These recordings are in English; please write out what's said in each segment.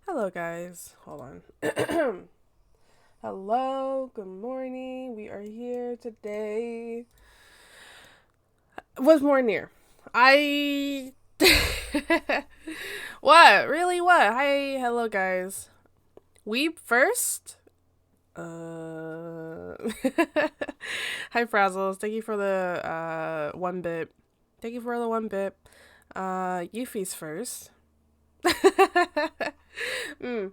Hello, guys. Hold on. Hello, good morning. We are here today with more Near. I. What? Really? What? Hi, hello, guys. Weep first? Hi, Frazzles. Thank you for the 1 bit. Thank you for the 1 bit. Yuffie's first. mm.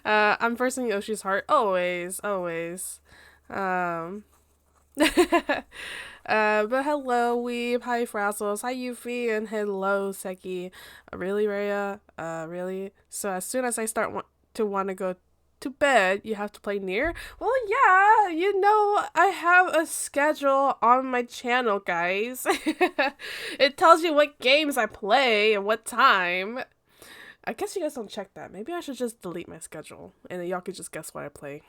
I'm first in Yoshi's heart. Always, always. Um, but hello, Weeb. Hi, Frazzles. Hi, Yuffie. And hello, Seki. Really, Rhea? Really? So as soon as I start to want to go to bed, you have to play Nier? Well, yeah, I have a schedule on my channel, guys. It tells you what games I play and what time. I guess you guys don't check that. Maybe I should just delete my schedule and then y'all could just guess what I play.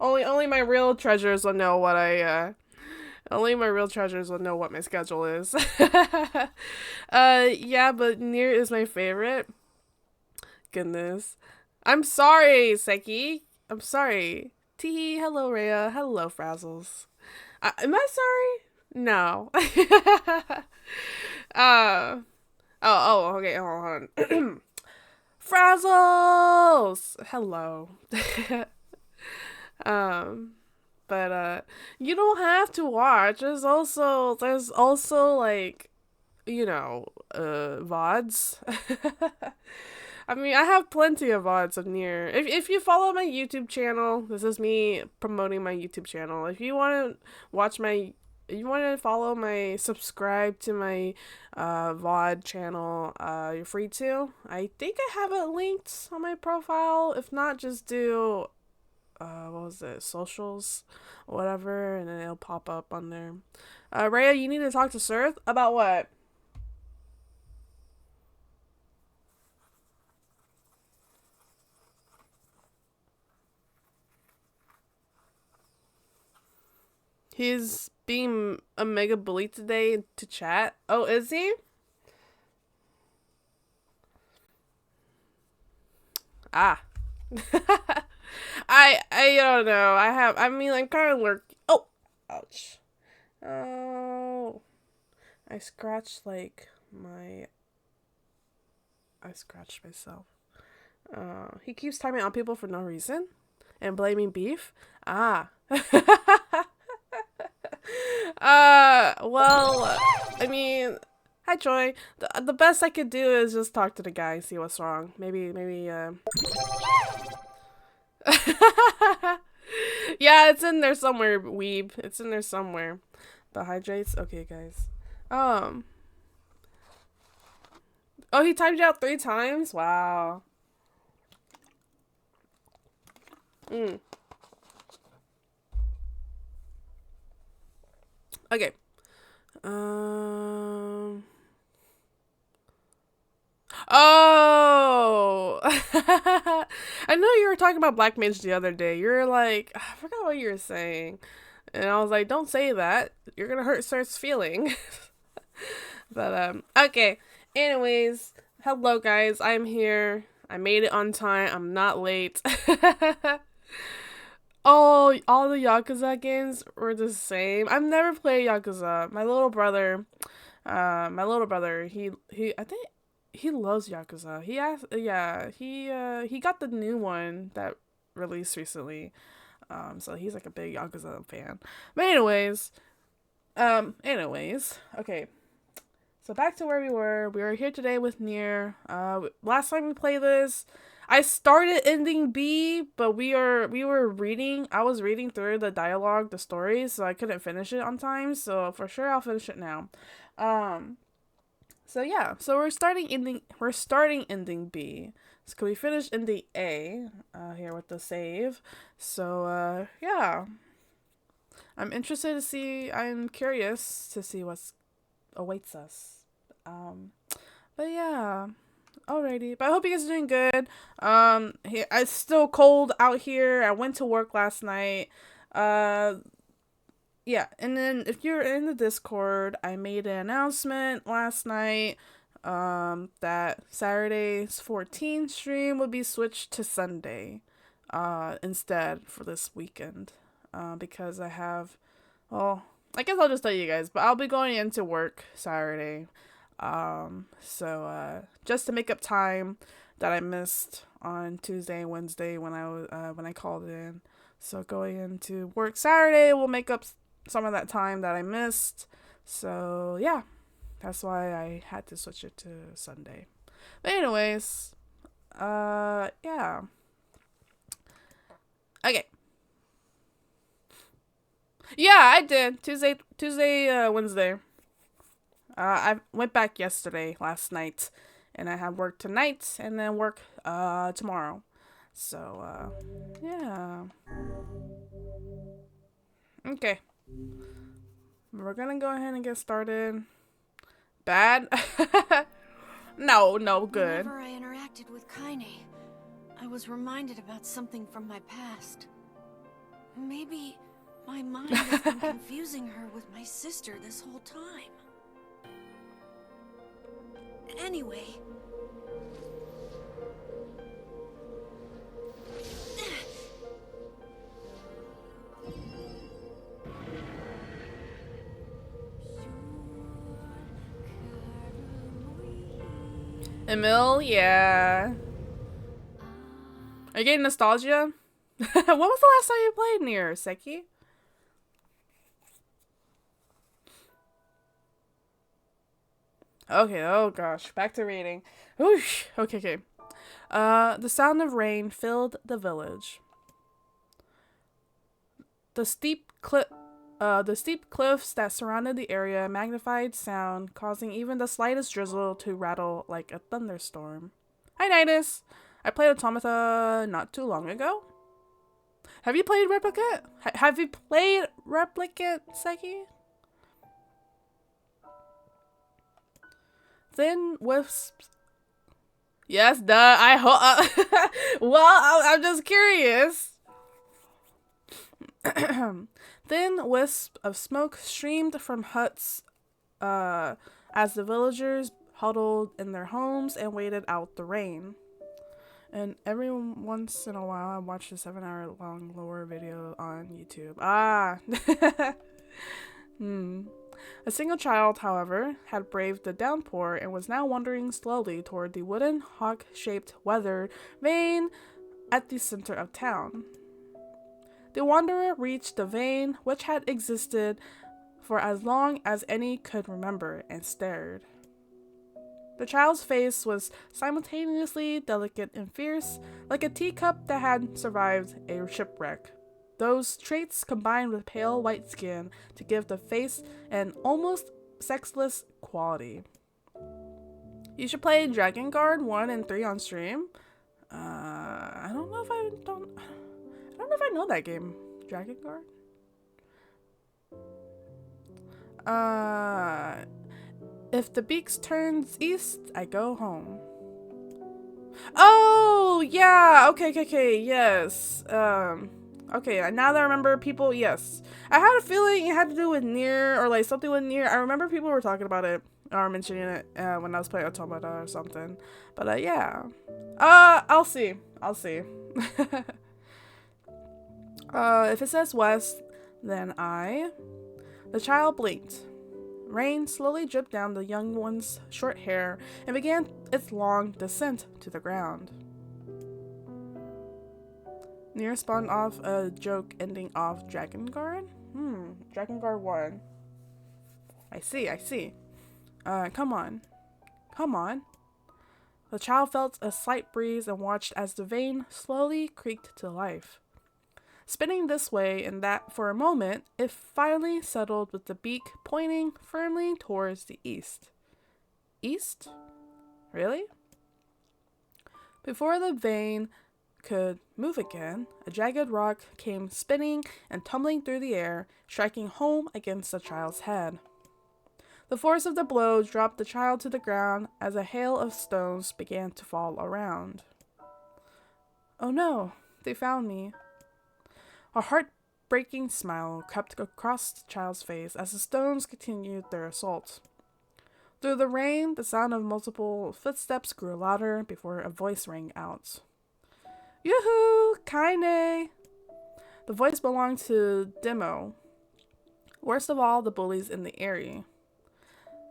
Only my real treasures will know what I only my real treasures will know what my schedule is. Yeah, but Nier is my favorite. Goodness. I'm sorry, Seki. I'm sorry. Tee, hello Rhea. Hello Frazzles. Am I sorry? No. uh okay, hold on. Frazzles! Hello. um, but you don't have to watch. There's also like, VODs. I mean, I have plenty of VODs of Nier. If you follow my YouTube channel, this is me promoting my YouTube channel. If you want to watch my you want to follow subscribe to my VOD channel, you're free to. I think I have it linked on my profile. If not, just do, what was it, socials, whatever, and then it'll pop up on there. Rhea, you need to talk to Surth about what? He's being a mega bully today to chat. Oh, is he? Ah. I don't know. I'm kind of Oh, ouch. Oh, I scratched I scratched myself. He keeps timing on people for no reason and blaming beef. Ah. Well, I mean, hi Joy. The best I could do is just talk to the guy and see what's wrong. Maybe. Yeah, it's in there somewhere, weeb. It's in there somewhere. The hydrates? Okay, guys. Um. Oh, he timed you out 3 times? Wow. Mm. Okay. Um. Oh! I know you were talking about Black Mage the other day. You were like, I forgot what you were saying. And I was like, don't say that. You're gonna hurt Sar's feeling. But, okay. Anyways, hello guys. I'm here. I made it on time. I'm not late. Oh, all the Yakuza games were the same. I've never played Yakuza. My little brother, I think he loves Yakuza. He got the new one that released recently. So he's like a big Yakuza fan. But okay. So back to where we were. We were here today with Nier. Last time we played this, I started ending B, but we were reading. I was reading through the dialogue, the stories, so I couldn't finish it on time. So for sure, I'll finish it now. Um. So yeah. So we're starting ending. We're starting ending B. So we finished ending A. Here with the save. So yeah. I'm interested to see. I'm curious to see what's awaits us. Um, but yeah. Alrighty. But I hope you guys are doing good. It's still cold out here. I went to work last night. Uh, yeah. And then if you're in the Discord, I made an announcement last night. that Saturday's 14 stream would be switched to Sunday instead for this weekend. Because I have, well, I guess I'll just tell you guys, but I'll be going into work Saturday. So just to make up time that I missed on Tuesday and Wednesday when I called in. So going into work Saturday will make up some of that time that I missed. So yeah, that's why I had to switch it to Sunday. But anyways, yeah. Okay. Yeah, I did. Tuesday, Wednesday. I went back last night, and I have work tonight, and then work tomorrow. So yeah. Okay. We're gonna go ahead and get started. Bad? No, good. Whenever I interacted with Kaine, I was reminded about something from my past. Maybe my mind has been confusing her with my sister this whole time. Anyway. Emil, yeah. Are you getting nostalgia? When was the last time you played Nier, Seki? Okay, oh gosh. Back to reading. Whoosh. Okay. The sound of rain filled the village. The steep cliffs that surrounded the area magnified sound, causing even the slightest drizzle to rattle like a thunderstorm. Hi, Nidus! I played Automata not too long ago. Have you played Replicant? Have you played Replicant, Seki? Thin wisps. Yes, duh. I hope. Well, I'm just curious. Thin wisps of smoke streamed from huts as the villagers huddled in their homes and waited out the rain. And every once in a while, I watch a 7-hour-long lore video on YouTube. A single child, however, had braved the downpour and was now wandering slowly toward the wooden, hawk-shaped weather vane at the center of town. The wanderer reached the vein, which had existed for as long as any could remember, and stared. The child's face was simultaneously delicate and fierce, like a teacup that had survived a shipwreck. Those traits combined with pale white skin to give the face an almost sexless quality. You should play Dragon Guard 1 and 3 on stream. I don't know if I know that game. Dragon Guard? If the beaks turns east, I go home. Oh, yeah. Okay, yes. Okay, now that I remember, people, yes. I had a feeling it had to do with Nier, or like something with Nier. I remember people were talking about it, or mentioning it when I was playing Automata or something. But yeah. I'll see. If it says west, then I... The child blinked. Rain slowly dripped down the young one's short hair and began its long descent to the ground. Nier spawned off a joke ending off Dragon Guard? Dragon Guard 1. I see. Come on. The child felt a slight breeze and watched as the vein slowly creaked to life. Spinning this way and that for a moment, it finally settled with the beak pointing firmly towards the east. East? Really? Before the vein could move again, a jagged rock came spinning and tumbling through the air, striking home against the child's head. The force of the blow dropped the child to the ground as a hail of stones began to fall around. Oh no, they found me. A heartbreaking smile crept across the child's face as the stones continued their assault. Through the rain, the sound of multiple footsteps grew louder before a voice rang out. Yoo-hoo! Kaine! The voice belonged to Demo, worst of all the bullies in the area.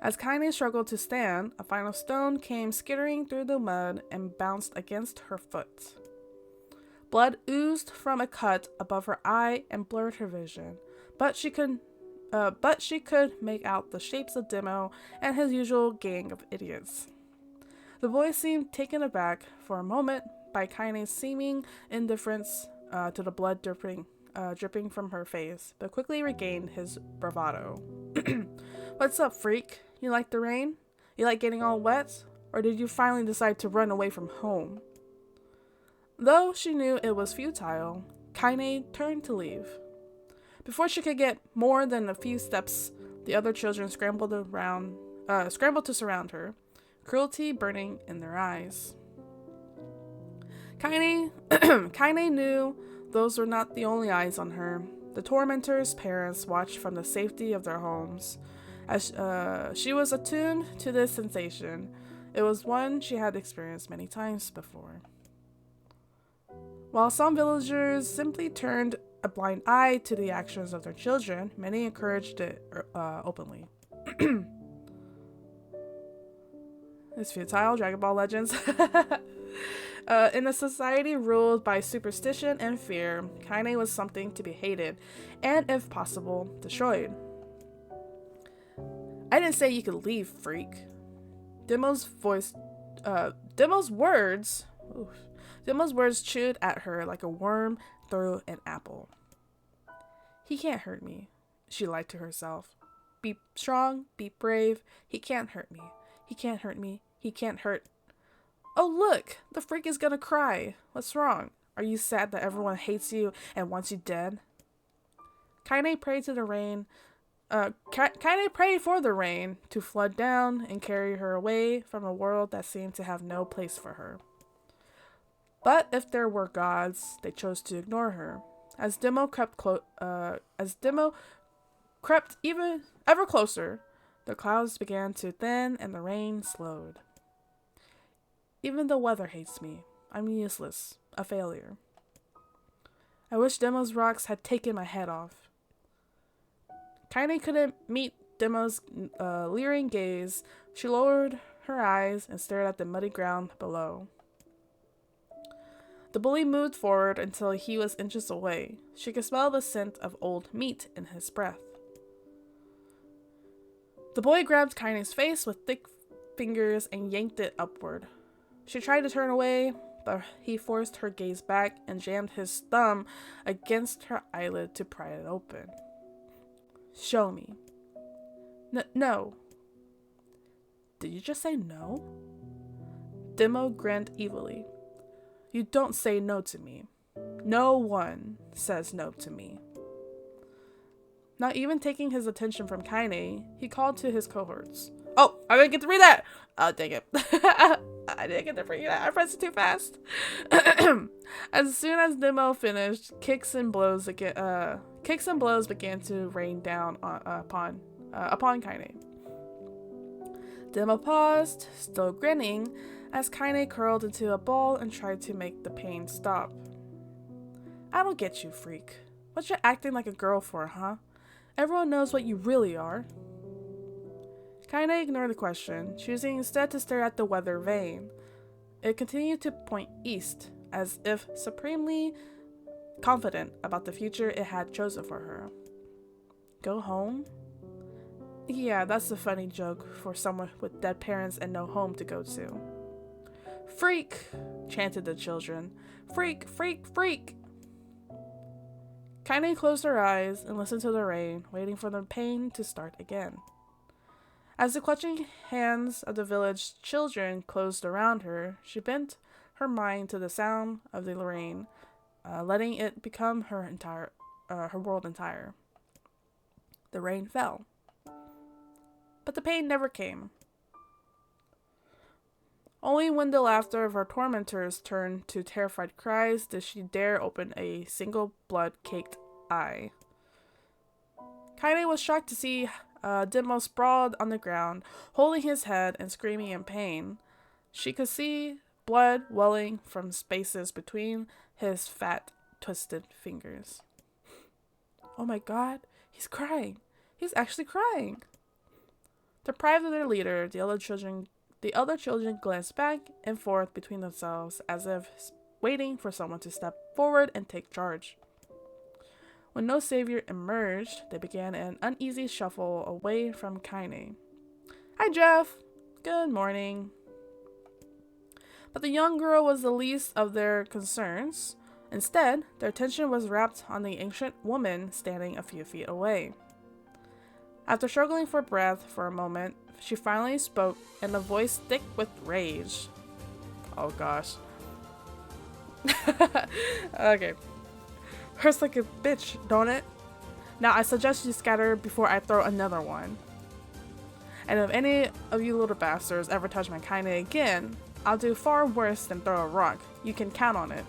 As Kaine struggled to stand, a final stone came skittering through the mud and bounced against her foot. Blood oozed from a cut above her eye and blurred her vision, but she could make out the shapes of Demo and his usual gang of idiots. The boy seemed taken aback for a moment by Kaine's seeming indifference to the blood dripping from her face, but quickly regained his bravado. What's up, freak? You like the rain? You like getting all wet? Or did you finally decide to run away from home? Though she knew it was futile, Kaine turned to leave. Before she could get more than a few steps, the other children scrambled to surround her, cruelty burning in their eyes. Kaine knew those were not the only eyes on her. The tormentor's parents watched from the safety of their homes. As she was attuned to this sensation, it was one she had experienced many times before. While some villagers simply turned a blind eye to the actions of their children, many encouraged it openly. It's futile, Dragon Ball Legends. In a society ruled by superstition and fear, Kaine was something to be hated, and if possible, destroyed. I didn't say you could leave, freak. Demo's words chewed at her like a worm through an apple. He can't hurt me, she lied to herself. Be strong, be brave. He can't hurt me. He can't hurt me. He can't hurt. Oh, look! The freak is gonna cry. What's wrong? Are you sad that everyone hates you and wants you dead? Kaine prayed to the rain. Kaine prayed for the rain to flood down and carry her away from a world that seemed to have no place for her. But if there were gods, they chose to ignore her. As Demo crept even ever closer, the clouds began to thin and the rain slowed. Even the weather hates me. I'm useless, a failure. I wish Demo's rocks had taken my head off. Kaine couldn't meet Demo's leering gaze. She lowered her eyes and stared at the muddy ground below. The bully moved forward until he was inches away. She could smell the scent of old meat in his breath. The boy grabbed Kaine's face with thick fingers and yanked it upward. She tried to turn away, but he forced her gaze back and jammed his thumb against her eyelid to pry it open. Show me. No. Did you just say no? Demo grinned evilly. You don't say no to me. No one says no to me. Not even taking his attention from Kaine, he called to his cohorts. Oh, I didn't get to read that! Oh, dang it. I didn't get to read that. I pressed it too fast. As soon as Demo finished, kicks and blows began to rain down upon Kaine. Demo paused, still grinning, as Kaine curled into a ball and tried to make the pain stop. I don't get you, freak. What you acting like a girl for, huh? Everyone knows what you really are. Kaine ignored the question, choosing instead to stare at the weather vane. It continued to point east, as if supremely confident about the future it had chosen for her. Go home? Yeah, that's a funny joke for someone with dead parents and no home to go to. Freak! Chanted the children. Freak! Freak! Freak! Kaine closed her eyes and listened to the rain, waiting for the pain to start again. As the clutching hands of the village children closed around her, she bent her mind to the sound of the rain, letting it become her world entire. The rain fell. But the pain never came. Only when the laughter of her tormentors turned to terrified cries did she dare open a single blood-caked eye. Kaine was shocked to see Demo sprawled on the ground, holding his head and screaming in pain. She could see blood welling from spaces between his fat, twisted fingers. Oh my god, he's crying. He's actually crying. Deprived of their leader, the other children glanced back and forth between themselves as if waiting for someone to step forward and take charge. When no savior emerged, they began an uneasy shuffle away from Kaine. Hi, Jeff. Good morning. But the young girl was the least of their concerns. Instead, their attention was wrapped on the ancient woman standing a few feet away. After struggling for breath for a moment, she finally spoke in a voice thick with rage. Oh gosh. Okay. Hurts like a bitch, don't it? Now I suggest you scatter before I throw another one. And if any of you little bastards ever touch my Kaine again, I'll do far worse than throw a rock. You can count on it.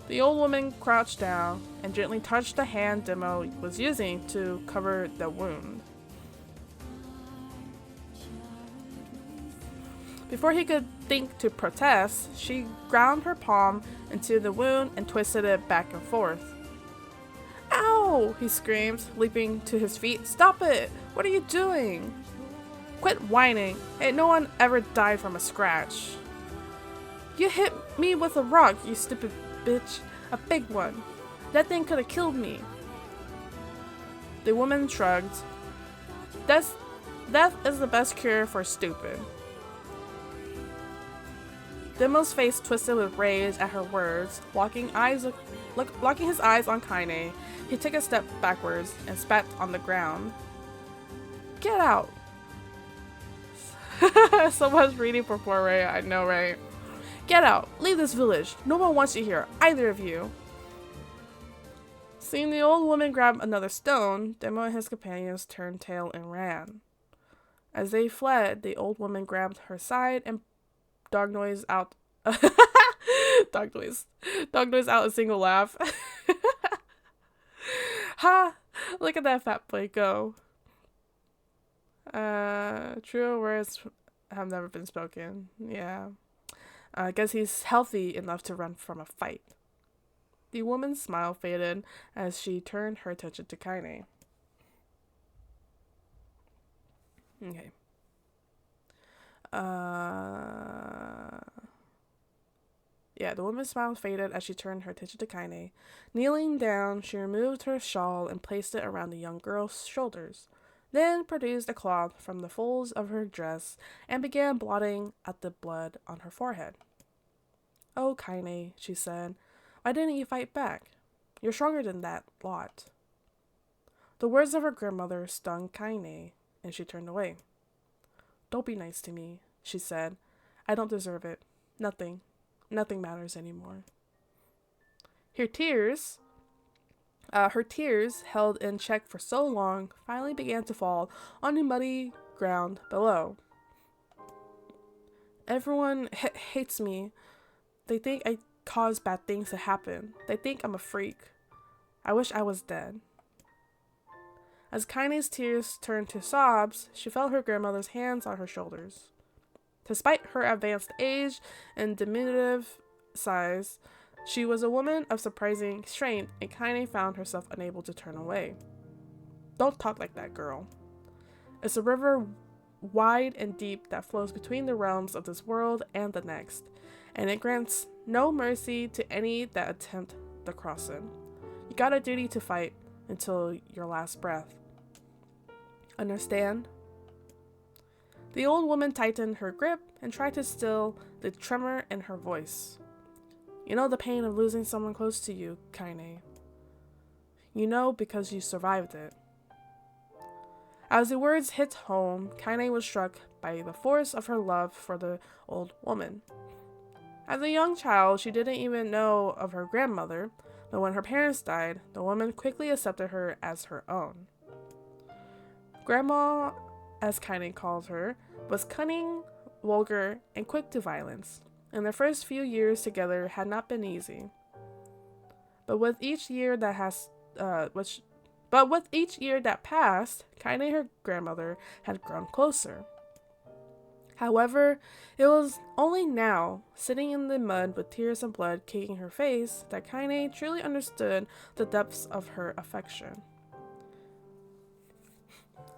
The old woman crouched down and gently touched the hand Demo was using to cover the wound. Before he could think to protest, she ground her palm into the wound and twisted it back and forth. Ow! He screamed, leaping to his feet. Stop it! What are you doing? Quit whining. Ain't no one ever died from a scratch. You hit me with a rock, you stupid bitch. A big one. That thing could have killed me. The woman shrugged. Death is the best cure for stupid. Demo's face twisted with rage at her words. Locking his eyes on Kaine, he took a step backwards and spat on the ground. Get out! Someone's reading for Rhea, I know, right? Get out! Leave this village! No one wants you here, either of you! Seeing the old woman grab another stone, Demo and his companions turned tail and ran. As they fled, the old woman grabbed her side and dog noise out dog noise out a single laugh. Ha! Look at that fat boy go. True words have never been spoken. Yeah. I guess he's healthy enough to run from a fight. The woman's smile faded as she turned her attention to Kaine. Okay. The woman's smile faded as she turned her attention to Kaine. Kneeling down, she removed her shawl and placed it around the young girl's shoulders, then produced a cloth from the folds of her dress and began blotting at the blood on her forehead. Oh, Kaine, she said, why didn't you fight back? You're stronger than that lot. The words of her grandmother stung Kaine, and she turned away. Don't be nice to me, she said. I don't deserve it. Nothing matters anymore. Her tears, held in check for so long, finally began to fall on the muddy ground below. Everyone hates me. They think I cause bad things to happen. They think I'm a freak. I wish I was dead. As Kaine's tears turned to sobs, she felt her grandmother's hands on her shoulders. Despite her advanced age and diminutive size, she was a woman of surprising strength, and Kaine found herself unable to turn away. Don't talk like that, girl. It's a river wide and deep that flows between the realms of this world and the next, and it grants no mercy to any that attempt the crossing. You got a duty to fight until your last breath. Understand? The old woman tightened her grip and tried to still the tremor in her voice. You know the pain of losing someone close to you, Kaine. You know because you survived it. As the words hit home, Kaine was struck by the force of her love for the old woman. As a young child, she didn't even know of her grandmother, but when her parents died, the woman quickly accepted her as her own. Grandma, as Kaine called her, was cunning, vulgar, and quick to violence, and their first few years together had not been easy. But with each year that But with each year that passed, Kaine, her grandmother, had grown closer. However, it was only now, sitting in the mud with tears and blood caking her face, that Kaine truly understood the depths of her affection.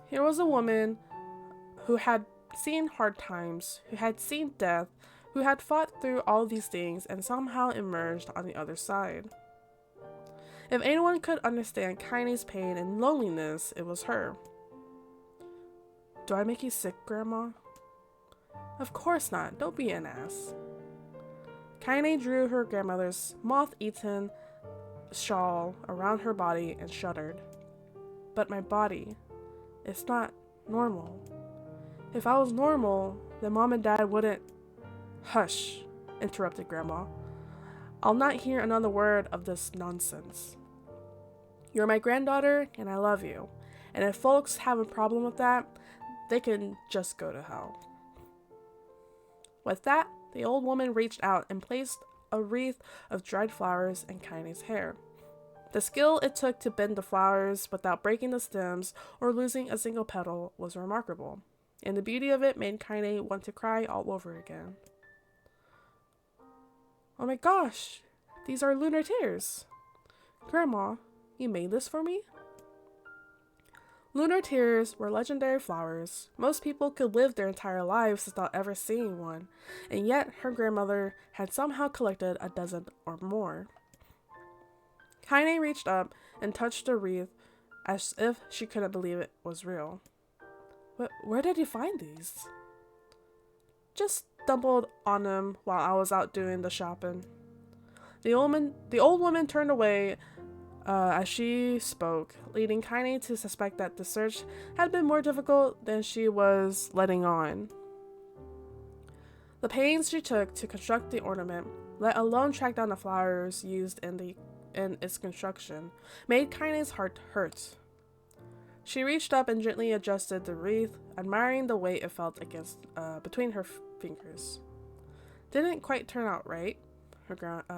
Here was a woman who had seen hard times, who had seen death, who had fought through all these things and somehow emerged on the other side. If anyone could understand Kaine's pain and loneliness, it was her. Do I make you sick, Grandma? Of course not. Don't be an ass. Kaine drew her grandmother's moth-eaten shawl around her body and shuddered. But my body, it's not normal. If I was normal, then Mom and Dad wouldn't... Hush, interrupted Grandma. I'll not hear another word of this nonsense. You're my granddaughter, and I love you. And if folks have a problem with that, they can just go to hell. With that, the old woman reached out and placed a wreath of dried flowers in Kaine's hair. The skill it took to bend the flowers without breaking the stems or losing a single petal was remarkable, and the beauty of it made Kaine want to cry all over again. Oh my gosh, these are lunar tears. Grandma, you made this for me? Lunar tears were legendary flowers. Most people could live their entire lives without ever seeing one, and yet her grandmother had somehow collected a dozen or more. Kaine reached up and touched the wreath as if she couldn't believe it was real. Where did you find these? Just stumbled on them while I was out doing the shopping. The old woman turned away as she spoke, leading Kaine to suspect that the search had been more difficult than she was letting on. The pains she took to construct the ornament, let alone track down the flowers used in its construction, made Kaine's heart hurt. She reached up and gently adjusted the wreath, admiring the weight it felt between her fingers. Didn't quite turn out right,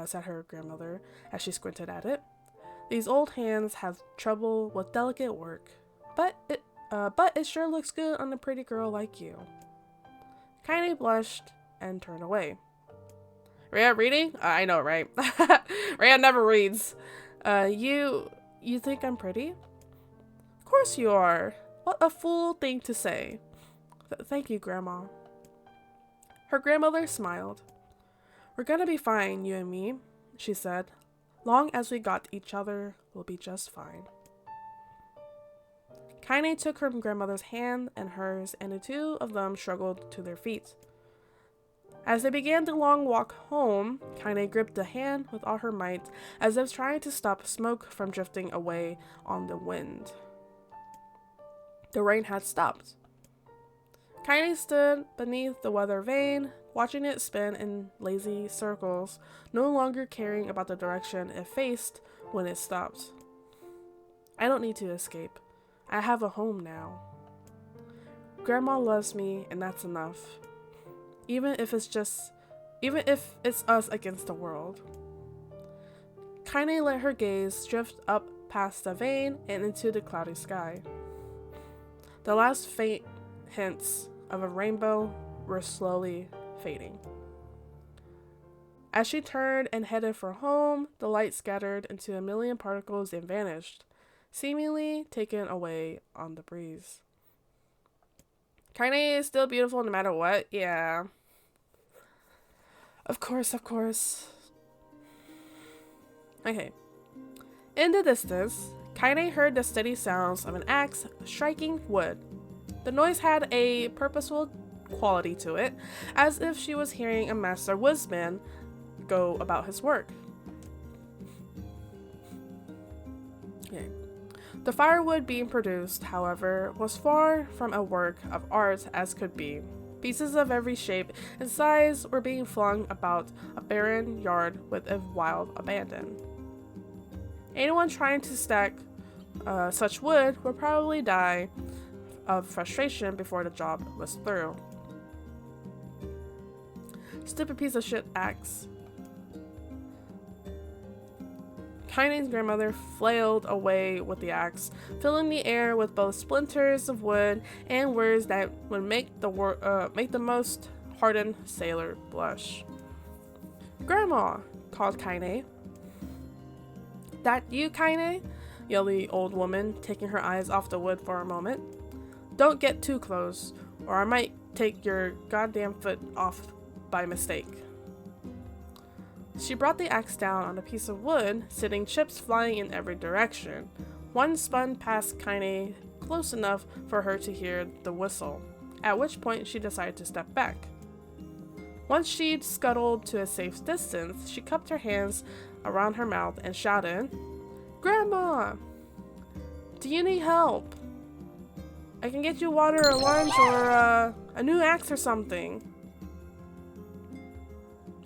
said her grandmother as she squinted at it. These old hands have trouble with delicate work, but it sure looks good on a pretty girl like you. Kaine blushed and turned away. Rhea reading? I know, right? Rhea never reads. You think I'm pretty? Of course you are. What a fool thing to say. Thank you, Grandma. Her grandmother smiled. We're gonna be fine, you and me, she said. Long as we got each other, we'll be just fine. Kaine took her grandmother's hand and hers, and the two of them struggled to their feet. As they began the long walk home, Kaine gripped the hand with all her might, as if trying to stop smoke from drifting away on the wind. The rain had stopped. Kaine stood beneath the weather vane, watching it spin in lazy circles, no longer caring about the direction it faced when it stopped. I don't need to escape. I have a home now. Grandma loves me, and that's enough. Even if it's us against the world. Kaine let her gaze drift up past the vane and into the cloudy sky. The last faint hints of a rainbow were slowly fading. As she turned and headed for home, the light scattered into a million particles and vanished, seemingly taken away on the breeze. Kaine is still beautiful no matter what, yeah. Of course. Okay. In the distance, Kaine heard the steady sounds of an axe striking wood. The noise had a purposeful quality to it, as if she was hearing a master woodsman go about his work. Okay. The firewood being produced, however, was far from a work of art as could be. Pieces of every shape and size were being flung about a barren yard with a wild abandon. Anyone trying to stack such wood would probably die of frustration before the job was through. Stupid piece of shit axe. Kaine's grandmother flailed away with the axe, filling the air with both splinters of wood and words that would make the most hardened sailor blush. "Grandma," called Kaine. "That you, Kaine?" yelled the old woman, taking her eyes off the wood for a moment. "Don't get too close, or I might take your goddamn foot off by mistake." She brought the axe down on a piece of wood, sending chips flying in every direction. One spun past Kaine close enough for her to hear the whistle, at which point she decided to step back. Once she'd scuttled to a safe distance, she cupped her hands around her mouth and shouted, "Grandma! Do you need help? I can get you water or lunch or a new axe or something."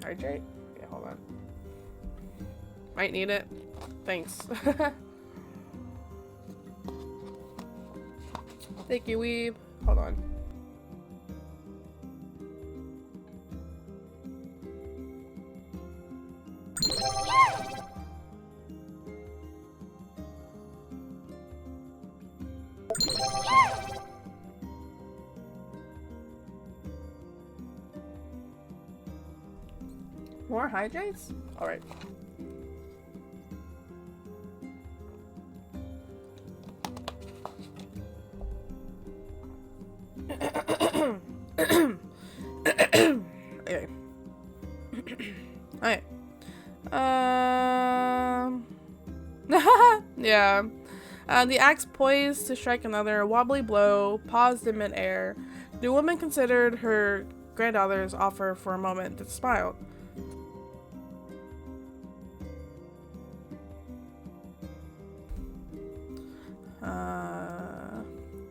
Hydrate? Yeah, hold on. Might need it. Thanks. Thank you, Weeb. Hold on. More hydrates? Alright. Okay. Alright. Yeah. The axe poised to strike another wobbly blow, paused in midair. The woman considered her granddaughter's offer for a moment, then smiled.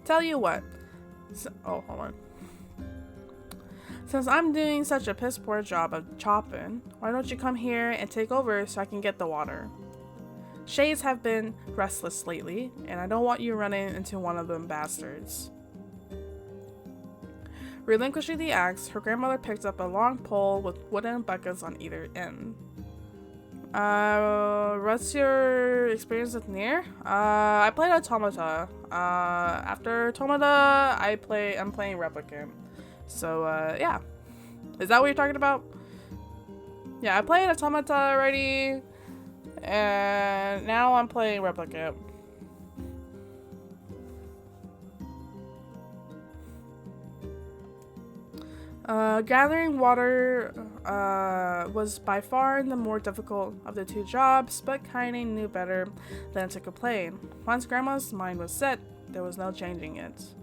Tell you what. Oh, hold on. Since I'm doing such a piss poor job of chopping, why don't you come here and take over so I can get the water? Shays have been restless lately, and I don't want you running into one of them bastards. Relinquishing the axe, her grandmother picked up a long pole with wooden buckets on either end. What's your experience with Nier? I played Automata. After Automata, I'm playing Replicant. So, yeah. Is that what you're talking about? Yeah, I played Automata already, and now I'm playing Replicant. Gathering water was by far the more difficult of the two jobs, but Kaine knew better than to complain. Once Grandma's mind was set, there was no changing it.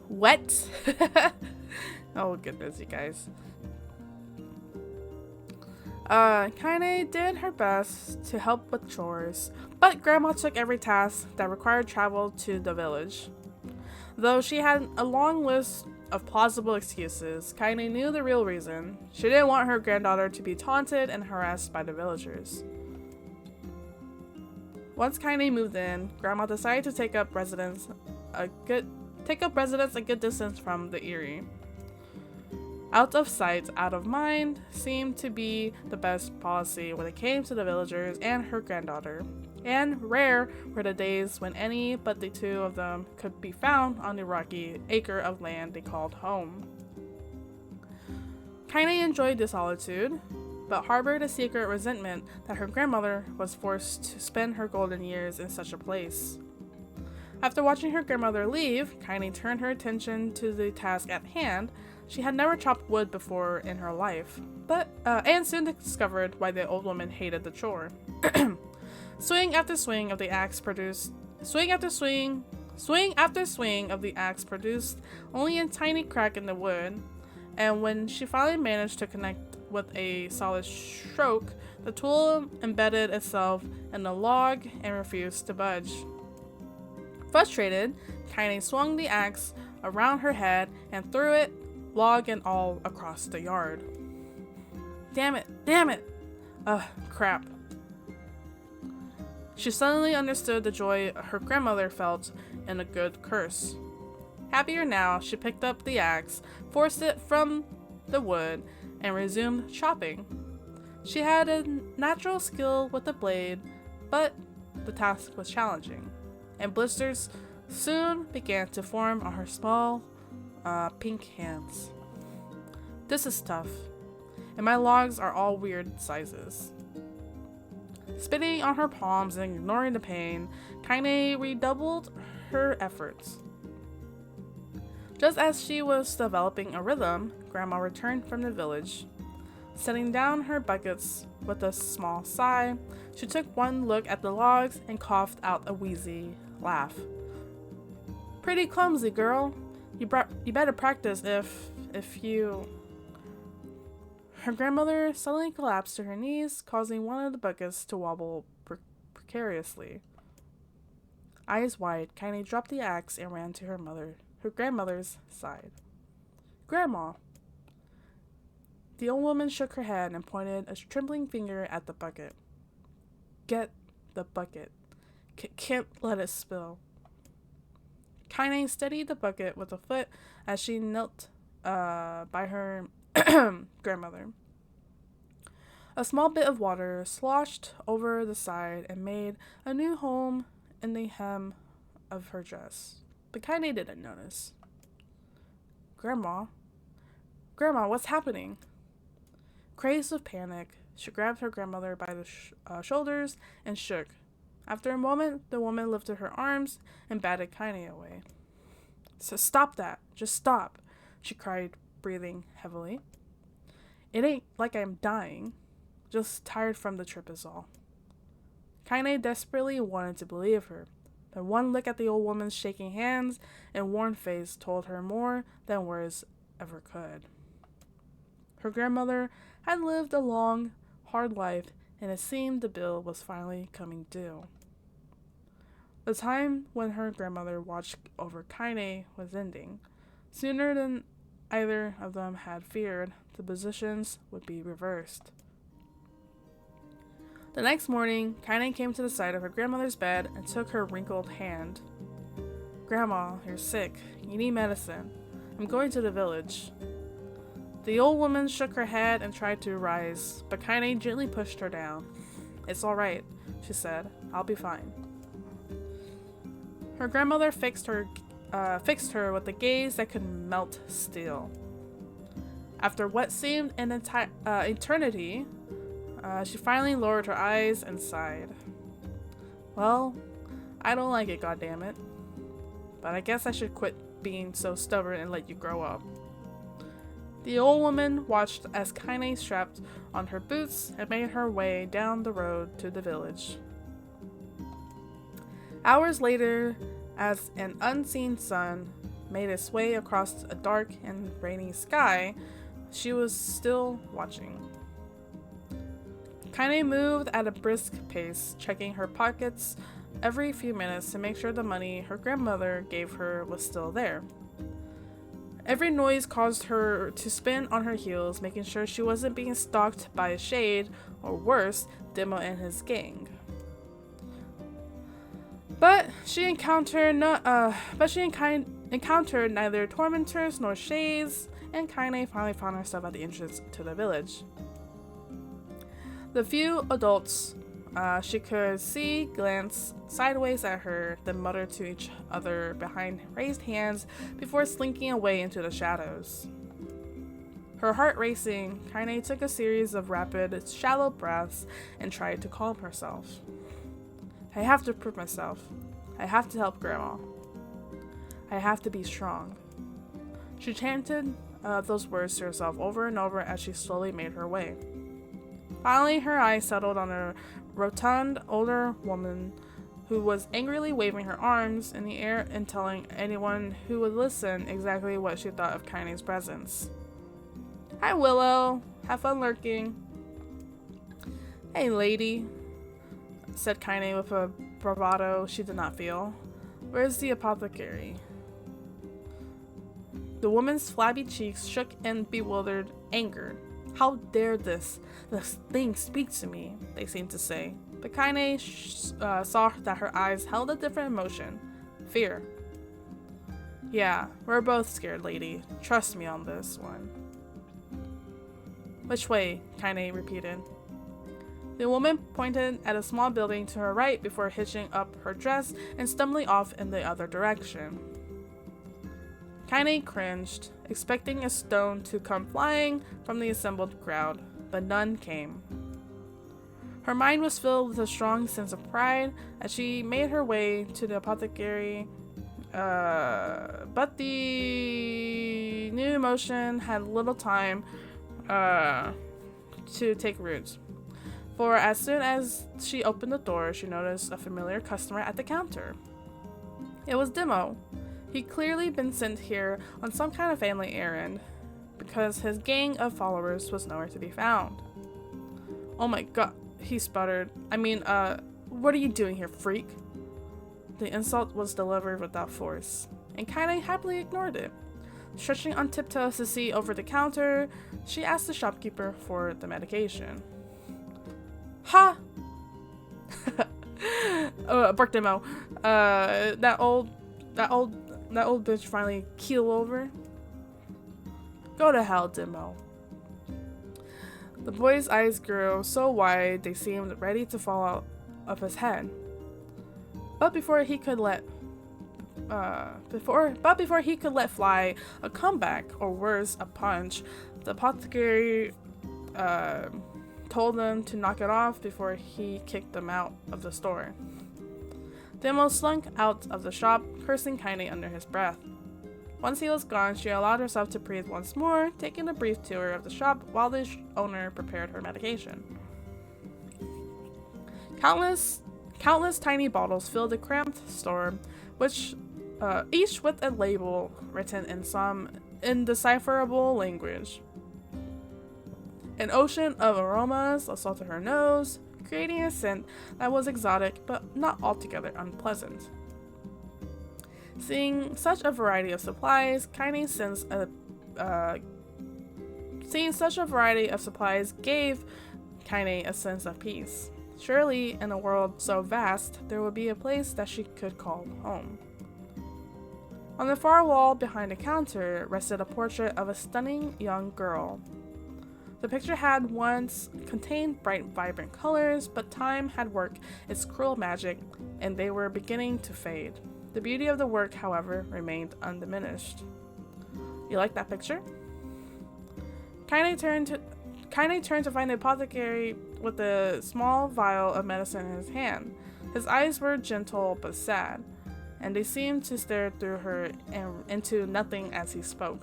What? Oh goodness, you guys. Kaine did her best to help with chores, but Grandma took every task that required travel to the village. Though she had a long list of plausible excuses, Kaine knew the real reason. She didn't want her granddaughter to be taunted and harassed by the villagers. Once Kaine moved in, Grandma decided to take up residence a good distance from the Eyrie. Out of sight, out of mind seemed to be the best policy when it came to the villagers and her granddaughter. And rare were the days when any but the two of them could be found on the rocky acre of land they called home. Kaine enjoyed the solitude, but harbored a secret resentment that her grandmother was forced to spend her golden years in such a place. After watching her grandmother leave, Kaine turned her attention to the task at hand. She had never chopped wood before in her life, and soon discovered why the old woman hated the chore. Swing after swing of the axe produced only a tiny crack in the wood, and when she finally managed to connect with a solid stroke, the tool embedded itself in the log and refused to budge. Frustrated, Kaine swung the axe around her head and threw it, log and all, across the yard. Damn it! Ugh, crap. She suddenly understood the joy her grandmother felt in a good curse. Happier now, she picked up the axe, forced it from the wood, and resumed chopping. She had a natural skill with the blade, but the task was challenging, and blisters soon began to form on her small, pink hands. This is tough, and my logs are all weird sizes. Spitting on her palms and ignoring the pain, Kaine redoubled her efforts. Just as she was developing a rhythm, Grandma returned from the village. Setting down her buckets with a small sigh, she took one look at the logs and coughed out a wheezy laugh. "Pretty clumsy, girl. You better practice if you..." Her grandmother suddenly collapsed to her knees, causing one of the buckets to wobble precariously. Eyes wide, Kaine dropped the axe and ran to her grandmother's side. "Grandma!" The old woman shook her head and pointed a trembling finger at the bucket. "Get the bucket. Can't let it spill." Kaine steadied the bucket with a foot as she knelt by her grandmother. A small bit of water sloshed over the side and made a new home in the hem of her dress, but Kaine didn't notice. Grandma, what's happening?" Crazed with panic, she grabbed her grandmother by the shoulders and shook. After a moment, the woman lifted her arms and batted Kaine away. "So stop that. Just stop," she cried, breathing heavily. "It ain't like I'm dying. Just tired from the trip is all." Kaine desperately wanted to believe her, but one look at the old woman's shaking hands and worn face told her more than words ever could. Her grandmother had lived a long, hard life, and it seemed the bill was finally coming due. The time when her grandmother watched over Kaine was ending. Sooner than either of them had feared, the positions would be reversed. The next morning, Kaine came to the side of her grandmother's bed and took her wrinkled hand. "Grandma, you're sick. You need medicine. I'm going to the village." The old woman shook her head and tried to rise, but Kaine gently pushed her down. "It's all right," she said. "I'll be fine." Her grandmother fixed her with a gaze that could melt steel. After what seemed an eternity, she finally lowered her eyes and sighed. "Well, I don't like it, goddammit. But I guess I should quit being so stubborn and let you grow up." The old woman watched as Kaine strapped on her boots and made her way down the road to the village. Hours later, as an unseen sun made its way across a dark and rainy sky, she was still watching. Kaine moved at a brisk pace, checking her pockets every few minutes to make sure the money her grandmother gave her was still there. Every noise caused her to spin on her heels, making sure she wasn't being stalked by a shade, or worse, Demo and his gang. But she encountered neither tormentors nor shades, and Kaine finally found herself at the entrance to the village. The few adults she could see glanced sideways at her, then muttered to each other behind raised hands before slinking away into the shadows. Her heart racing, Kaine took a series of rapid, shallow breaths and tried to calm herself. "I have to prove myself. I have to help Grandma. I have to be strong." She chanted those words to herself over and over as she slowly made her way. Finally, her eyes settled on a rotund, older woman who was angrily waving her arms in the air and telling anyone who would listen exactly what she thought of Kaine's presence. "Hi, Willow. Have fun lurking." "Hey, lady," said Kaine with a bravado she did not feel. "Where's the apothecary?" The woman's flabby cheeks shook in bewildered anger. "How dare this thing speak to me?" they seemed to say. But Kaine saw that her eyes held a different emotion. Fear. "Yeah, we're both scared, lady. Trust me on this one." Which way? Kaine repeated. The woman pointed at a small building to her right before hitching up her dress and stumbling off in the other direction. Kaine cringed, expecting a stone to come flying from the assembled crowd, but none came. Her mind was filled with a strong sense of pride as she made her way to the apothecary, but the new emotion had little time to take root. For as soon as she opened the door, she noticed a familiar customer at the counter. It was Demo. He'd clearly been sent here on some kind of family errand, because his gang of followers was nowhere to be found. Oh my god, he sputtered. What are you doing here, freak? The insult was delivered without force, and Kaine happily ignored it. Stretching on tiptoes to see over the counter, she asked the shopkeeper for the medication. Ha! Bark Demo. That old bitch finally keel over. Go to hell, Demo. The boy's eyes grew so wide they seemed ready to fall out of his head. But before he could let fly a comeback, or worse, a punch, the apothecary told them to knock it off before he kicked them out of the store. Demo slunk out of the shop, cursing Kaine under his breath. Once he was gone, she allowed herself to breathe once more, taking a brief tour of the shop while the owner prepared her medication. Countless tiny bottles filled the cramped store, which each with a label written in some indecipherable language. An ocean of aromas assaulted her nose, creating a scent that was exotic but not altogether unpleasant. Seeing such a variety of supplies, gave Kaine a sense of peace. Surely, in a world so vast, there would be a place that she could call home. On the far wall behind the counter rested a portrait of a stunning young girl. The picture had once contained bright, vibrant colors, but time had worked its cruel magic, and they were beginning to fade. The beauty of the work, however, remained undiminished. You like that picture? Kaine turned to find the apothecary with a small vial of medicine in his hand. His eyes were gentle but sad, and they seemed to stare through her and into nothing as he spoke.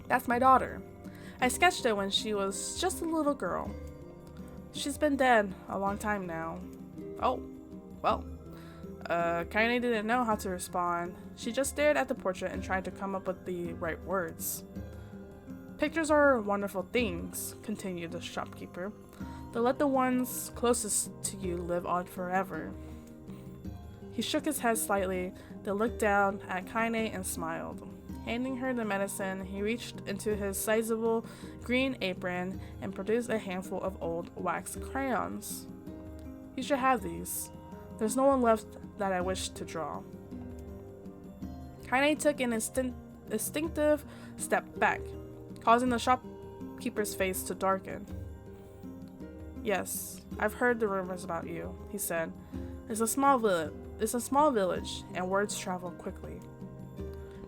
That's my daughter. I sketched it when she was just a little girl. She's been dead a long time now. Oh, well. Kaine didn't know how to respond. She just stared at the portrait and tried to come up with the right words. Pictures are wonderful things, continued the shopkeeper. They let the ones closest to you live on forever. He shook his head slightly, then looked down at Kaine and smiled. Handing her the medicine, he reached into his sizable green apron and produced a handful of old wax crayons. You should have these. There's no one left that I wish to draw. Kaine took an instinctive step back, causing the shopkeeper's face to darken. Yes, I've heard the rumors about you, he said. It's a small village, and words travel quickly.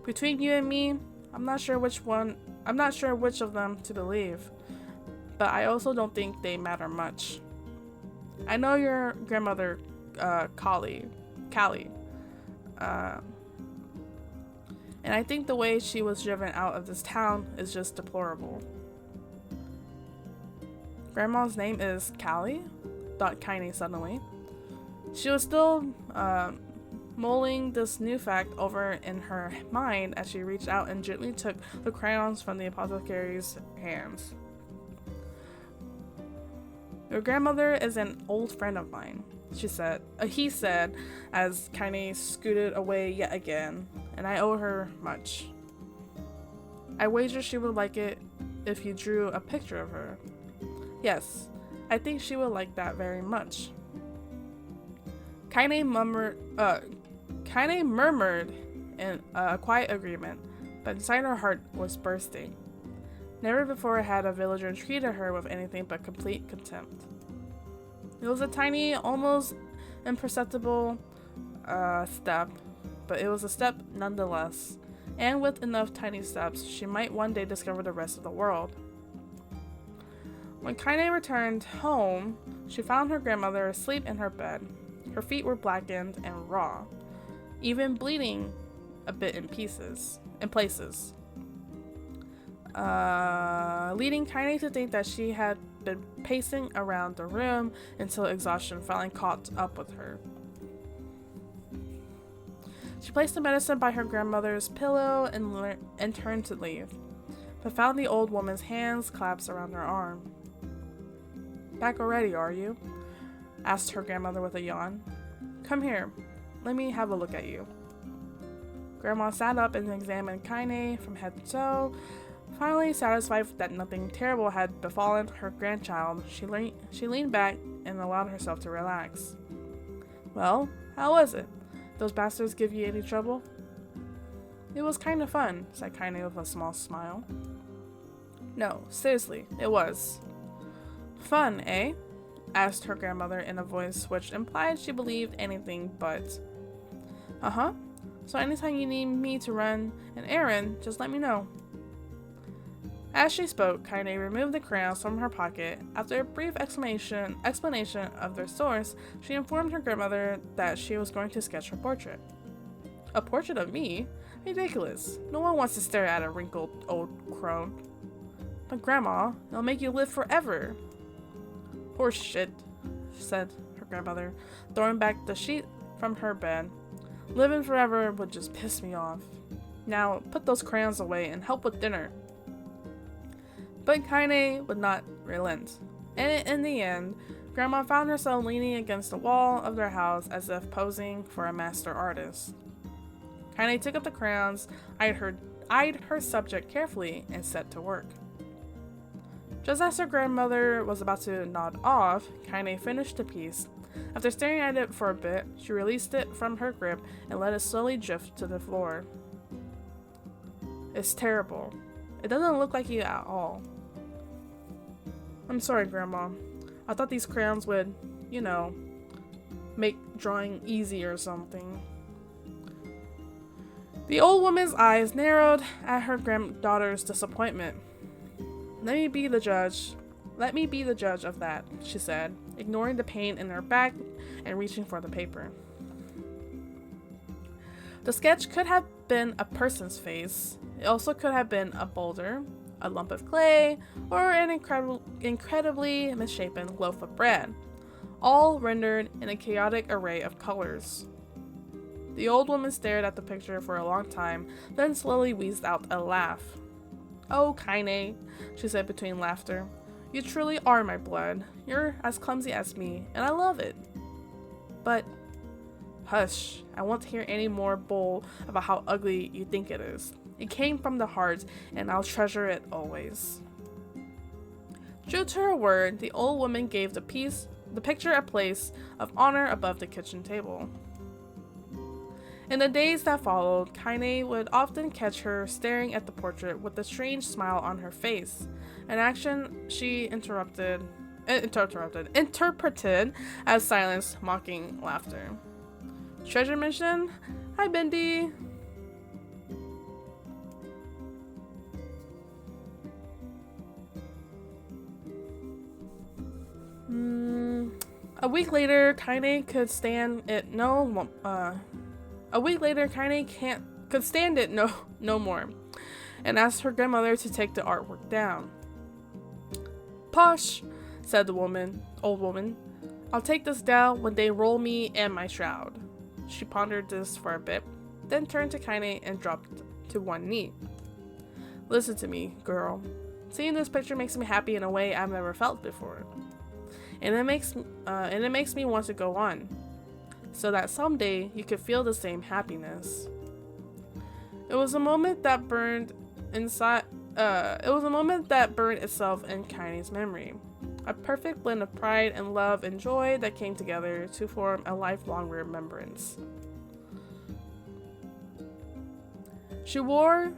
Between you and me, I'm not sure which of them to believe, but I also don't think they matter much. I know your grandmother, Callie, and I think the way she was driven out of this town is just deplorable. Grandma's name is Callie? Thought Kaine suddenly. She was still mulling this new fact over in her mind as she reached out and gently took the crayons from the apothecary's hands. Your grandmother is an old friend of mine, he said as Kaine scooted away yet again, and I owe her much. I wager she would like it if you drew a picture of her. Yes, I think she would like that very much. Kaine murmured in quiet agreement, but inside her heart was bursting. Never before had a villager treated her with anything but complete contempt. It was a tiny, almost imperceptible step, but it was a step nonetheless, and with enough tiny steps, she might one day discover the rest of the world. When Kaine returned home, she found her grandmother asleep in her bed. Her feet were blackened and raw, even bleeding a bit in places. Leading Kaine to think that she had been pacing around the room until exhaustion finally caught up with her. She placed the medicine by her grandmother's pillow and turned to leave, but found the old woman's hands clasped around her arm. "Back already, are you?" asked her grandmother with a yawn. "Come here, let me have a look at you." Grandma sat up and examined Kaine from head to toe. Finally satisfied that nothing terrible had befallen her grandchild, she leaned back and allowed herself to relax. "Well, how was it? Those bastards give you any trouble?" "It was kind of fun," said Kaine with a small smile. "No, seriously, it was." "Fun, eh?" asked her grandmother in a voice which implied she believed anything but. "Uh-huh. So anytime you need me to run an errand, just let me know." As she spoke, Kaine removed the crayons from her pocket. After a brief explanation of their source, she informed her grandmother that she was going to sketch her portrait. "A portrait of me? Ridiculous. No one wants to stare at a wrinkled old crone." "But Grandma, it'll make you live forever." "Horse shit," said her grandmother, throwing back the sheet from her bed. "Living forever would just piss me off. Now, put those crayons away and help with dinner." But Kaine would not relent, and in the end, Grandma found herself leaning against the wall of their house as if posing for a master artist. Kaine took up the crayons, eyed her subject carefully, and set to work. Just as her grandmother was about to nod off, Kaine finished the piece. After staring at it for a bit, she released it from her grip and let it slowly drift to the floor. "It's terrible. It doesn't look like you at all." "I'm sorry, Grandma. I thought these crayons would, make drawing easy or something." The old woman's eyes narrowed at her granddaughter's disappointment. Let me be the judge of that," she said, ignoring the pain in her back and reaching for the paper. The sketch could have been a person's face. It also could have been a boulder, a lump of clay, or an incredibly misshapen loaf of bread, all rendered in a chaotic array of colors. The old woman stared at the picture for a long time, then slowly wheezed out a laugh. "Oh, Kaine," she said between laughter, "you truly are my blood. You're as clumsy as me, and I love it. But hush, I won't hear any more bull about how ugly you think it is. It came from the heart, and I'll treasure it always." True to her word, the old woman gave the picture a place of honor above the kitchen table. In the days that followed, Kaine would often catch her staring at the portrait with a strange smile on her face, an action she interpreted as silence, mocking laughter. "Treasure mission? Hi, Bendy." A week later, Kaine could stand it no more, and asked her grandmother to take the artwork down. "Posh," said the old woman. "I'll take this down when they roll me and my shroud." She pondered this for a bit, then turned to Kaine and dropped to one knee. "Listen to me, girl. Seeing this picture makes me happy in a way I've never felt before. And it makes me want to go on, so that someday you could feel the same happiness." It was a moment that burned itself in Kaine's memory. A perfect blend of pride and love and joy that came together to form a lifelong remembrance. She wore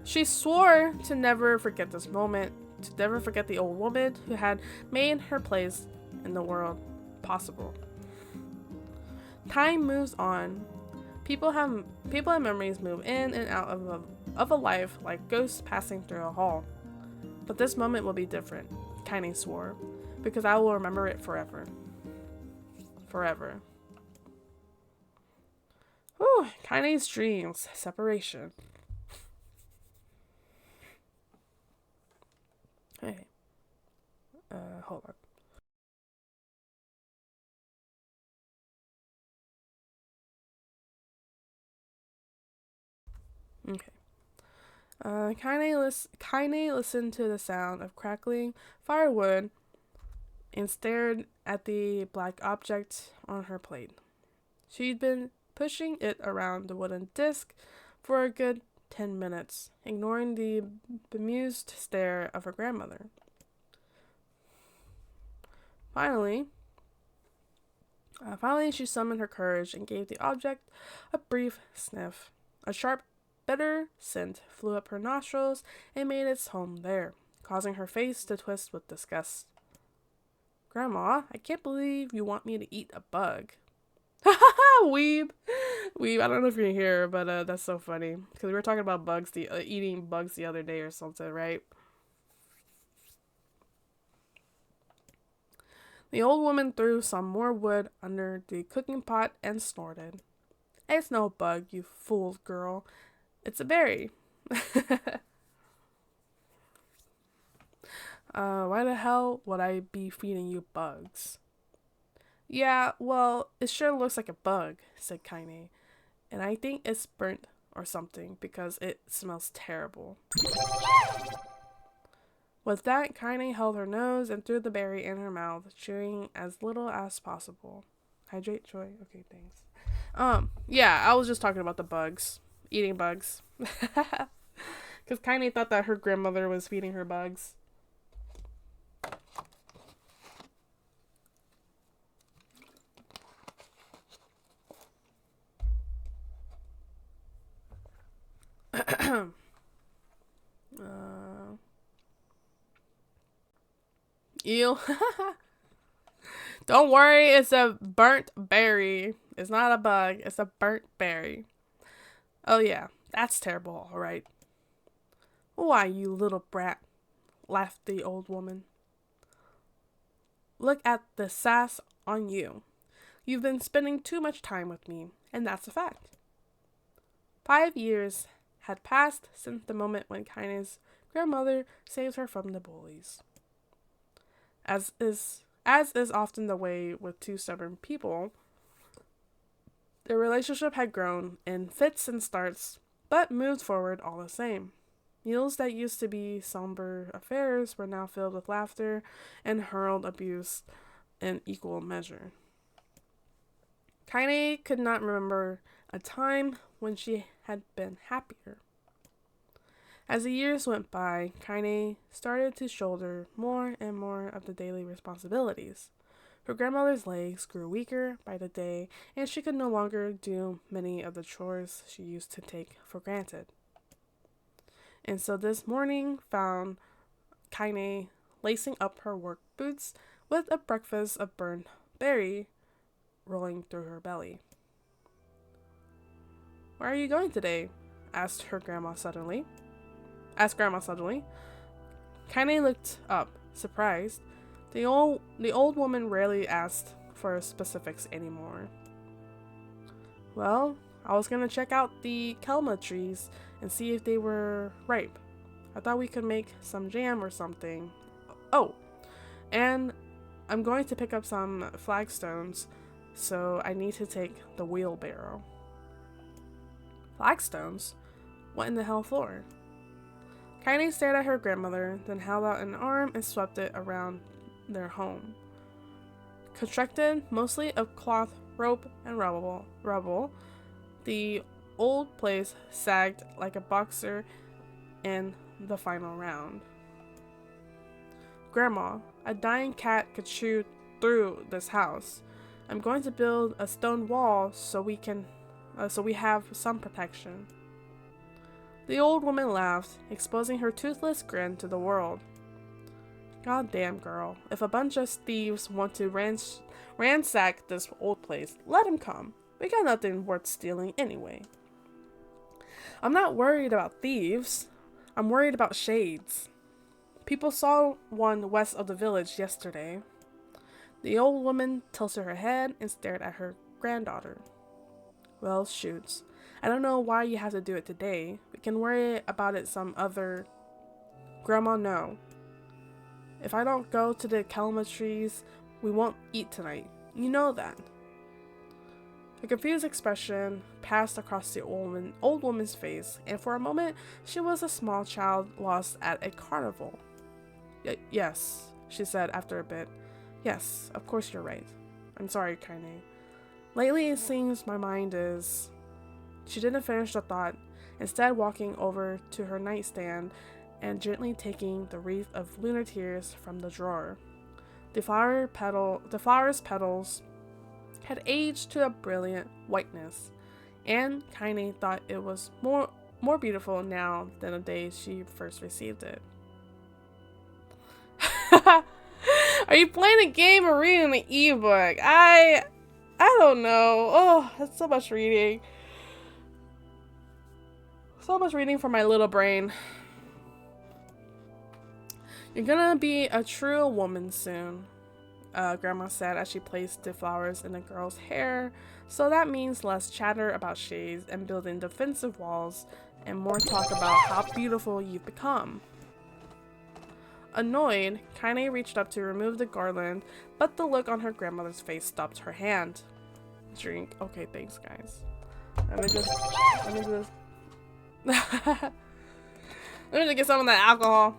She swore to never forget this moment, to never forget the old woman who had made her place in the world possible. Time moves on. People and memories move in and out of a life like ghosts passing through a hall. But this moment will be different, Kaine swore, because I will remember it forever. Forever. Whew, Kaine's dreams, separation. Okay. Hold on. Okay. Kaine listened to the sound of crackling firewood and stared at the black object on her plate. She'd been pushing it around the wooden disc for a good 10 minutes, ignoring the bemused stare of her grandmother. Finally, she summoned her courage and gave the object a brief sniff. A sharp, bitter scent flew up her nostrils and made its home there, causing her face to twist with disgust. Grandma, I can't believe you want me to eat a bug. Ha ha ha! Weeb! Weeb, I don't know if you're here, but that's so funny. Because we were talking about bugs, eating bugs the other day or something, right? The old woman threw some more wood under the cooking pot and snorted. It's no bug, you fool girl. It's a berry. Why the hell would I be feeding you bugs? Yeah, well, it sure looks like a bug, said Kaine. And I think it's burnt or something because it smells terrible. With that, Kaine held her nose and threw the berry in her mouth, chewing as little as possible. Hydrate, Joy? Okay, thanks. Yeah, I was just talking about the bugs. Eating bugs. Because Kaine thought that her grandmother was feeding her bugs. Ew. Don't worry, it's a burnt berry. It's not a bug, it's a burnt berry. Oh yeah, that's terrible, alright. Why, you little brat, laughed the old woman. Look at the sass on you. You've been spending too much time with me, and that's a fact. 5 years had passed since the moment when Kaine's grandmother saved her from the bullies. As is often the way with two stubborn people, their relationship had grown in fits and starts, but moved forward all the same. Meals that used to be somber affairs were now filled with laughter and hurled abuse in equal measure. Kaine could not remember a time when she had been happier. As the years went by, Kaine started to shoulder more and more of the daily responsibilities. Her grandmother's legs grew weaker by the day, and she could no longer do many of the chores she used to take for granted. And so this morning found Kaine lacing up her work boots with a breakfast of burnt berry rolling through her belly. Where are you going today? asked Grandma suddenly. Kaine looked up, surprised. The old woman rarely asked for specifics anymore. Well, I was gonna check out the kelma trees and see if they were ripe. I thought we could make some jam or something. Oh, and I'm going to pick up some flagstones, so I need to take the wheelbarrow. Flagstones? What in the hell for? Kaine stared at her grandmother, then held out an arm and swept it around their home. Constructed mostly of cloth, rope, and rubble, the old place sagged like a boxer in the final round. Grandma, a dying cat could chew through this house. I'm going to build a stone wall so we have some protection. The old woman laughed, exposing her toothless grin to the world. God damn, girl. If a bunch of thieves want to ransack this old place, let them come. We got nothing worth stealing anyway. I'm not worried about thieves. I'm worried about shades. People saw one west of the village yesterday. The old woman tilted her head and stared at her granddaughter. Well, shoots. I don't know why you have to do it today. We can worry about it some other... Grandma, no. If I don't go to the calma trees, we won't eat tonight. You know that. A confused expression passed across the old woman's face, and for a moment, she was a small child lost at a carnival. Yes, she said after a bit. Yes, of course you're right. I'm sorry, Kaine. Lately, it seems my mind is... She didn't finish the thought, instead walking over to her nightstand and gently taking the wreath of lunar tears from the drawer. The flower's petals had aged to a brilliant whiteness, and Kaine thought it was more beautiful now than the day she first received it. Are you playing a game or reading an ebook? I don't know. Oh, that's so much reading. So much reading for my little brain. You're gonna be a true woman soon, Grandma said as she placed the flowers in the girl's hair. So that means less chatter about shades and building defensive walls, and more talk about how beautiful you've become. Annoyed, Kaine reached up to remove the garland, but the look on her grandmother's face stopped her hand. Drink. Okay, thanks, guys. Let me just get some of that alcohol.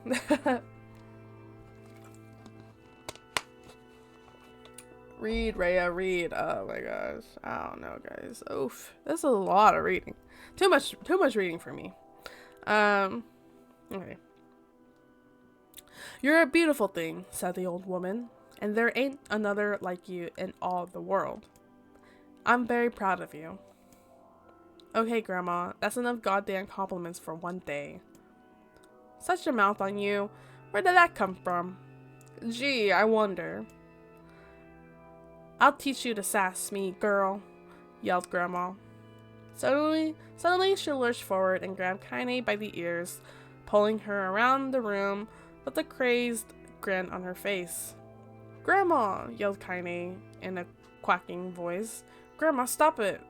Read, Rhea, read. Oh my gosh. I don't know, guys. Oof. This is a lot of reading. Too much reading for me. Okay. You're a beautiful thing, said the old woman, and there ain't another like you in all the world. I'm very proud of you. Okay, Grandma, that's enough goddamn compliments for one day. Such a mouth on you. Where did that come from? Gee, I wonder. I'll teach you to sass me, girl, yelled Grandma. Suddenly she lurched forward and grabbed Kaine by the ears, pulling her around the room with a crazed grin on her face. Grandma, yelled Kaine in a quacking voice. Grandma, stop it.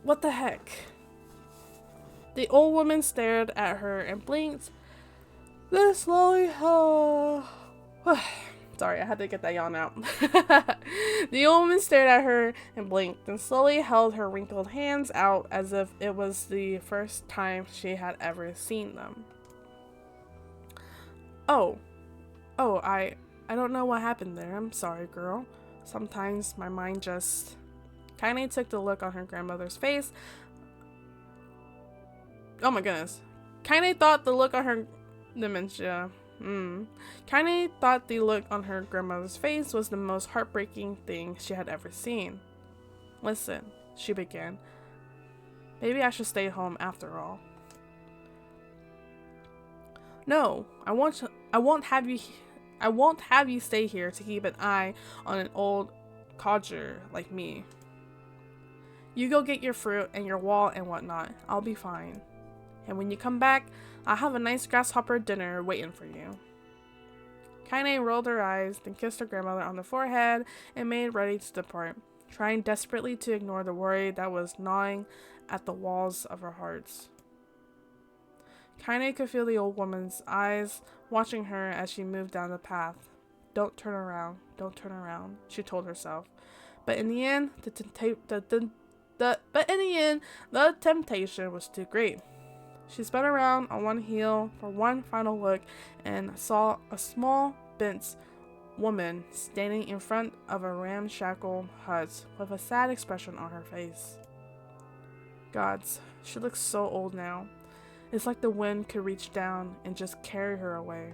What the heck? The old woman stared at her and blinked. Then slowly, sorry, I had to get that yawn out. The old woman stared at her and blinked, and slowly held her wrinkled hands out as if it was the first time she had ever seen them. Oh, I don't know what happened there. I'm sorry, girl. Sometimes my mind just... Kaine took the look on her grandmother's face. Oh my goodness. Kaine thought the look on her... Dementia. Kaine thought the look on her grandmother's face was the most heartbreaking thing she had ever seen. Listen, she began. Maybe I should stay home after all. No, I won't have you stay here to keep an eye on an old codger like me. You go get your fruit and your wall and whatnot. I'll be fine. And when you come back, I'll have a nice grasshopper dinner waiting for you. Kaine rolled her eyes, then kissed her grandmother on the forehead and made ready to depart, trying desperately to ignore the worry that was gnawing at the walls of her heart. Kaine could feel the old woman's eyes watching her as she moved down the path. Don't turn around, she told herself. But in the end, the temptation was too great. She spun around on one heel for one final look and saw a small, bent woman standing in front of a ramshackle hut with a sad expression on her face. Gods, she looks so old now. It's like the wind could reach down and just carry her away.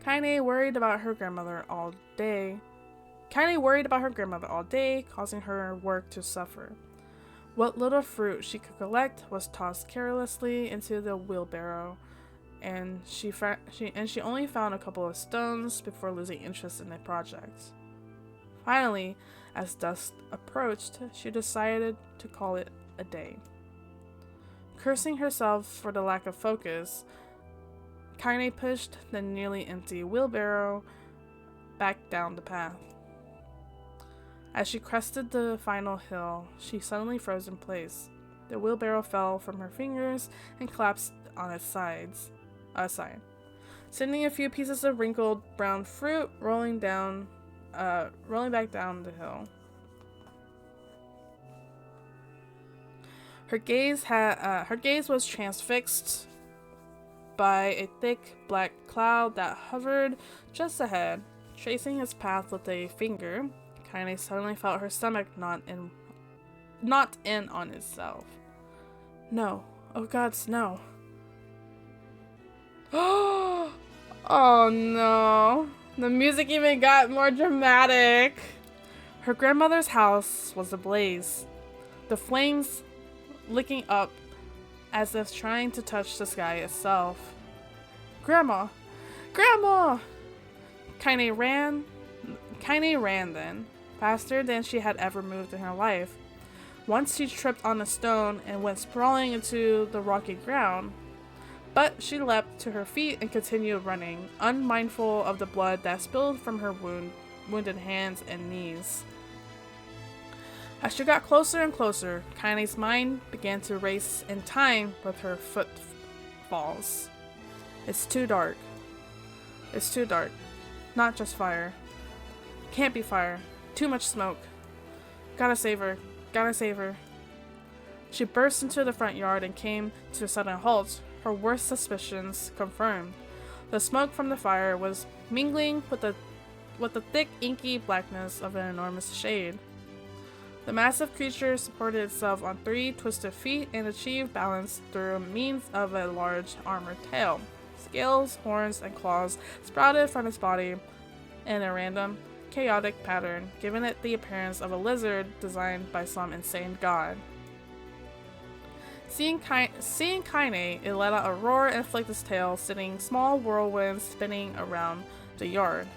Kaine worried about her grandmother all day, causing her work to suffer. What little fruit she could collect was tossed carelessly into the wheelbarrow, and she only found a couple of stones before losing interest in the project. Finally, as dusk approached, she decided to call it a day. Cursing herself for the lack of focus, Kaine pushed the nearly empty wheelbarrow back down the path. As she crested the final hill, she suddenly froze in place. The wheelbarrow fell from her fingers and collapsed on its side, sending a few pieces of wrinkled brown fruit rolling back down the hill. Her gaze was transfixed by a thick black cloud that hovered just ahead. Tracing its path with a finger, Kaine suddenly felt her stomach not in on itself. No. Oh gods, no. Oh no. The music even got more dramatic. Her grandmother's house was ablaze, the flames licking up as if trying to touch the sky itself. Grandma! Grandma! Kaine ran then, faster than she had ever moved in her life. Once she tripped on a stone and went sprawling into the rocky ground, but she leapt to her feet and continued running, unmindful of the blood that spilled from her wounded hands and knees. As she got closer and closer, Kaine's mind began to race in time with her footfalls. It's too dark. It's too dark. Not just fire. Can't be fire. Too much smoke. Gotta save her. Gotta save her. She burst into the front yard and came to a sudden halt, her worst suspicions confirmed. The smoke from the fire was mingling with the thick, inky blackness of an enormous shade. The massive creature supported itself on 3 twisted feet and achieved balance through means of a large armored tail. Scales, horns, and claws sprouted from its body in a random, chaotic pattern, giving it the appearance of a lizard designed by some insane god. Seeing Kaine, it let out a roar and flicked its tail, sending small whirlwinds spinning around the yard.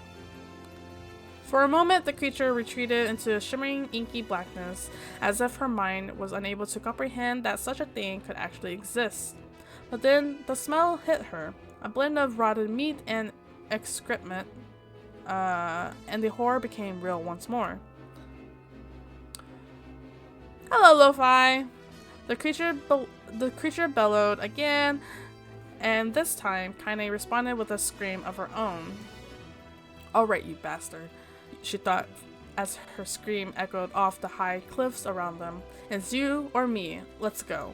For a moment, the creature retreated into shimmering, inky blackness, as if her mind was unable to comprehend that such a thing could actually exist. But then the smell hit her, a blend of rotted meat and excrement, and the horror became real once more. Hello, Lo-Fi! The creature bellowed again, and this time, Kaine responded with a scream of her own. Alright, you bastard, she thought as her scream echoed off the high cliffs around them. It's you or me, let's go.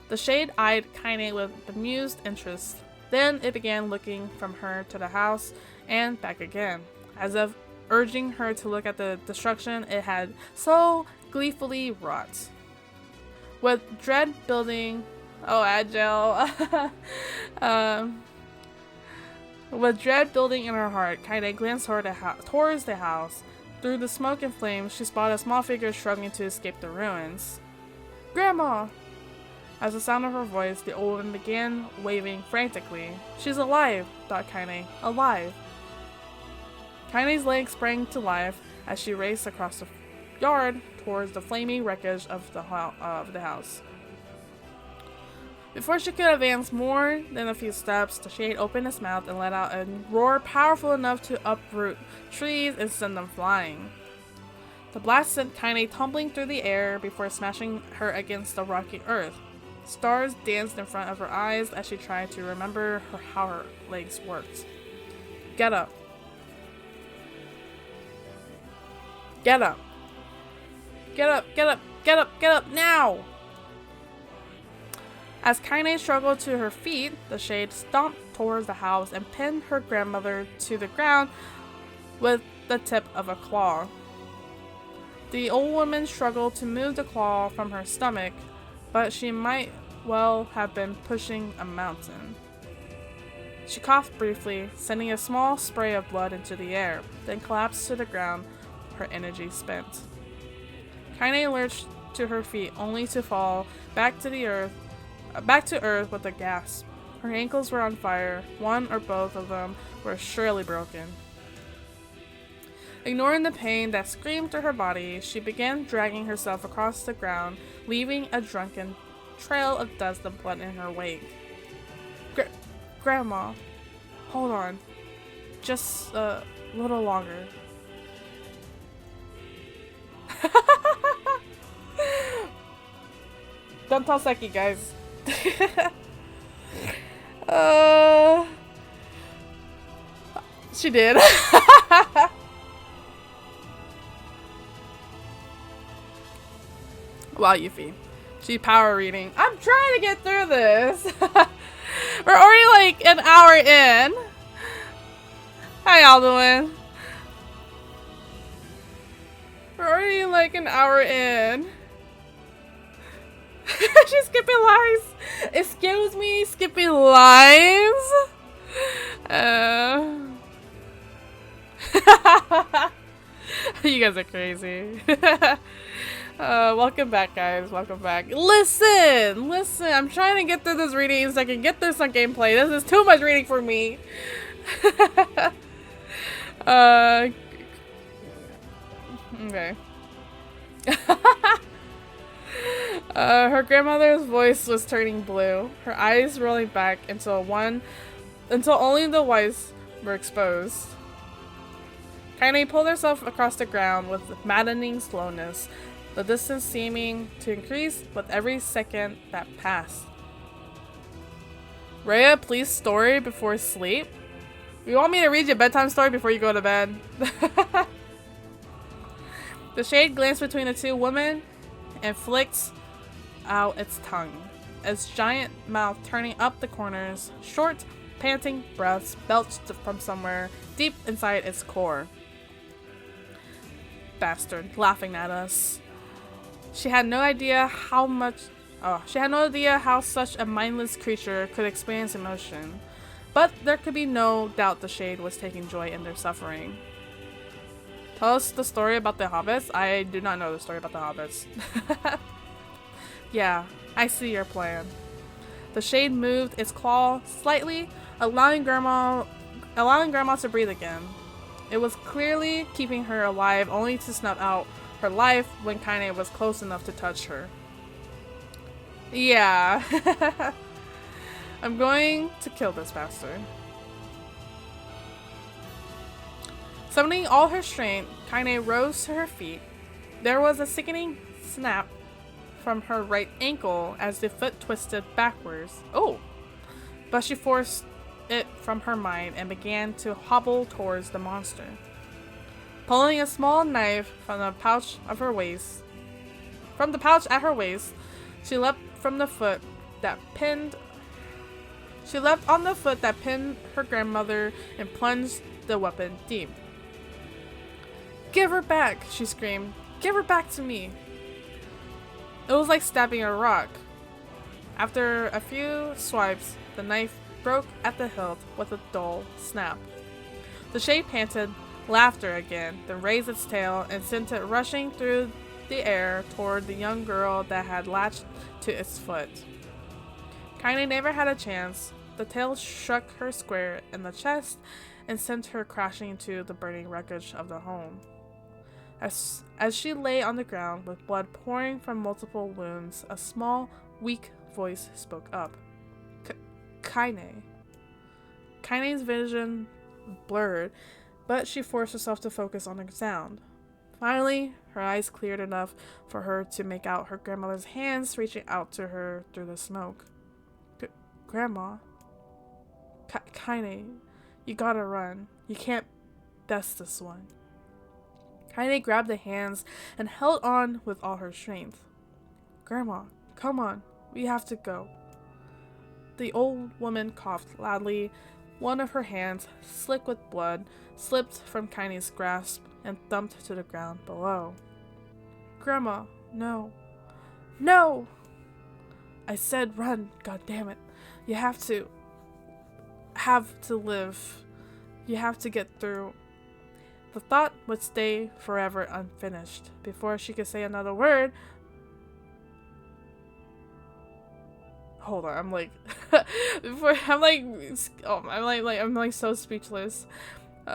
The shade eyed Kaine with bemused interest. Then it began looking from her to the house and back again, as if urging her to look at the destruction it had so gleefully wrought. With dread building, with dread building in her heart, Kaine glanced towards the house. Through the smoke and flames, she spotted a small figure struggling to escape the ruins. Grandma! As the sound of her voice, the old woman began waving frantically. She's alive, thought Kaine. Alive. Kaine's legs sprang to life as she raced across the yard towards the flaming wreckage of the house. Before she could advance more than a few steps, the shade opened its mouth and let out a roar powerful enough to uproot trees and send them flying. The blast sent Kaine tumbling through the air before smashing her against the rocky earth. Stars danced in front of her eyes as she tried to remember how her legs worked. Get up. Get up. Get up, get up, get up, get up, now! As Kaine struggled to her feet, the shade stomped towards the house and pinned her grandmother to the ground with the tip of a claw. The old woman struggled to move the claw from her stomach, but she might well have been pushing a mountain. She coughed briefly, sending a small spray of blood into the air, then collapsed to the ground, her energy spent. Kaine lurched to her feet, only to fall back to earth with a gasp. Her ankles were on fire. One or both of them were surely broken. Ignoring the pain that screamed through her body, she began dragging herself across the ground, leaving a drunken trail of dust and blood in her wake. Grandma, hold on. Just a little longer. Don't tell Seki, guys. She did. Wow, Yuffie. She power reading. I'm trying to get through this. We're already like an hour in. How y'all doing? We're already like an hour in. She's skipping lines. Excuse me, skipping lines? You guys are crazy. Welcome back, guys. Welcome back. Listen! I'm trying to get through this reading so I can get through some gameplay. This is too much reading for me. Okay. Her grandmother's voice was turning blue, her eyes rolling back until only the whites were exposed. Kaine pulled herself across the ground with maddening slowness, the distance seeming to increase with every second that passed. Rhea, please story before sleep? You want me to read you a bedtime story before you go to bed? The shade glanced between the two women and flicked out its tongue, its giant mouth turning up the corners. Short, panting breaths belched from somewhere deep inside its core. Bastard, laughing at us. She had no idea how such a mindless creature could experience emotion, but there could be no doubt the shade was taking joy in their suffering. Tell us the story about the hobbits? I do not know the story about the hobbits. Yeah, I see your plan. The shade moved its claw slightly, allowing Grandma to breathe again. It was clearly keeping her alive, only to snuff out her life when Kaine was close enough to touch her. Yeah. I'm going to kill this bastard. Summoning all her strength, Kaine rose to her feet. There was a sickening snap from her right ankle as the foot twisted backwards. Oh! But she forced it from her mind and began to hobble towards the monster. Pulling a small knife from the pouch at her waist, she leapt on the foot that pinned her grandmother and plunged the weapon deep. "Give her back!" she screamed. "Give her back to me!" It was like stabbing a rock. After a few swipes, the knife broke at the hilt with a dull snap. The shade panted laughter again, then raised its tail and sent it rushing through the air toward the young girl that had latched to its foot. Kaine never had a chance. The tail struck her square in the chest and sent her crashing into the burning wreckage of the home. As she lay on the ground with blood pouring from multiple wounds, a small, weak voice spoke up. Kaine. Kaine's vision blurred, but she forced herself to focus on the sound. Finally, her eyes cleared enough for her to make out her grandmother's hands reaching out to her through the smoke. Grandma. Kaine, you gotta run. You can't best this one. Kaine grabbed the hands and held on with all her strength. Grandma, come on. We have to go. The old woman coughed loudly. One of her hands, slick with blood, slipped from Kaine's grasp and thumped to the ground below. Grandma, no. No! I said run, goddammit. You have to live. You have to get through. The thought would stay forever unfinished. Before she could say another word, hold on, I'm like, I'm like so speechless.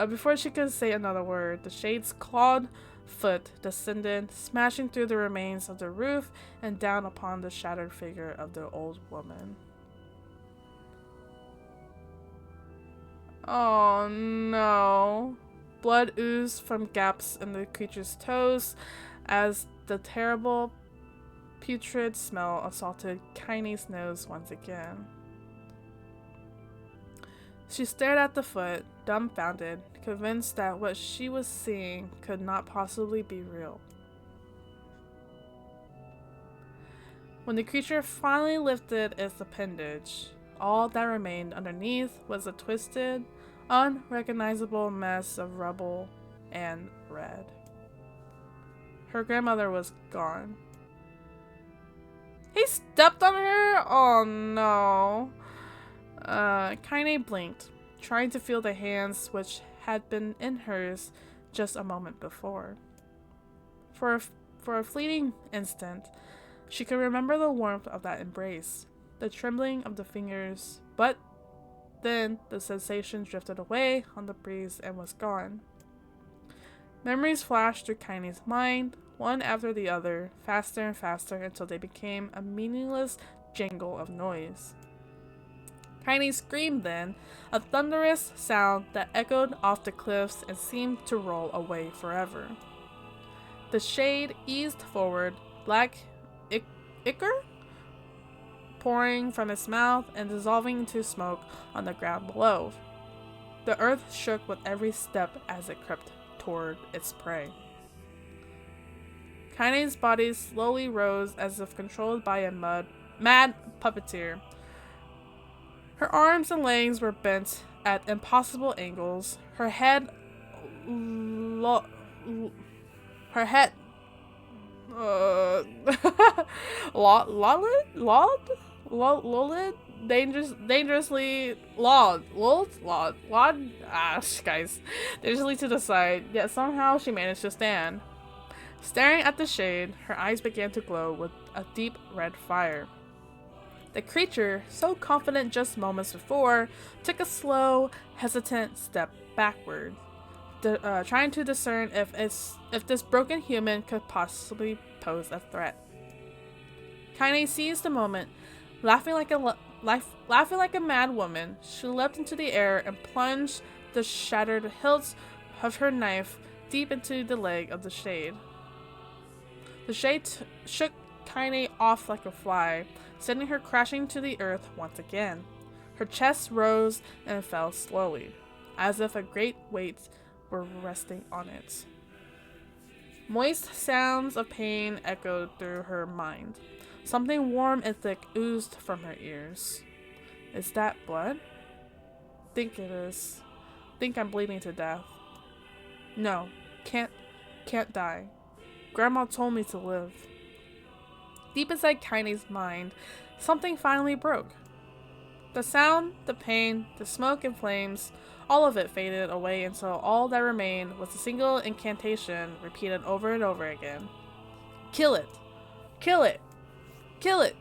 Before she could say another word, the shade's clawed foot descended, smashing through the remains of the roof and down upon the shattered figure of the old woman. Oh no. Blood oozed from gaps in the creature's toes as the terrible putrid smell assaulted Kaine's nose once again. She stared at the foot, dumbfounded, convinced that what she was seeing could not possibly be real. When the creature finally lifted its appendage, all that remained underneath was a twisted, unrecognizable mess of rubble and red. Her grandmother was gone. He stepped on her? Oh no. Kaine blinked, trying to feel the hands which had been in hers just a moment before. For a fleeting instant, she could remember the warmth of that embrace, the trembling of the fingers, but then the sensation drifted away on the breeze and was gone. Memories flashed through Kaine's mind, one after the other, faster and faster until they became a meaningless jangle of noise. Kaine screamed then, a thunderous sound that echoed off the cliffs and seemed to roll away forever. The shade eased forward, black ichor pouring from its mouth and dissolving into smoke on the ground below. The earth shook with every step as it crept toward its prey. Kaine's body slowly rose as if controlled by a mad puppeteer. Her arms and legs were bent at impossible angles. Her head lolled dangerously dangerously to the side, yet somehow she managed to stand. Staring at the shade, her eyes began to glow with a deep red fire. The creature, so confident just moments before, took a slow, hesitant step backward, trying to discern if this broken human could possibly pose a threat. Kaine seized the moment, laughing like a mad woman. She leapt into the air and plunged the shattered hilt of her knife deep into the leg of the shade. The shade shook Kaine off like a fly, sending her crashing to the earth once again. Her chest rose and fell slowly, as if a great weight were resting on it. Moist sounds of pain echoed through her mind. Something warm and thick oozed from her ears. Is that blood? Think it is. Think I'm bleeding to death. No, can't die. Grandma told me to live. Deep inside Kaine's mind, something finally broke. The sound, the pain, the smoke and flames, all of it faded away until all that remained was a single incantation repeated over and over again. Kill it! Kill it! Kill it!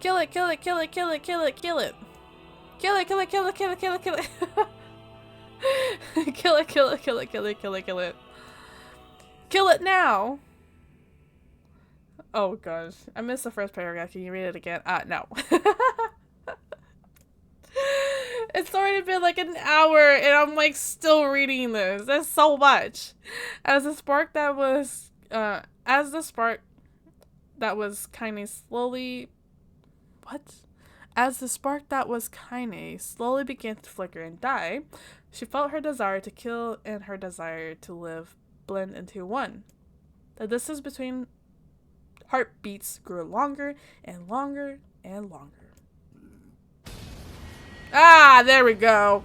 Kill it, kill it, kill it, kill it, kill it, kill it! Kill it, kill it, kill it, kill it, kill it, kill it! Kill it, kill it, kill it, kill it, kill it, kill it! Kill it now! Oh gosh, I missed the first paragraph. Can you read it again? No. It's already been like an hour and I'm like still reading this. That's so much. As the spark that was Kaine slowly began to flicker and die, she felt her desire to kill and her desire to live blend into one. The distance between heartbeats grew longer and longer and longer. Ah, there we go.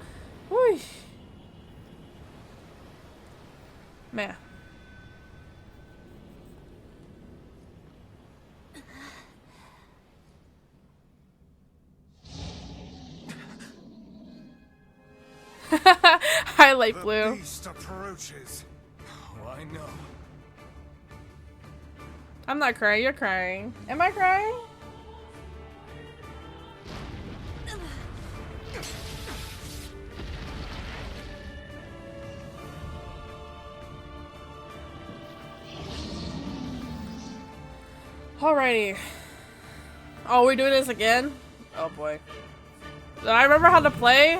Whee. Man. Highlight blue. The beast approaches. Oh, I know. I'm not crying, you're crying. Am I crying? Alrighty. Oh, we're doing this again? Oh boy. Do I remember how to play?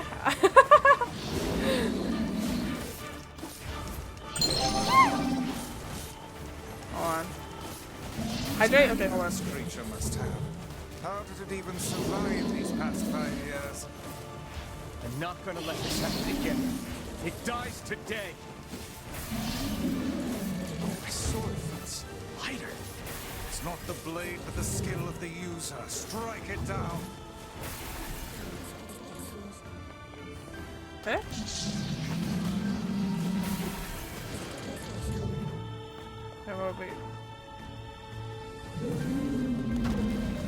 Hold on. Hydrate? Okay, hold on. This creature must have. How did it even survive these past 5 years? I'm not gonna let this happen again. It dies today. My sword feels lighter. It's not the blade, but the skill of the user. Strike it down. Okay. There will be.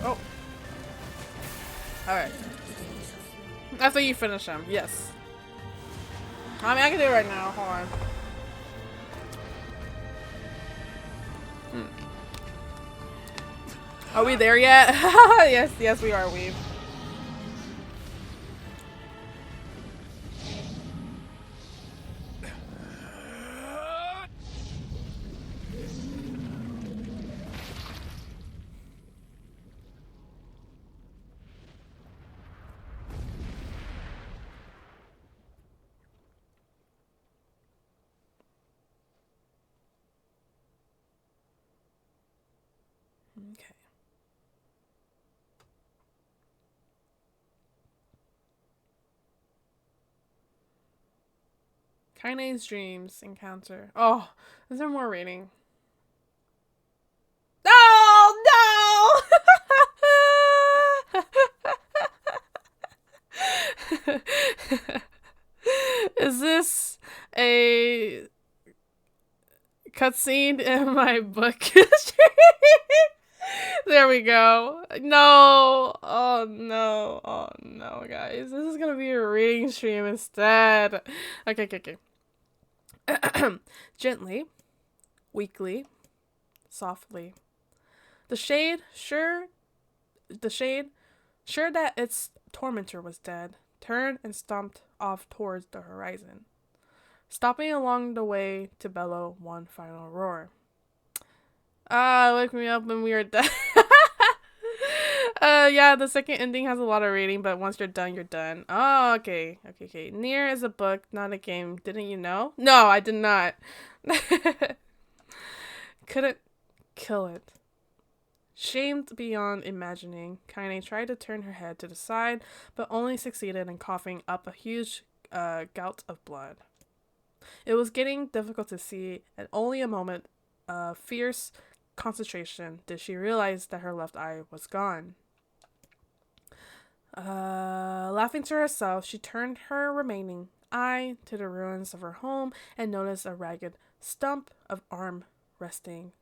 Oh. Alright. After you finish him, yes. I mean, I can do it right now. Hold on. Are we there yet? Yes, yes, we are, Weave. Okay. Kaine's dreams encounter. Oh, is there more reading? Oh no! Is this a cutscene in my book? There we go. No. Oh no. Oh no, guys. This is gonna be a reading stream instead. Okay, okay, okay. Gently, weakly, softly. The shade, sure that its tormentor was dead, turned and stomped off towards the horizon, stopping along the way to bellow one final roar. Wake me up when we are done. Yeah, the second ending has a lot of reading, but once you're done, you're done. Oh, okay. Okay, okay. Nier is a book, not a game. Didn't you know? No, I did not. Couldn't kill it. Shamed beyond imagining, Kaine tried to turn her head to the side, but only succeeded in coughing up a huge gout of blood. It was getting difficult to see, and only a moment of fierce concentration did she realize that her left eye was gone. Laughing to herself, she turned her remaining eye to the ruins of her home and noticed a ragged stump of arm resting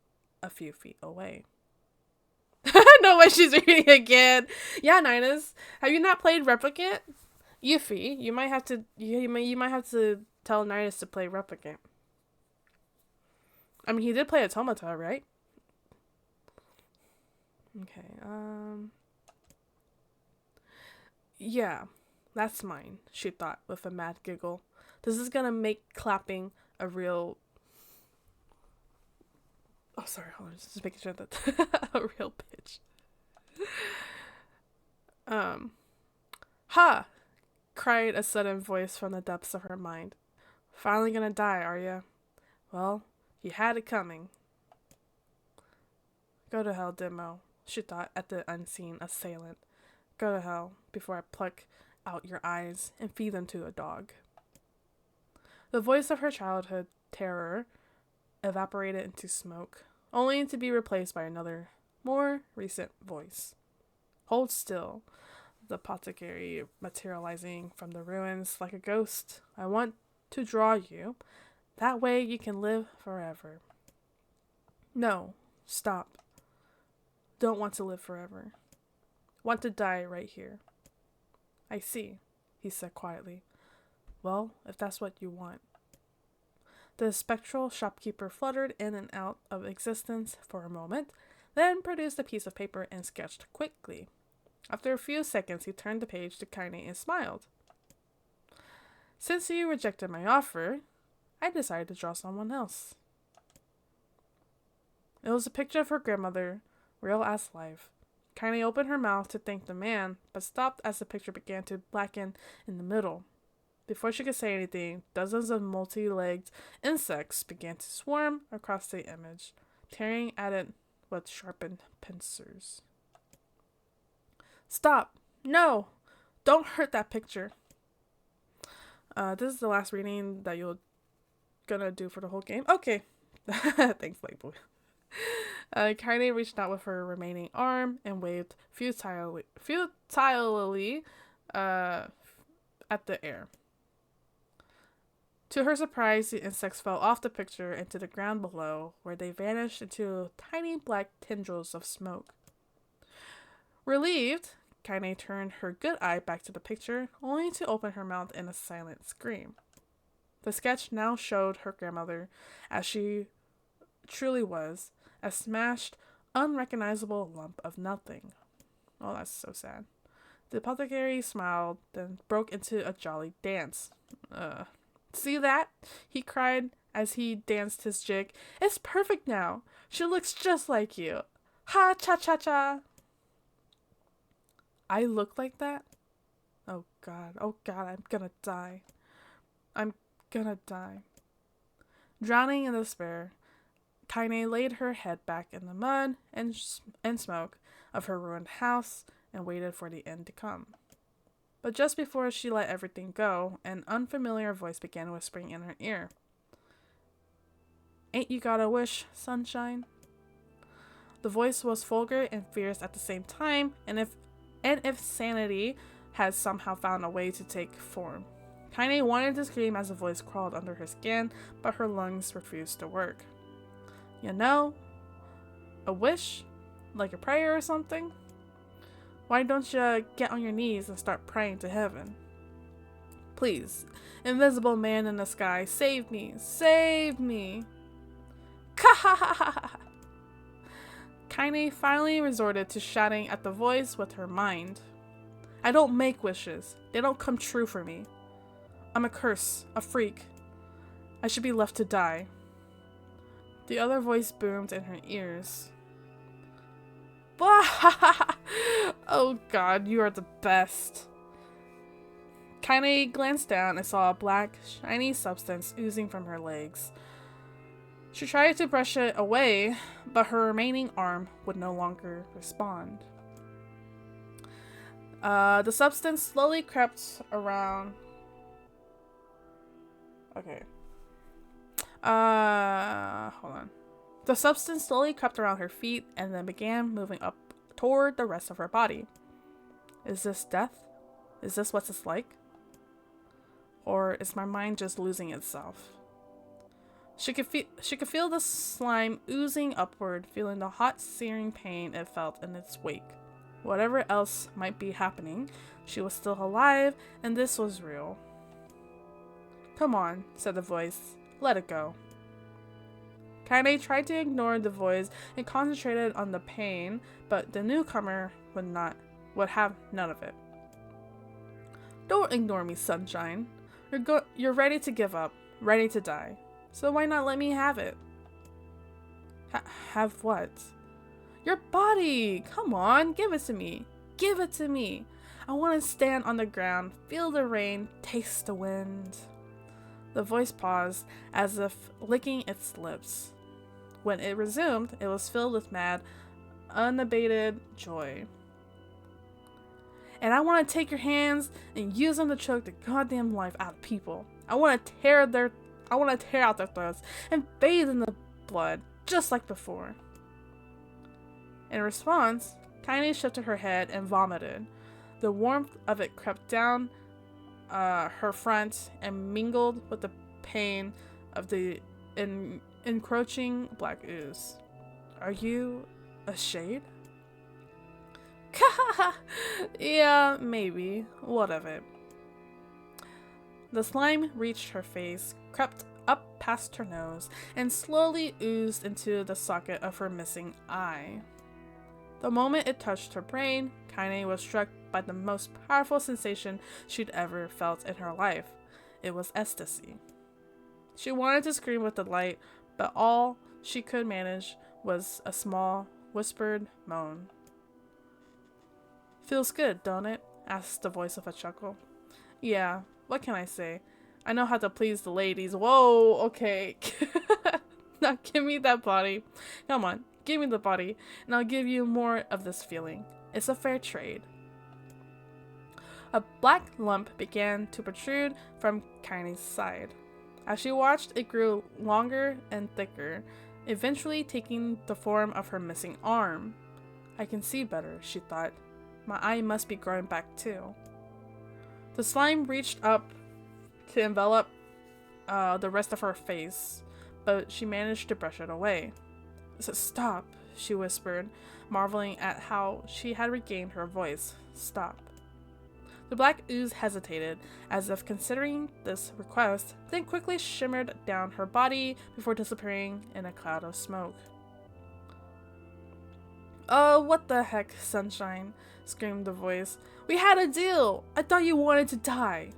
a few feet away. No way, she's reading again. Yeah, Ninus, have you not played Replicant? Yuffie, you might have to. You might have to tell Ninus to play Replicant. I mean, he did play Automata, right? Okay. Yeah, that's mine, she thought with a mad giggle. This is gonna make clapping a real... Oh, sorry, hold on, just making sure that... a real bitch. Ha! Cried a sudden voice from the depths of her mind. Finally gonna die, are ya? Well, you had it coming. Go to hell, Demo, she thought at the unseen assailant. Go to hell before I pluck out your eyes and feed them to a dog. The voice of her childhood terror evaporated into smoke, only to be replaced by another, more recent voice. Hold still, the apothecary materializing from the ruins like a ghost. I want to draw you. That way you can live forever. No, stop. Don't want to live forever. Want to die right here. I see, he said quietly. Well, if that's what you want. The spectral shopkeeper fluttered in and out of existence for a moment, then produced a piece of paper and sketched quickly. After a few seconds, he turned the page to Kaine and smiled. Since you rejected my offer, I decided to draw someone else. It was a picture of her grandmother, Real as life. Kaine opened her mouth to thank the man, but stopped as the picture began to blacken in the middle. Before she could say anything, dozens of multi-legged insects began to swarm across the image, tearing at it with sharpened pincers. Stop! No! Don't hurt that picture. This is the last reading that you're gonna do for the whole game. Okay. Thanks, Lightboy. Kaine reached out with her remaining arm and waved futilely at the air. To her surprise, the insects fell off the picture into the ground below, where they vanished into tiny black tendrils of smoke. Relieved, Kaine turned her good eye back to the picture, only to open her mouth in a silent scream. The sketch now showed her grandmother, as she truly was, a smashed, unrecognizable lump of nothing. Oh, that's so sad. The apothecary smiled, then broke into a jolly dance. See that? He cried as he danced his jig. It's perfect now. She looks just like you. Ha cha cha cha. I look like that? Oh god, I'm gonna die. I'm gonna die. Drowning in despair, Kaine laid her head back in the mud and smoke of her ruined house and waited for the end to come. But just before she let everything go, an unfamiliar voice began whispering in her ear. Ain't you got a wish, sunshine? The voice was vulgar and fierce at the same time, and if sanity had somehow found a way to take form. Kaine wanted to scream as the voice crawled under her skin, but her lungs refused to work. You know, a wish? Like a prayer or something? Why don't you get on your knees and start praying to heaven? Please, invisible man in the sky, save me! Save me! Ka-ha-ha-ha-ha! Kaine finally resorted to shouting at the voice with her mind. I don't make wishes. They don't come true for me. I'm a curse, a freak. I should be left to die. The other voice boomed in her ears. Oh god, you are the best. Kaine glanced down and saw a black, shiny substance oozing from her legs. She tried to brush it away, but her remaining arm would no longer respond. The substance slowly crept around. Okay. Hold on. The substance slowly crept around her feet and then began moving up toward the rest of her body. Is this death? Is this what it's like? Or is my mind just losing itself? She could feel the slime oozing upward, feeling the hot, searing pain it felt in its wake. Whatever else might be happening, she was still alive, and this was real. Come on, said the voice. Let it go. Kaine tried to ignore the voice and concentrated on the pain, but the newcomer would have none of it. Don't ignore me, sunshine. You're ready to give up, ready to die. So why not let me have it? Have what? Your body! Come on, give it to me. Give it to me. I want to stand on the ground, feel the rain, taste the wind. The voice paused, as if licking its lips. When it resumed, it was filled with mad, unabated joy. And I want to take your hands and use them to choke the goddamn life out of people. I want to tear out their throats and bathe in the blood, just like before. In response, Kaine shifted her head and vomited. The warmth of it crept down her front and mingled with the pain of the encroaching black ooze. Are you a shade? Yeah, maybe. What of it? The slime reached her face, crept up past her nose, and slowly oozed into the socket of her missing eye. The moment it touched her brain, Kaine was struck by the most powerful sensation she'd ever felt in her life. It was ecstasy. She wanted to scream with delight, but all she could manage was a small, whispered moan. Feels good, don't it? Asked the voice with a chuckle. Yeah, what can I say? I know how to please the ladies. Whoa, okay. Now give me that body. Come on, give me the body, and I'll give you more of this feeling. It's a fair trade. A black lump began to protrude from Kaine's side. As she watched, it grew longer and thicker, eventually taking the form of her missing arm. I can see better, she thought. My eye must be growing back too. The slime reached up to envelop the rest of her face, but she managed to brush it away. Stop, she whispered, marveling at how she had regained her voice. Stop. The black ooze hesitated, as if considering this request, then quickly shimmered down her body before disappearing in a cloud of smoke. Oh, what the heck, Sunshine, screamed the voice. We had a deal! I thought you wanted to die.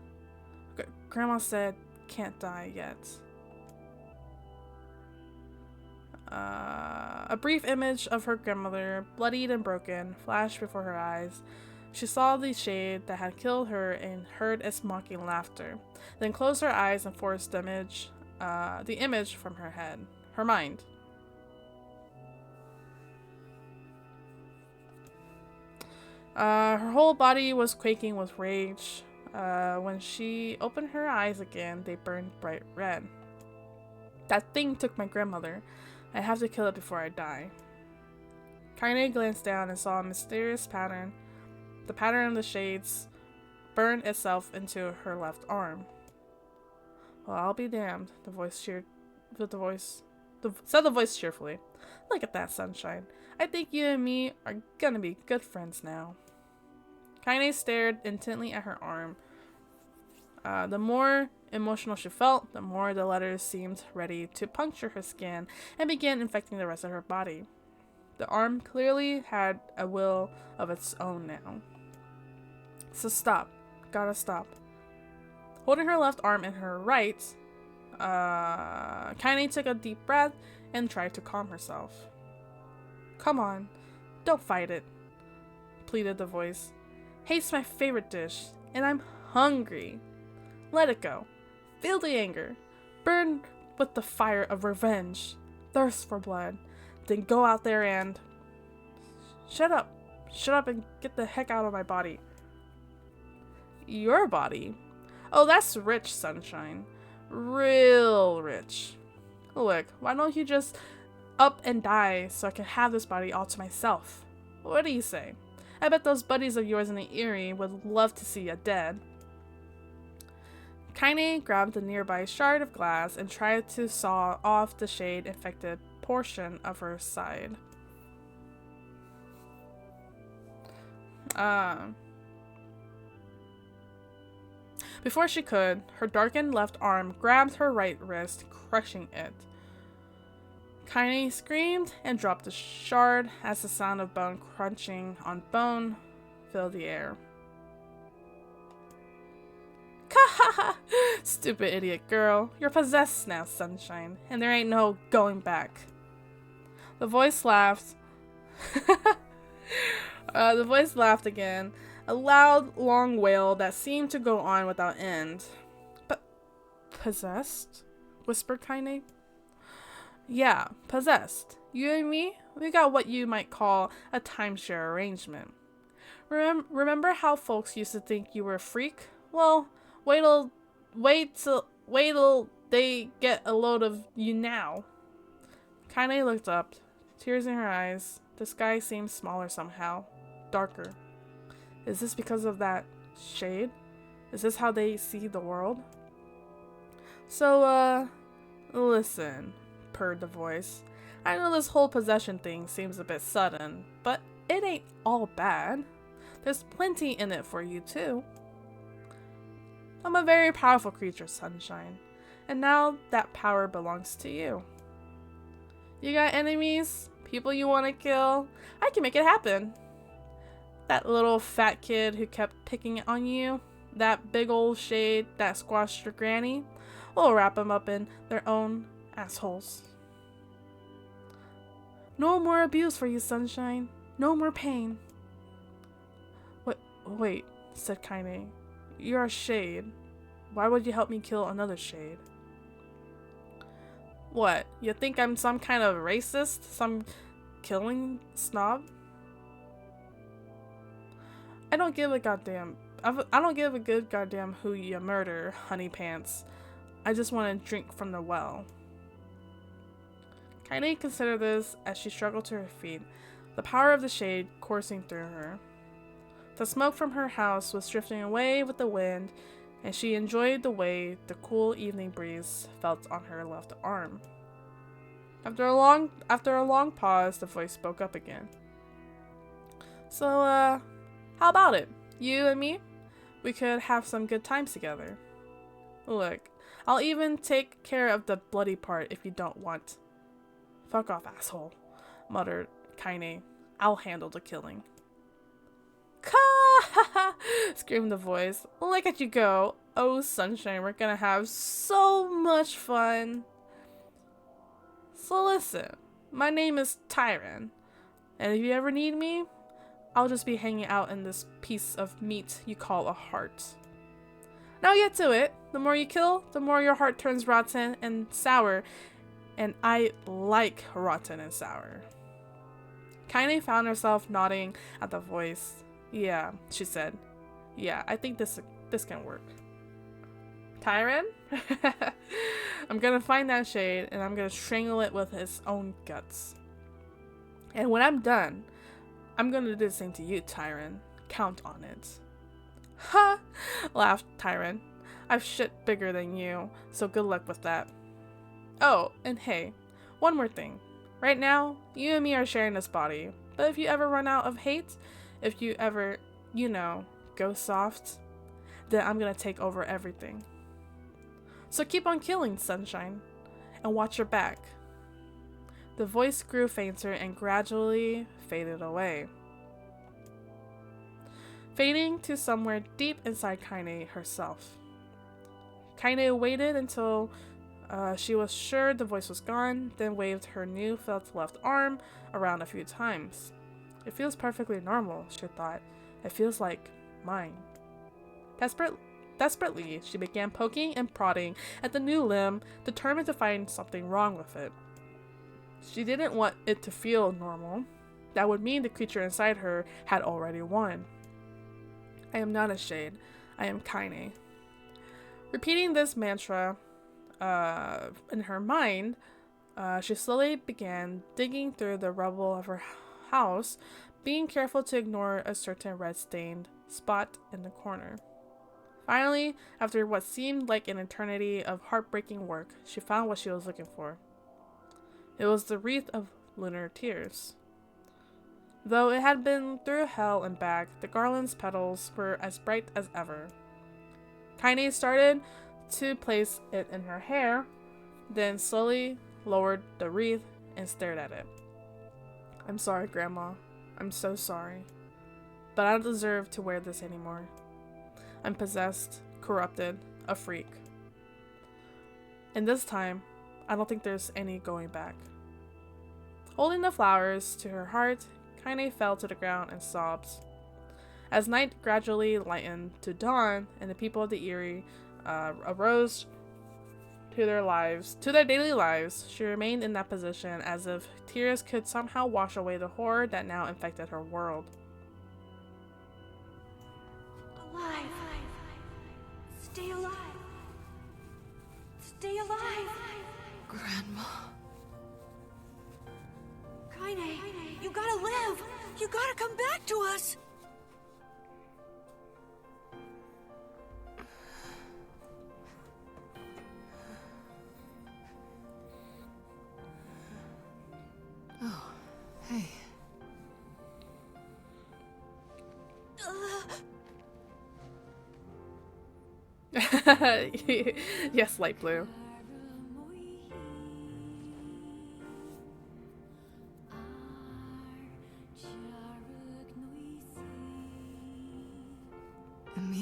Grandma said, can't die yet. A brief image of her grandmother, bloodied and broken, flashed before her eyes. She saw the shade that had killed her and heard its mocking laughter, then closed her eyes and forced the image from her mind. Her whole body was quaking with rage. When she opened her eyes again, they burned bright red. That thing took my grandmother. I have to kill it before I die. Kaine glanced down and saw a mysterious pattern. The pattern of the shades burned itself into her left arm. Well, I'll be damned, said the voice cheerfully. Look at that, Sunshine. I think you and me are gonna be good friends now. Kaine stared intently at her arm. The more emotional she felt, the more the letters seemed ready to puncture her skin and begin infecting the rest of her body. The arm clearly had a will of its own now. So stop. Gotta stop. Holding her left arm in her right, Kaine took a deep breath and tried to calm herself. Come on, don't fight it, pleaded the voice. Hate's my favorite dish, and I'm hungry. Let it go. Feel the anger. Burn with the fire of revenge. Thirst for blood. Then go out there and... Shut up. Shut up and get the heck out of my body. Your body? Oh, that's rich, Sunshine. Real rich. Look, why don't you just up and die so I can have this body all to myself? What do you say? I bet those buddies of yours in the Eyrie would love to see you dead. Kaine grabbed a nearby shard of glass and tried to saw off the shade-infected portion of her side. Before she could, her darkened left arm grabbed her right wrist, crushing it. Kaine screamed and dropped the shard as the sound of bone crunching on bone filled the air. Ka-ha-ha! Stupid idiot girl. You're possessed now, Sunshine, and there ain't no going back. The voice laughed. The voice laughed again, a loud, long wail that seemed to go on without end. But possessed? Whispered Kaine. Yeah, possessed. You and me, we got what you might call a timeshare arrangement. Remember how folks used to think you were a freak? Well, wait till they get a load of you now. Kaine looked up, tears in her eyes. The sky seemed smaller somehow, darker. Is this because of that shade? Is this how they see the world? So, listen, purred the voice. I know this whole possession thing seems a bit sudden, but it ain't all bad. There's plenty in it for you, too. I'm a very powerful creature, Sunshine, and now that power belongs to you. You got enemies? People you want to kill? I can make it happen. That little fat kid who kept picking on you, that big old shade that squashed your granny, we'll wrap them up in their own assholes. No more abuse for you, Sunshine. No more pain. Wait, said Kaine. You're a shade. Why would you help me kill another shade? What? You think I'm some kind of racist? Some killing snob? I don't give a good goddamn who you murder, honey pants. I just want to drink from the well. Kaine considered this as she struggled to her feet, the power of the shade coursing through her. The smoke from her house was drifting away with the wind, and she enjoyed the way the cool evening breeze felt on her left arm. After a long pause, the voice spoke up again. So, how about it? You and me? We could have some good times together. Look, I'll even take care of the bloody part if you don't want. Fuck off, asshole, muttered Kaine. I'll handle the killing. Ka! Screamed the voice. Look at you go. Oh, Sunshine, we're gonna have so much fun. So listen, my name is Tyron, and if you ever need me, I'll just be hanging out in this piece of meat you call a heart. Now get to it. The more you kill, the more your heart turns rotten and sour, and I like rotten and sour. Kaine found herself nodding at the voice. Yeah, she said. Yeah, I think this can work. Tyron? I'm gonna find that shade and I'm gonna strangle it with its own guts. And when I'm done, I'm gonna do the same to you, Tyron. Count on it. Ha! Laughed Tyron. I've shit bigger than you, so good luck with that. Oh, and hey, one more thing. Right now, you and me are sharing this body, but if you ever run out of hate, if you ever, go soft, then I'm gonna take over everything. So keep on killing, Sunshine, and watch your back. The voice grew fainter and gradually faded away, fading to somewhere deep inside Kaine herself. Kaine waited until she was sure the voice was gone, then waved her new felt left arm around a few times. It feels perfectly normal, she thought. It feels like mine. Desperately, she began poking and prodding at the new limb, determined to find something wrong with it. She didn't want it to feel normal. That would mean the creature inside her had already won. I am not a shade. I am Kaine. Repeating this mantra in her mind, she slowly began digging through the rubble of her house, being careful to ignore a certain red-stained spot in the corner. Finally, after what seemed like an eternity of heartbreaking work, she found what she was looking for. It was the wreath of lunar tears. Though it had been through hell and back, the garland's petals were as bright as ever. Kaine started to place it in her hair, then slowly lowered the wreath and stared at it. I'm sorry, Grandma. I'm so sorry. But I don't deserve to wear this anymore. I'm possessed, corrupted, a freak. And this time, I don't think there's any going back. Holding the flowers to her heart, Kaine fell to the ground and sobbed. As night gradually lightened to dawn and the people of the Eyrie arose to their daily lives, she remained in that position as if tears could somehow wash away the horror that now infected her world. Alive! Stay alive! Stay alive! Grandma. Kaine, you gotta live! You gotta come back to us! Oh, hey. Yes, light blue. Emil,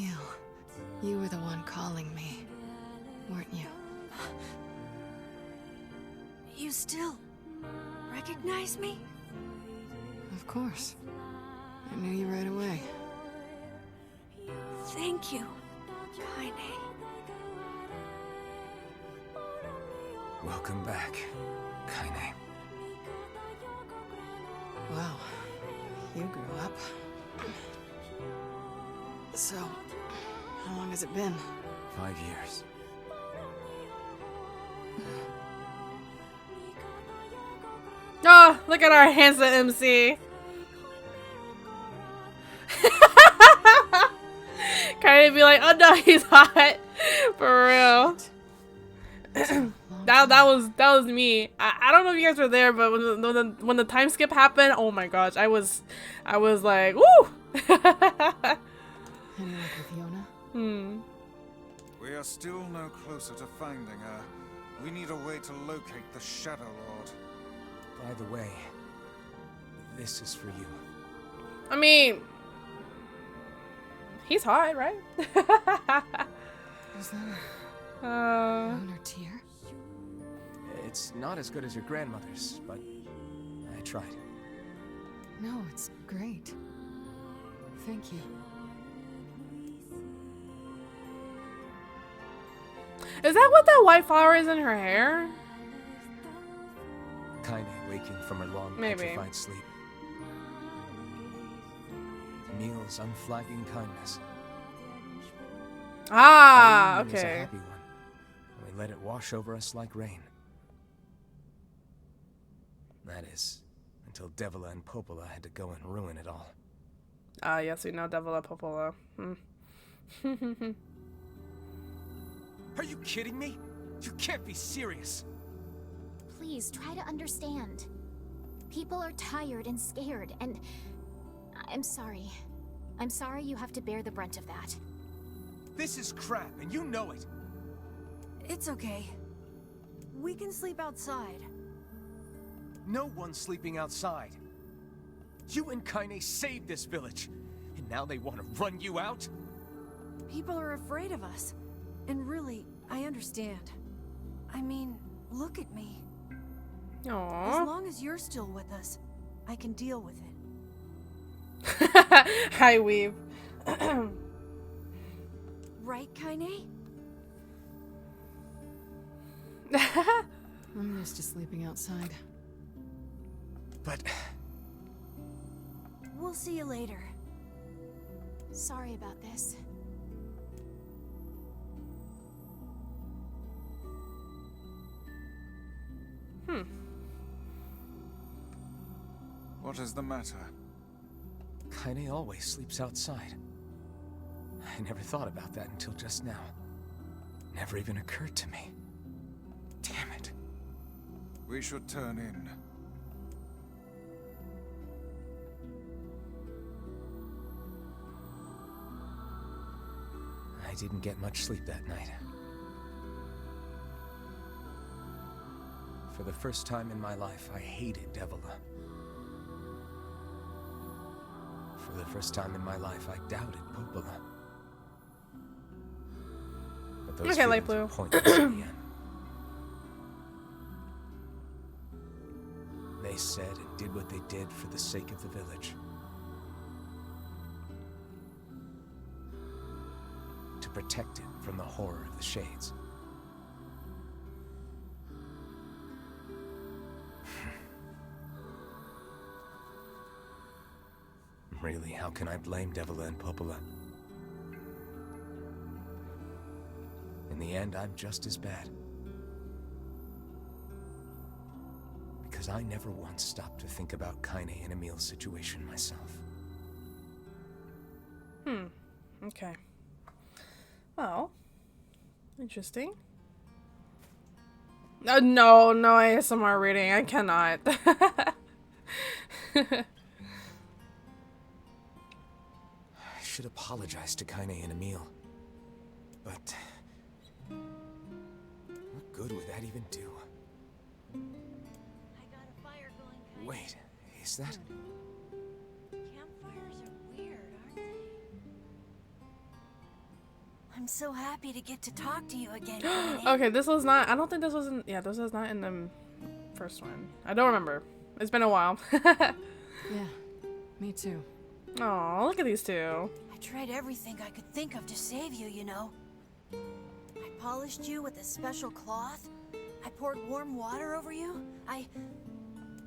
you were the one calling me, weren't you? You still, right? recognize me? Of course. I knew you right away. Thank you, Kaine. Welcome back, Kaine. Wow. You grew up. So, how long has it been? 5 years. Oh, look at our handsome MC. Kind of be like, oh no, he's hot. For real. that was me. I don't know if you guys were there, but when the time skip happened, oh my gosh, I was like, woo. Any luck with Yona? We are still no closer to finding her. We need a way to locate the Shadow Lord. By the way, this is for you. I mean, he's hot, right? Is that a uh, moon or tear? It's not as good as your grandmother's, but I tried. No, it's great. Thank you. is that what that white flower is in her hair? Kaine waking from her long, Maybe. petrified sleep. Emil's unflagging kindness. Ah, Our union is a okay. happy one, and we let it wash over us like rain. That is, until Devila and Popola had to go and ruin it all. Ah, yes, we know Devila Popola. Are you kidding me? You can't be serious. Please try to understand. People are tired and scared, and I'm sorry. I'm sorry you have to bear the brunt of that. This is crap, and you know it. It's okay. We can sleep outside. No one's sleeping outside. You and Kaine saved this village, and now they want to run you out? People are afraid of us. And really, I understand. I mean, look at me. As Aww. long as you're still with us, I can deal with it. Hi, Weave. Right, Kaine? I'm used to sleeping outside. But We'll see you later. Sorry about this. What is the matter? Kaine always sleeps outside. I never thought about that until just now. Never even occurred to me. Damn it. We should turn in. I didn't get much sleep that night. For the first time in my life, I hated Devila. For the first time in my life, I doubted Popola. But those Okay, Light feelings Blue. were pointless in the end. They said and did what they did for the sake of the village. To protect it from the horror of the Shades. Really, how can I blame Devila and Popola? In the end, I'm just as bad. Because I never once stopped to think about Kaine and Emil's situation myself. Okay. Well, interesting. No ASMR reading. I cannot. I should apologize to Kaine and Emil. But what good would that even do? I got a fire going, Kaine. Wait, is that? Campfires are weird, aren't they? I'm so happy to get to talk to you again, Kaine. Okay, this was not. I don't think this was in. Yeah, this was not in the first one. I don't remember. It's been a while. Yeah, me too. Aw, look at these two. I tried everything I could think of to save you, you know. I polished you with a special cloth. I poured warm water over you.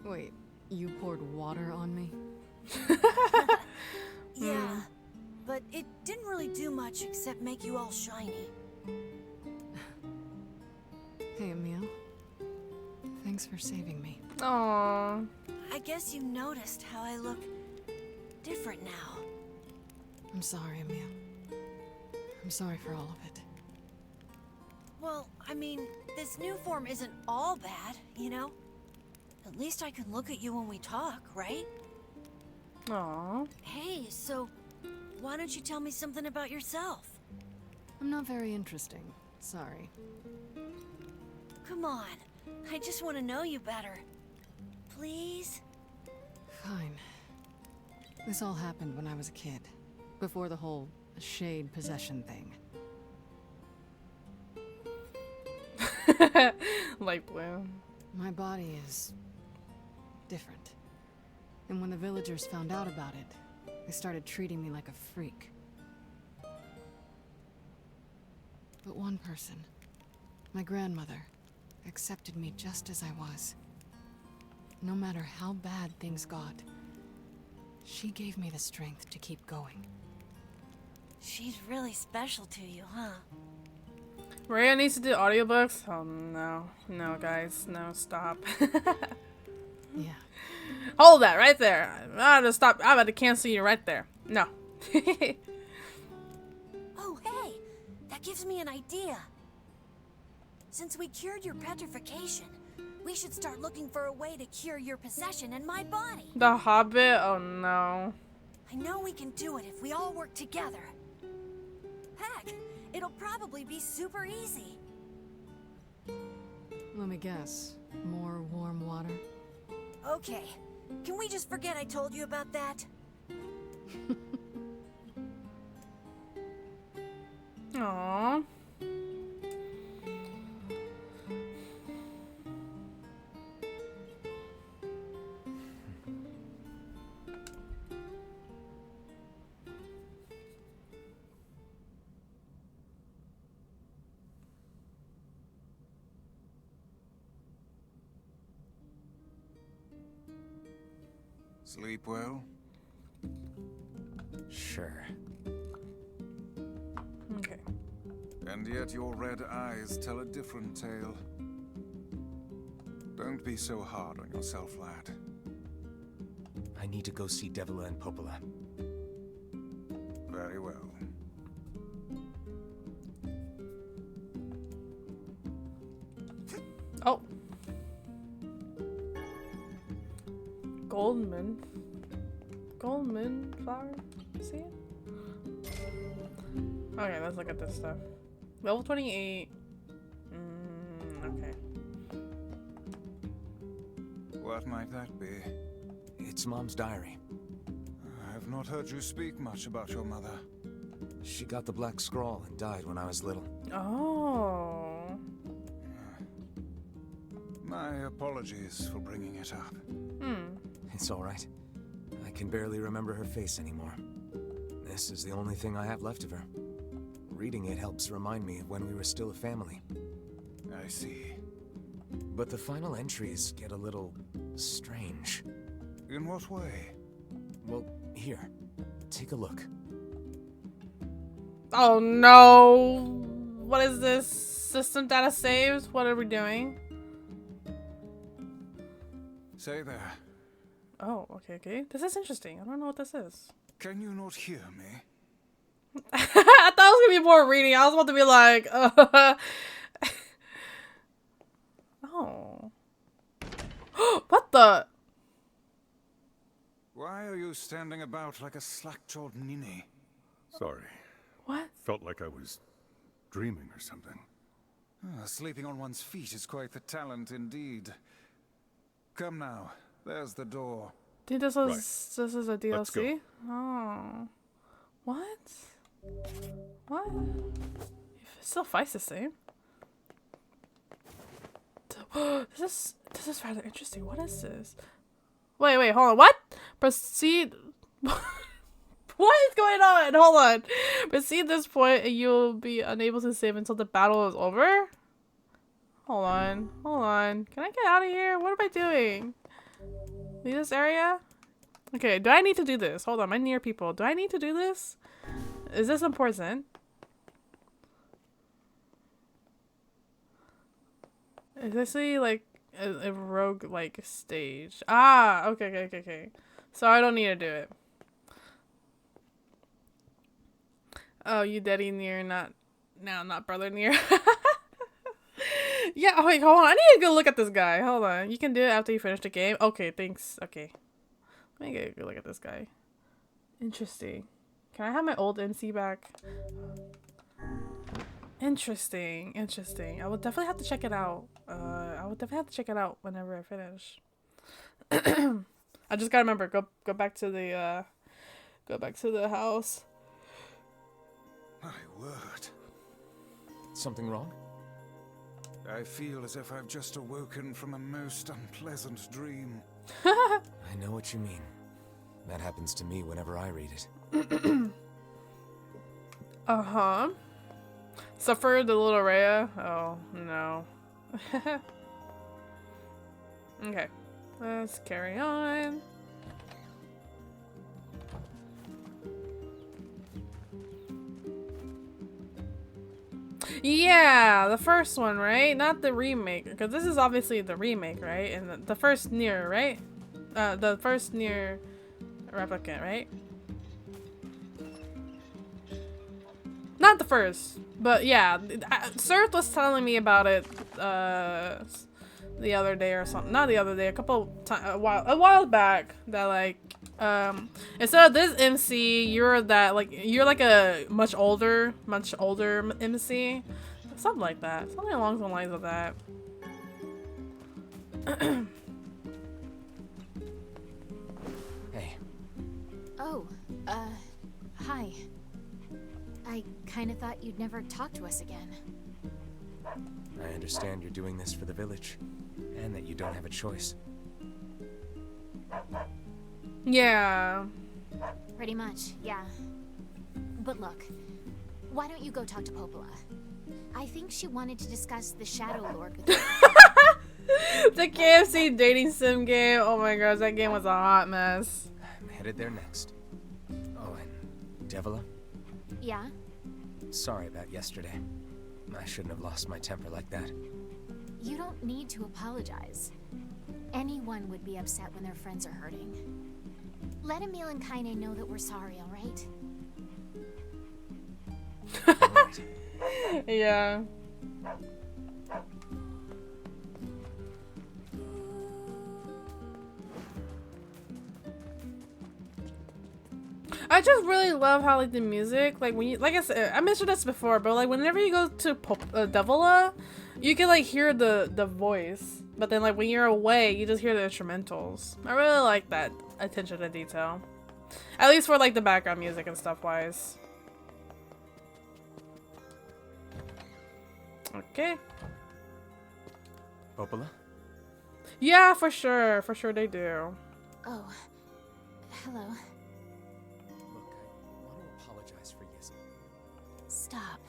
Wait, you poured water on me? Yeah, but it didn't really do much except make you all shiny. Hey, Emil. Thanks for saving me. Aw. I guess you noticed how I look different now. I'm sorry, Emil. I'm sorry for all of it. Well, I mean, this new form isn't all bad, you know? At least I can look at you when we talk, right? Aw. Hey, so why don't you tell me something about yourself? I'm not very interesting. Sorry. Come on, I just want to know you better. Please? Fine. This all happened when I was a kid. Before the whole shade possession thing. Light blue. My body is different. And when the villagers found out about it, they started treating me like a freak. But one person, my grandmother, accepted me just as I was. No matter how bad things got, she gave me the strength to keep going. She's really special to you, huh? Rhea needs to do audiobooks? Oh no. No, guys. No, stop. Yeah. Hold that right there. I'm about to stop. I'm about to cancel you right there. No. Oh, hey! That gives me an idea. Since we cured your petrification, we should start looking for a way to cure your possession in my body. The Hobbit? Oh no. I know we can do it if we all work together. Heck, it'll probably be super easy. Let me guess. More warm water? Okay, can we just forget I told you about that? Aww. Sleep well? Sure. Okay. And yet your red eyes tell a different tale. Don't be so hard on yourself, lad. I need to go see Devila and Popola. Very well. Oh. Goldman. Goldman flower? See it? Okay, let's look at this stuff. Level 28. Okay. What might that be? It's Mom's diary. I have not heard you speak much about your mother. She got the Black Scrawl and died when I was little. Oh. My apologies for bringing it up. It's all right. I can barely remember her face anymore. This is the only thing I have left of her. Reading it helps remind me of when we were still a family. I see. But the final entries get a little strange. In what way? Well, here. Take a look. Oh no. What is this? System data saves? What are we doing? Say there. Oh, okay, okay. This is interesting. I don't know what this is. Can you not hear me? I thought it was gonna be more reading. I was about to be like, oh. What the? Why are you standing about like a slack-jawed ninny? Sorry. What? Felt like I was dreaming or something. Sleeping on one's feet is quite the talent indeed. Come now, there's the door. Dude, this is a Let's go. DLC? Oh. What? What? It still fights the same. This is rather interesting. What is this? Wait, hold on. What? Proceed. What is going on? Hold on. Proceed this point and you'll be unable to save until the battle is over? Hold on. Can I get out of here? What am I doing? Leave this area? Okay, do I need to do this? Hold on, my Nier people. Do I need to do this? Is this important? Is this like a rogue like stage? Ah, okay. So I don't need to do it. Oh, you daddy Nier, not brother Nier. Yeah, oh, wait, hold on. I need to go look at this guy. Hold on. You can do it after you finish the game. Okay, thanks. Okay. Let me get a good look at this guy. Interesting. Can I have my old MC back? Interesting. I will definitely have to check it out. Whenever I finish. I just gotta remember, go back to the house. My word. Something wrong? I feel as if I've just awoken from a most unpleasant dream. I know what you mean. That happens to me whenever I read it. Uh-huh. Suffer the little Rhea? Oh, no. Okay. Let's carry on. Yeah, the first one, right? Not the remake, because this is obviously the remake, right? And the first Nier, right? The first Nier Replicant, right? Not the first, but yeah, Surf was telling me about it the other day or something. Not the other day, a while back. That like instead of this MC, you're like a much older MC, something like that, something along the lines of that. Hey. Oh, hi. I kinda thought you'd never talk to us again. I understand you're doing this for the village, and that you don't have a choice. Yeah. Pretty much, yeah. But look, why don't you go talk to Popola? I think she wanted to discuss the Shadow Lord with you. The KFC dating sim game. Oh my gosh, that game was a hot mess. I'm headed there next. Oh, and Devila? Yeah? Sorry about yesterday. I shouldn't have lost my temper like that. You don't need to apologize. Anyone would be upset when their friends are hurting. Let Emil and Kaine know that we're sorry, alright? Alright. Yeah. I just really love how like the music, like when you, like I said, I mentioned this before, but like whenever you go to Devila, you can like hear the voice, but then like when you're away, you just hear the instrumentals. I really like that attention to detail, at least for like the background music and stuff wise. Okay. Popola? Yeah, for sure they do. Oh, hello. Look, I want to apologize for Yizzy. Stop.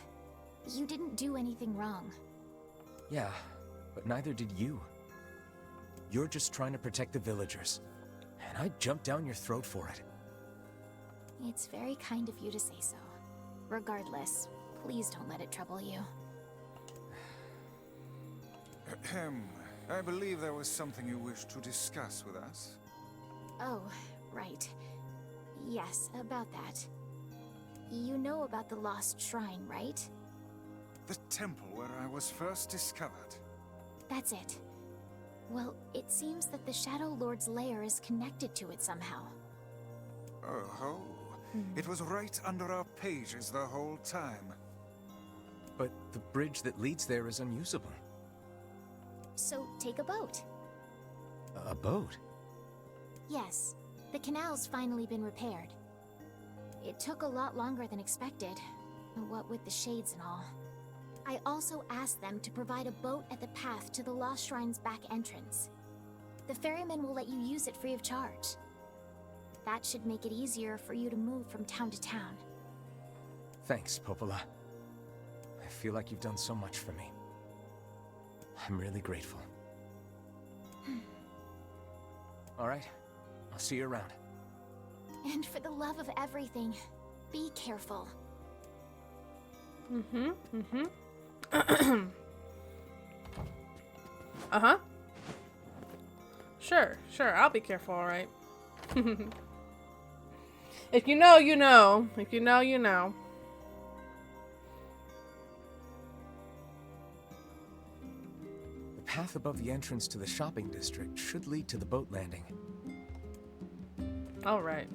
You didn't do anything wrong. Yeah, but neither did you. You're just trying to protect the villagers, and I jumped down your throat for it. It's very kind of you to say so. Regardless, please don't let it trouble you. Ahem. I believe there was something you wished to discuss with us. Oh, right. Yes, about that. You know about the lost shrine, right? The temple where I was first discovered. That's it. Well, it seems that the Shadow Lord's lair is connected to it somehow. Oh, it was right under our pages the whole time. But the bridge that leads there is unusable. So, take a boat. A boat? Yes, the canal's finally been repaired. It took a lot longer than expected, what with the shades and all. I also asked them to provide a boat at the path to the Lost Shrine's back entrance. The ferryman will let you use it free of charge. That should make it easier for you to move from town to town. Thanks, Popola. I feel like you've done so much for me. I'm really grateful. All right, I'll see you around. And for the love of everything, be careful. Uh-huh. Sure, I'll be careful, alright. If you know, you know. If you know, you know. The path above the entrance to the shopping district should lead to the boat landing. Alright.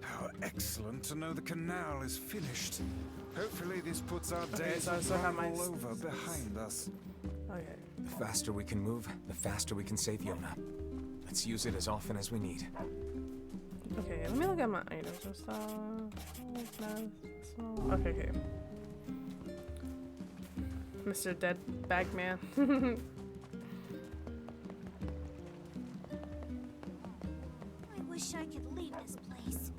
How excellent to know the canal is finished. Hopefully this puts our Okay, days so I of still have run my all over behind us. Okay. The faster we can move, the faster we can save Yona. Let's use it as often as we need. Okay, let me look at my items and stuff. Okay. Mr. Dead Bag Man. I wish I could leave this place.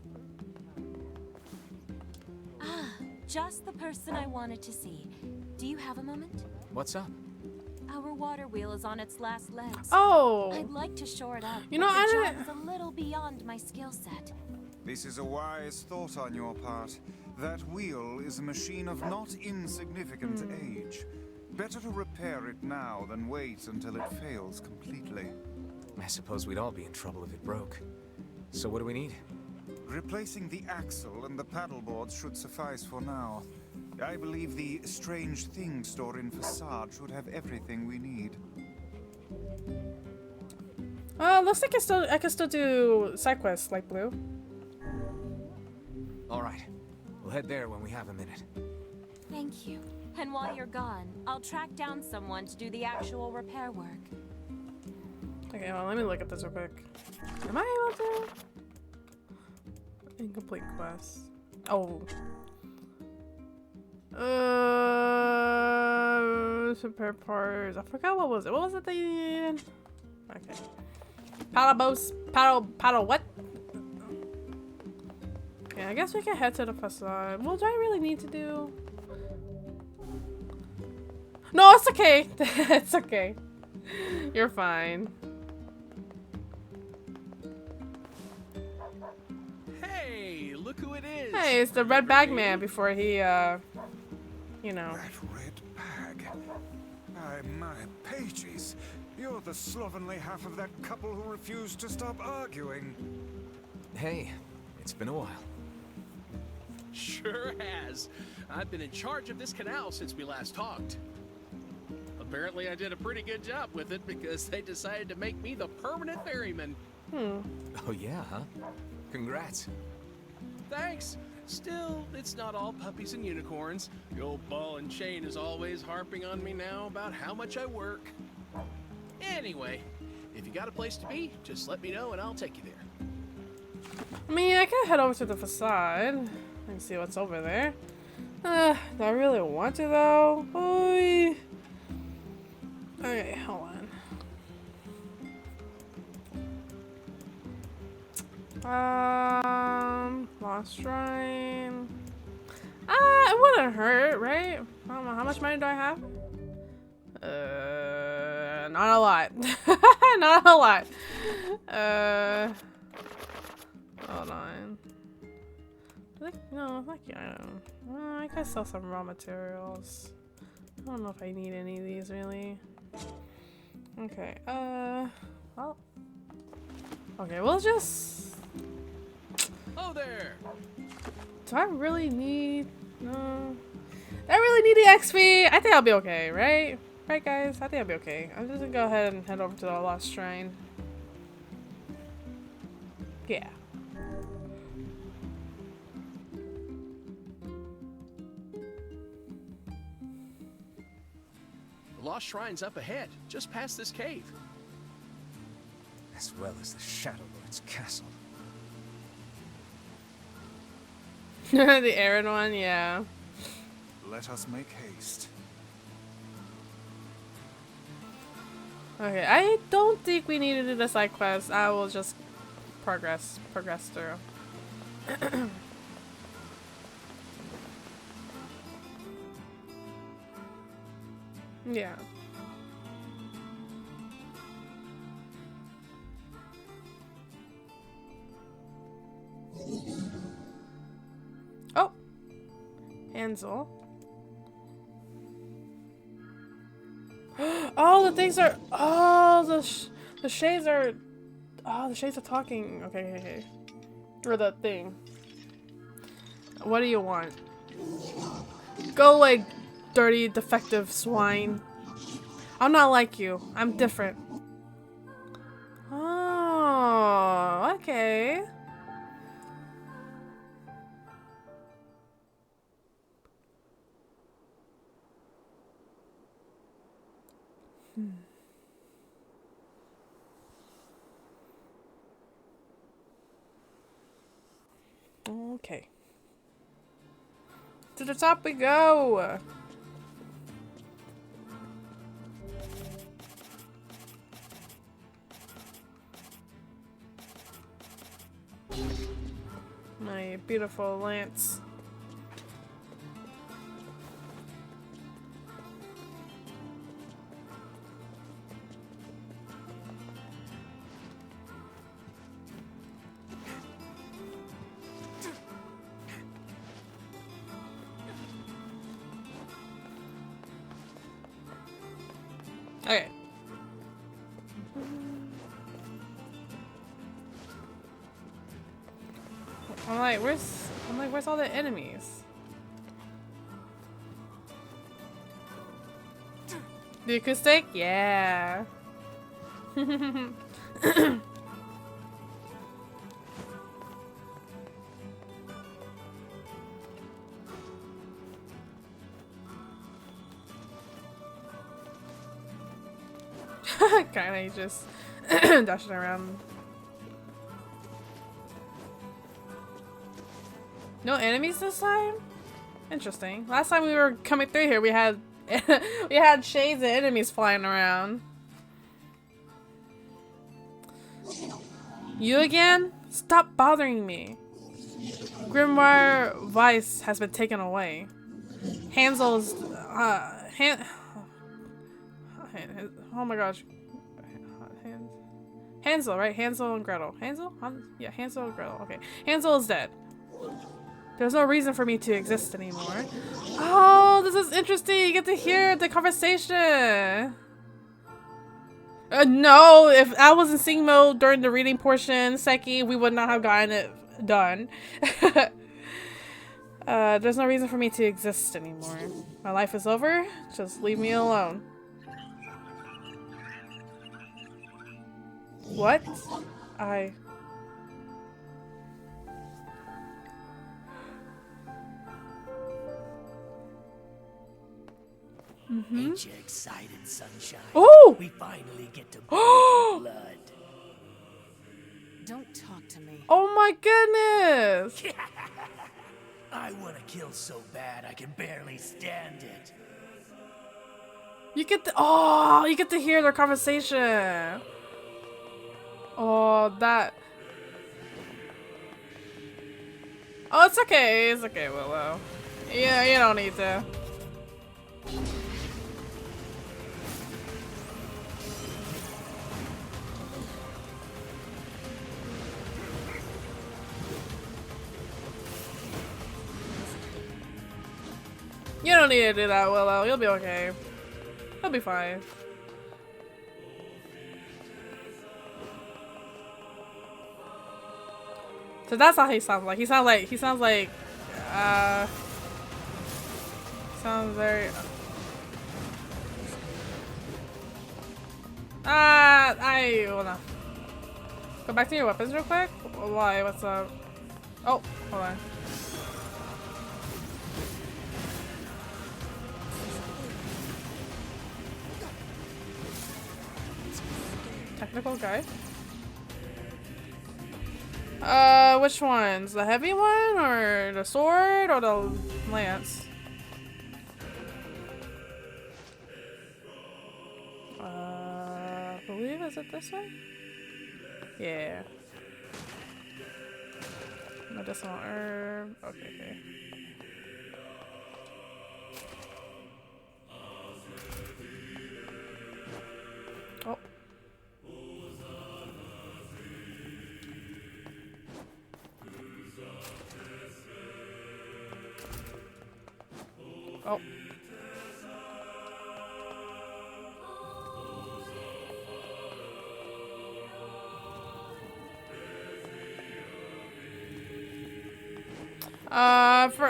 Ah, just the person I wanted to see. Do you have a moment? What's up? Our water wheel is on its last legs. Oh! I'd like to shore it up. You know, but I the didn't- job is a little beyond my skill set. This is a wise thought on your part. That wheel is a machine of not insignificant age. Better to repair it now than wait until it fails completely. I suppose we'd all be in trouble if it broke. So what do we need? Replacing the axle and the paddle boards should suffice for now. I believe the strange thing store in Facade should have everything we need. Looks like I can still do side quests like Blue. All right, we'll head there when we have a minute. Thank you. And while you're gone, I'll track down someone to do the actual repair work. Okay, well, let me look at this real quick. Am I able to? Incomplete quest. Oh. Repair parts. I forgot what was it. What was it they needed? Okay. Paddle what? Okay, I guess we can head to the facade. Well, do I really need to do? No, it's okay. It's okay. You're fine. Hey, look who it is. Hey, it's the red bag man before he, you know. That red bag. By my pages. You're the slovenly half of that couple who refused to stop arguing. Hey, it's been a while. Sure has. I've been in charge of this canal since we last talked. Apparently I did a pretty good job with it because they decided to make me the permanent ferryman. Oh yeah, huh? Congrats. Thanks. Still, it's not all puppies and unicorns. The old ball and chain is always harping on me now about how much I work. Anyway, if you got a place to be, just let me know and I'll take you there. I mean, I can head over to the facade and see what's over there. Do I really want to though? Oy. Okay, hold on. Lost Shrine. It wouldn't hurt, right? I don't know, how much money do I have? Not a lot. Not a lot. Hold on. No, like I can sell some raw materials. I don't know if I need any of these really. Okay, well. Okay, we'll just. Oh there! Do I really need? No. Do I really need the XP? I think I'll be okay, right? Right, guys? I think I'll be okay. I'm just gonna go ahead and head over to the Lost Shrine. Yeah. The Lost Shrine's up ahead, just past this cave. As well as the Shadow Lord's castle. The Aaron one, yeah. Let us make haste. Okay, I don't think we need to do the side quest. I will just progress through. Yeah. Oh, Hansel. Oh, the things are. Oh, the shades are. Oh, the shades are talking. Okay, okay. Or the thing. What do you want? Go away, dirty, defective swine. I'm not like you. I'm different. Oh, okay. Okay. To the top we go. My beautiful lance. Okay. I'm like, where's all the enemies? The acoustic? Yeah. Kinda just dashing around. No enemies this time? Interesting. Last time we were coming through here, we had we had shades of enemies flying around. You again? Stop bothering me. Grimoire Vice has been taken away. Hansel's oh my gosh. Hansel, right? Hansel and Gretel. Hansel? Yeah, Hansel and Gretel. Okay. Hansel is dead. There's no reason for me to exist anymore. Oh, this is interesting. You get to hear the conversation. No, if I was in sing mode during the reading portion, Seki, we would not have gotten it done. There's no reason for me to exist anymore. My life is over. Just leave me alone. What? Ain't you excited, sunshine? Oh! We finally get to break blood. Don't talk to me. Oh my goodness! I want to kill so bad I can barely stand it. You get to hear their conversation. Oh, that. Oh, it's okay. It's okay, Willow. Yeah, you don't need to. You don't need to do that, Willow. You'll be okay. You'll be fine. So that's how he sounds like. He sounds very I wanna go back to your weapons real quick. Why? What's up? Oh, hold on. Technical guy. Which ones? The heavy one, or the sword, or the lance? believe, is it this way? Yeah. Medicinal herb. Okay, okay. Oh. Oh.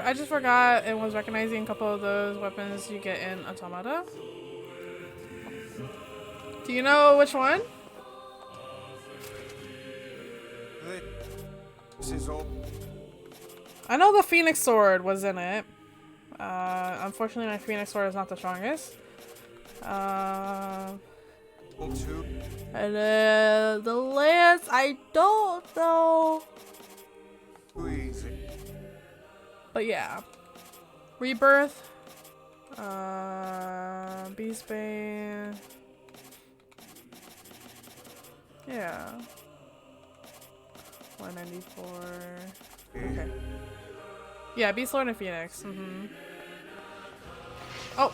I just forgot and was recognizing a couple of those weapons you get in Automata. Do you know which one? This is all. I know the Phoenix Sword was in it. Unfortunately, my Phoenix Sword is not the strongest. And the lance, I don't know. Easy. But yeah. Rebirth. Beastbane. Yeah. 194. Okay. Yeah, Beast Lord and Phoenix. Mm-hmm. Oh!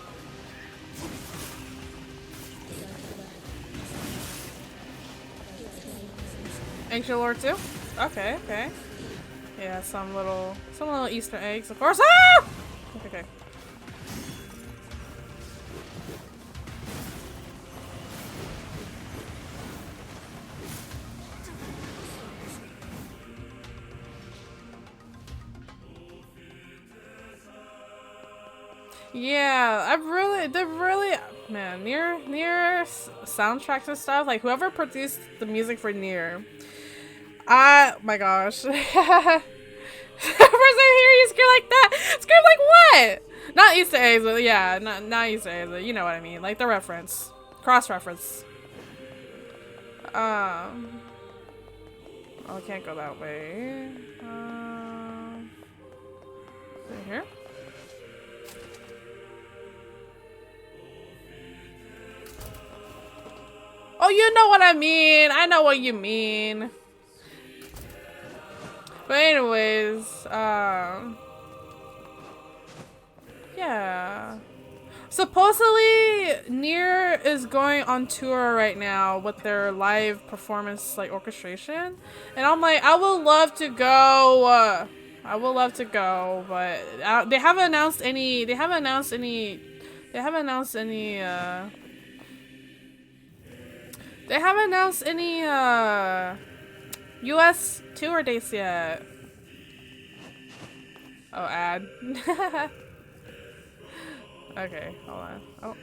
Ancient Lord too? Okay, okay. Yeah, some little Easter eggs, of course. Ah! Okay, okay. Yeah, man, Nier soundtracks and stuff, like whoever produced the music for Nier, my gosh. First I hear you scream like that, scream like what? Not Easter eggs, but yeah, not Easter eggs, but you know what I mean, like the reference, cross-reference. Oh, I can't go that way. Right here? Oh, you know what I mean. I know what you mean. But anyways, yeah. Supposedly, Nier is going on tour right now with their live performance, like orchestration, and I'm like, I would love to go. I would love to go, but they haven't announced any. They haven't announced any. They haven't announced any. They haven't announced any US tour dates yet. Oh, ad. Okay, hold on. Oh.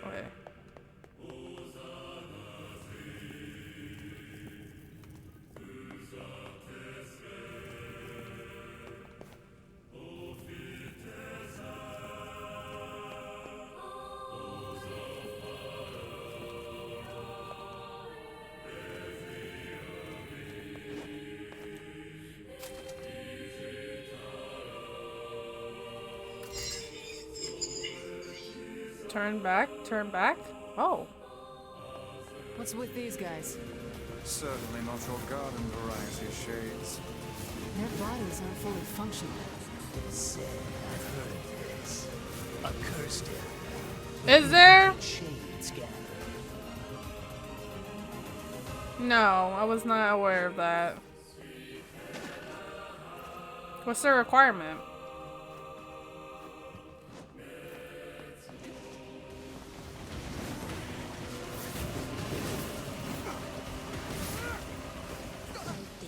Okay. Turn back, turn back. Oh. What's with these guys? Certainly not your garden variety shades. Their bodies aren't fully functional. Said I've heard this. A cursed Is there? shades gather. No, I was not aware of that. What's the requirement?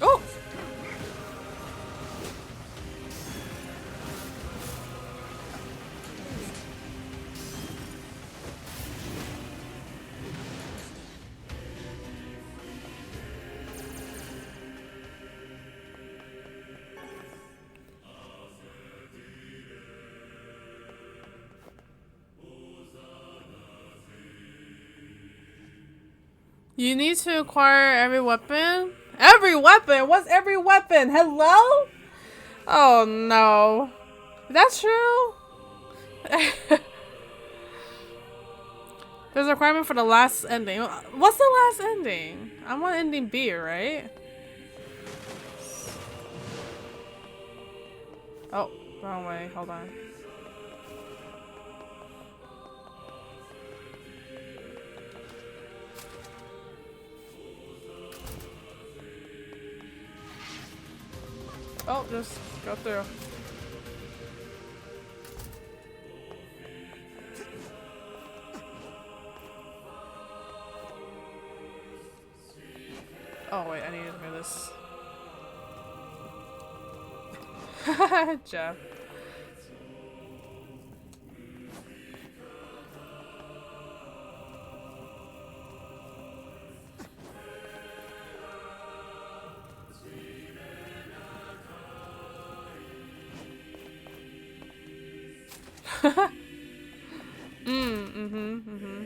Oh! You need to acquire every weapon? Every weapon? What's every weapon? Hello? Oh no. That's true? There's a requirement for the last ending. What's the last ending? I'm on ending B, right? Oh, wrong way. Hold on. Oh, just go through. Oh wait, I need to do this. Jeff. Mm-hmm.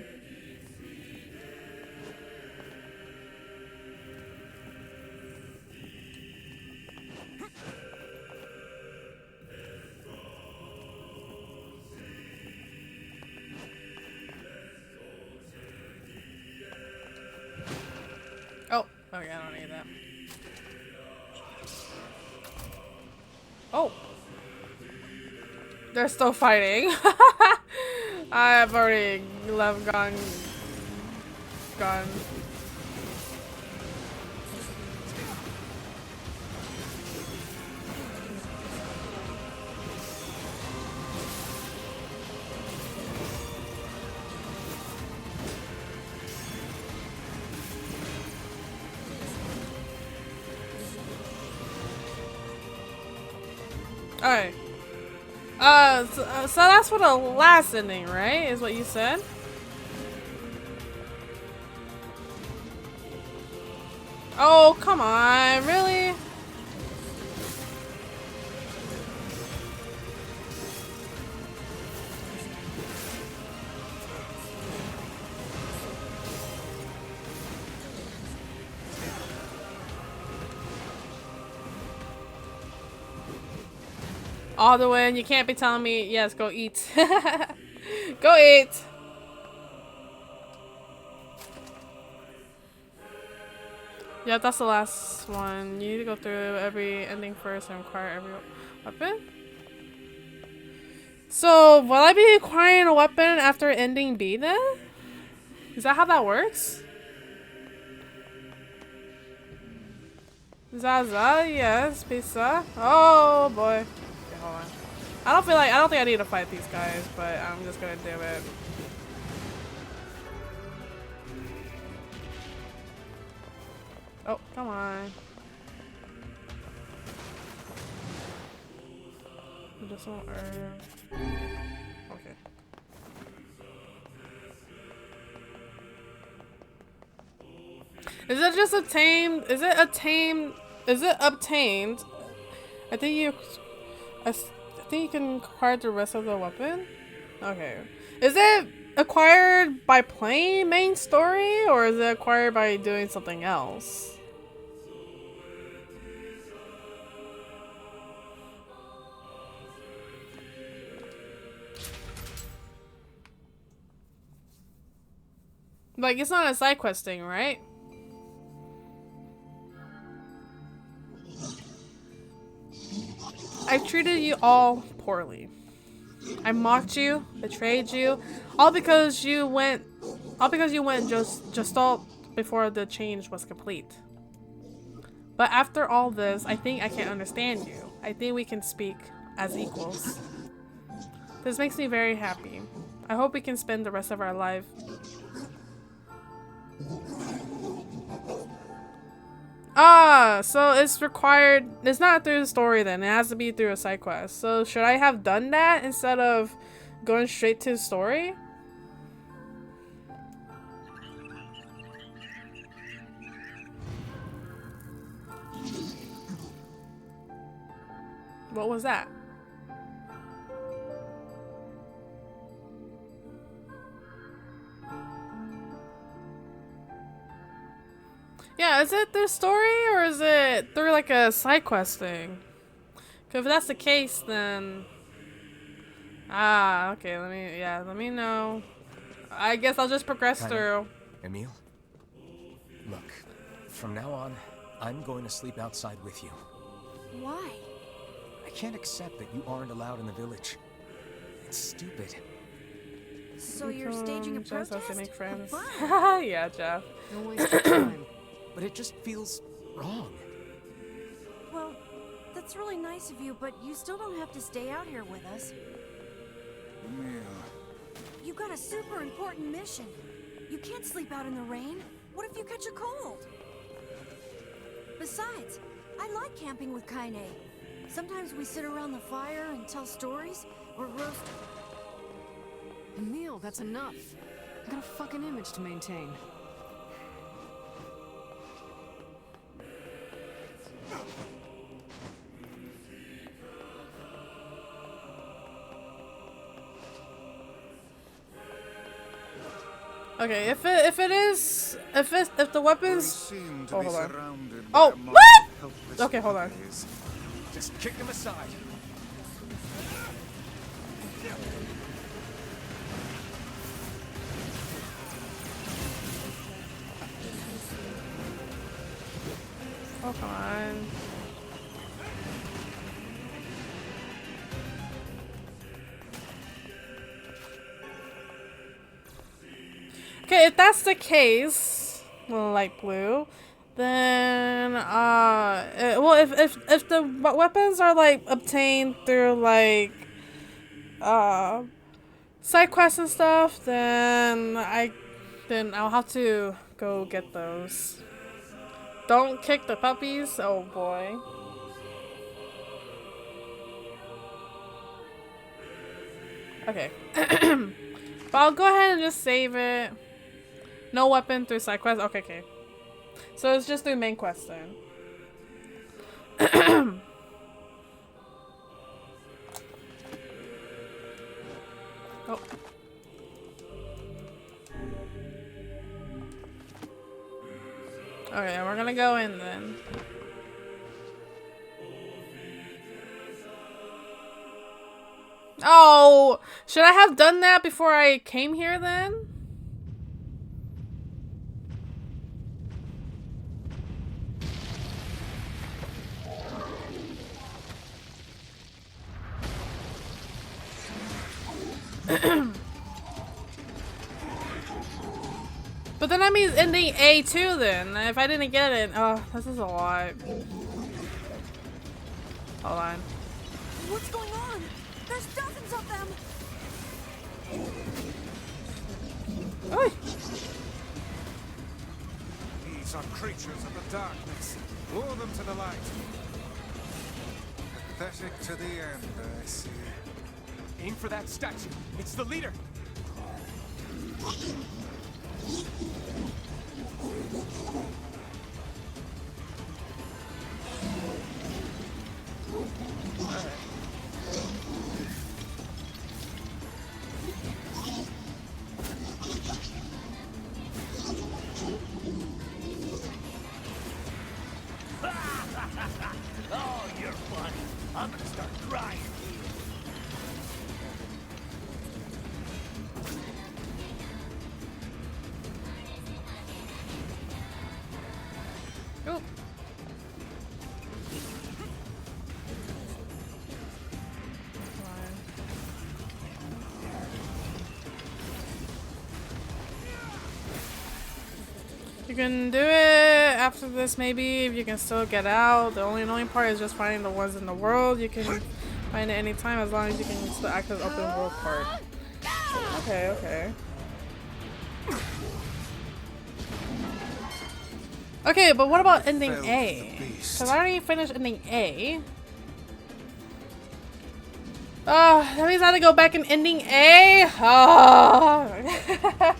Oh, okay, I don't need that. Oh. They're still fighting. I've already gone. Alright. So that's for the last ending, right? Is what you said? Oh, come on. Really? All the way, and you can't be telling me, yes, go eat. Go eat. Yeah, that's the last one. You need to go through every ending first and acquire every weapon. So, will I be acquiring a weapon after ending B then? Is that how that works? Zaza, yes, pizza. Oh boy. Okay, hold on. I don't think I need to fight these guys, but I'm just gonna do it. Oh, come on. This won't okay. Is it just attained? Is it attained? Is it obtained? I think you can acquire the rest of the weapon. Okay. Is it acquired by playing main story, or is it acquired by doing something else? Like, it's not a side quest thing, right? I treated you all poorly. I mocked you, betrayed you, all because you went just all before the change was complete. But after all this, I think I can understand you. I think we can speak as equals. This makes me very happy. I hope we can spend the rest of our life. So it's required. It's not through the story then. It has to be through a side quest. So should I have done that instead of going straight to the story? What was that? Yeah, is it their story or is it through like a side quest thing? Cause if that's the case, then okay. Let me know. I guess I'll just progress Kaine, through. Emil? Look, from now on, I'm going to sleep outside with you. Why? I can't accept that you aren't allowed in the village. It's stupid. So you're staging a Just protest? has to make friends. Fun. Yeah, Jeff. Don't waste your time. But it just feels wrong. Well, that's really nice of you, but you still don't have to stay out here with us. Emil. You got a super important mission. You can't sleep out in the rain. What if you catch a cold? Besides, I like camping with Kaine. Sometimes we sit around the fire and tell stories, or roast. Emil, that's enough. I got a fucking image to maintain. Okay, if the We weapons. seem to Oh, be hold on. surrounded Oh, by a mob what? of helpless Okay, hold on. puppies. Just kick them aside. Oh, come on. Okay, if that's the case, light blue, then well, if the weapons are like obtained through like side quests and stuff, then I'll have to go get those. Don't kick the puppies. Oh boy. Okay. But I'll go ahead and just save it. No weapon through side quest. Okay, okay. So it's just through main quest then. Oh. Okay, we're gonna go in then. Oh! Should I have done that before I came here then? But then that means ending A too then. If I didn't get it. Oh, this is a lot. Hold on. What's going on? There's dozens of them! Oi. These are creatures of the darkness. Lure them to the light. Pathetic to the end, I see. Aim for that statue. It's the leader. Oh, you're funny. I'm gonna start crying. Oh. You can do it after this, maybe, if you can still get out. The only annoying part is just finding the ones in the world. You can find it anytime as long as you can still access the open world part. Okay, okay. Okay, but what about ending A? Because I already finished ending A. That means I have to go back and ending A? Oh,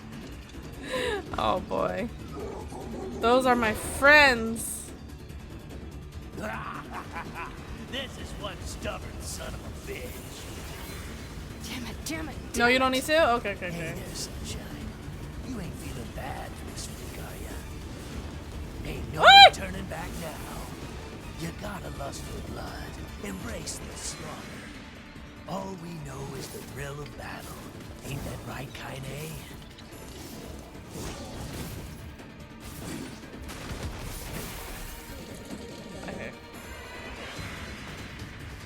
oh boy. Those are my friends. This is one stubborn son of a bitch. Damn it, damn it. No, you don't need to? Okay, okay, Hey okay. there, sunshine. You ain't feeling bad this week, are ya? Ain't no What? turning back now. You gotta lust for blood. Embrace the slaughter. All we know is the thrill of battle. Ain't that right, Kaine? Okay.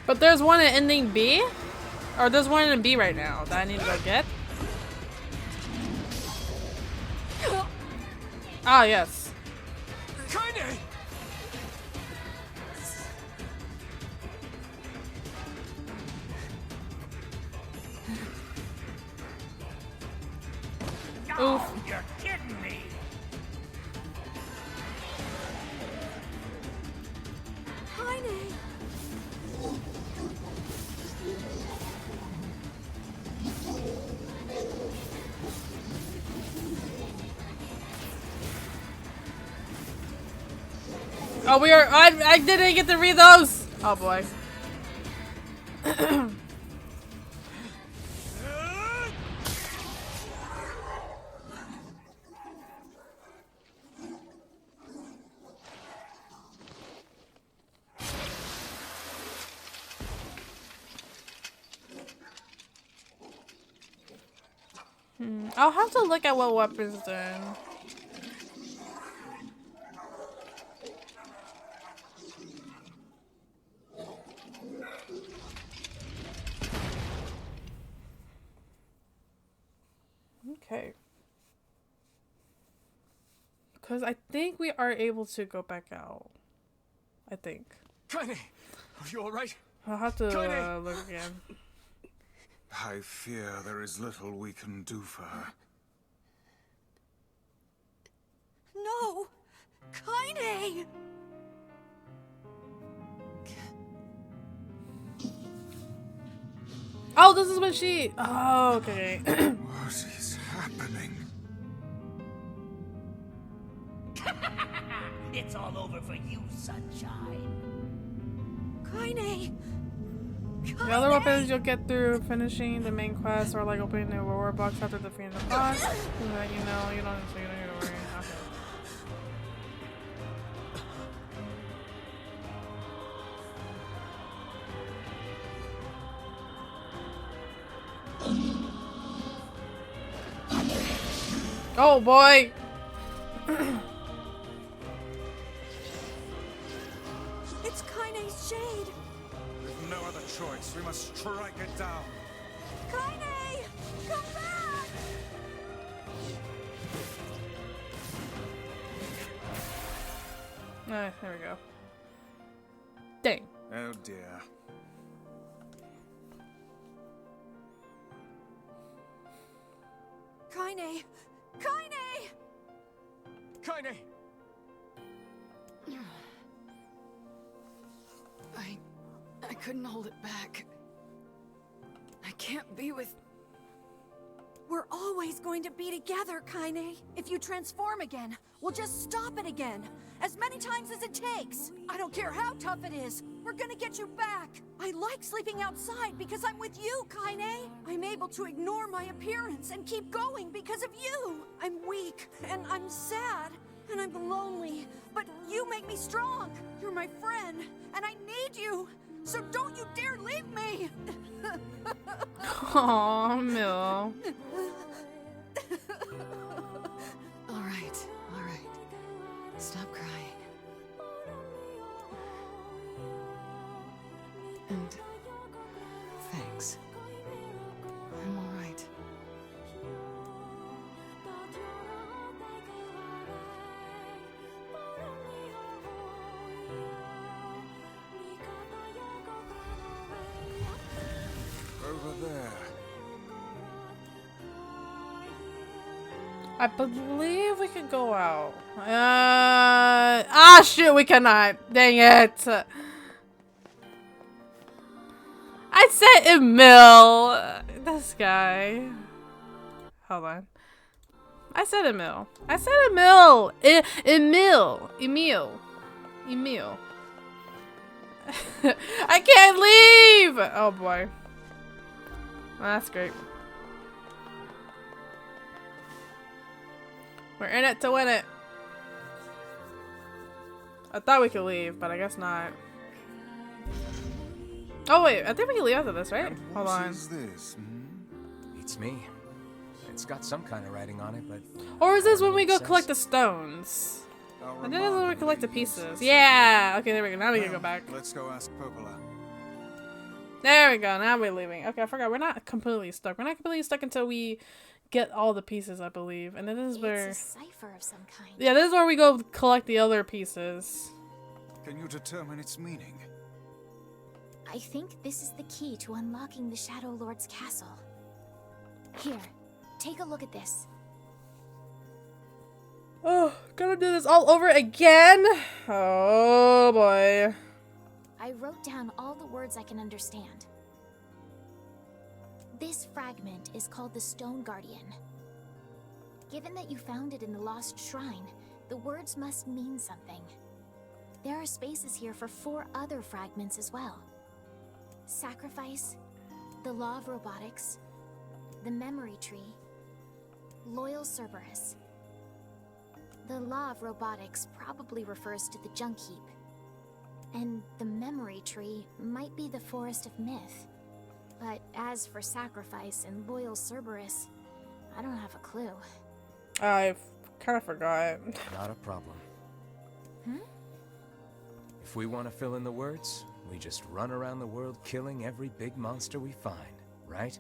But there's one in ending B? Or there's one in B right now that I need to go get? Ah, yes. Kaine! Oof. You're kidding me. Kaine! Oh, we are. I didn't get to read those. Oh boy. I'll have to look at what weapons then. Okay. Because I think we are able to go back out. I think. Kaine! Are you alright? I'll have to look again. I fear there is little we can do for her. No! Kaine! Oh, this is when she. Oh, okay. What is happening? It's all over for you, sunshine. Kaine! The other weapons you'll get through finishing the main quest or like opening the reward box after defeating the boss. So that you know, you don't need to worry. Okay. Oh boy! It's Kaine's shade! With no other choice, we must strike it down. Kaine! Come back! There we go. Dang. Oh dear. Kaine! Kaine! Kaine! I couldn't hold it back. I can't be with... We're always going to be together, Kaine. If you transform again, we'll just stop it again. As many times as it takes. I don't care how tough it is. We're gonna get you back. I like sleeping outside because I'm with you, Kaine. I'm able to ignore my appearance and keep going because of you. I'm weak, and I'm sad, and I'm lonely. But you make me strong. You're my friend, and I need you. So don't you dare leave me! Aww, Mill. All right. Stop crying. And thanks. I'm all right. Over there. I believe we can go out. Shoot, we cannot. Dang it. I said Emil. This guy. Hold on. I said Emil. Emil. I can't leave. Oh boy. That's great. We're in it to win it. I thought we could leave, but I guess not. Oh wait, I think we can leave after this, right? Hold on. What is this? Hmm? Beats me. It's got some kind of writing on it, but... Or is this when we go Makes collect the sense. stones? Our And then this is when we remarkably collect the pieces. useless Yeah! Okay, there we go. Now we can go Well, back. Let's go ask Popola. There we go. Now we're leaving. Okay, I forgot. We're not completely stuck. We're not completely stuck until we get all the pieces, I believe. And then this is where... It's a cipher of some kind. Yeah, this is where we go collect the other pieces. Can you determine its meaning? I think this is the key to unlocking the Shadow Lord's castle. Here, take a look at this. Oh, gotta do this all over again? Oh boy. I wrote down all the words I can understand. This fragment is called the Stone Guardian. Given that you found it in the Lost Shrine, the words must mean something. There are spaces here for 4 other fragments as well. Sacrifice, the Law of Robotics, the Memory Tree, Loyal Cerberus. The Law of Robotics probably refers to the Junk Heap, and the Memory Tree might be the Forest of Myth. But as for Sacrifice and Loyal Cerberus, I don't have a clue. I kind of forgot. Not a problem. Hmm? If we want to fill in the words, we just run around the world killing every big monster we find, right?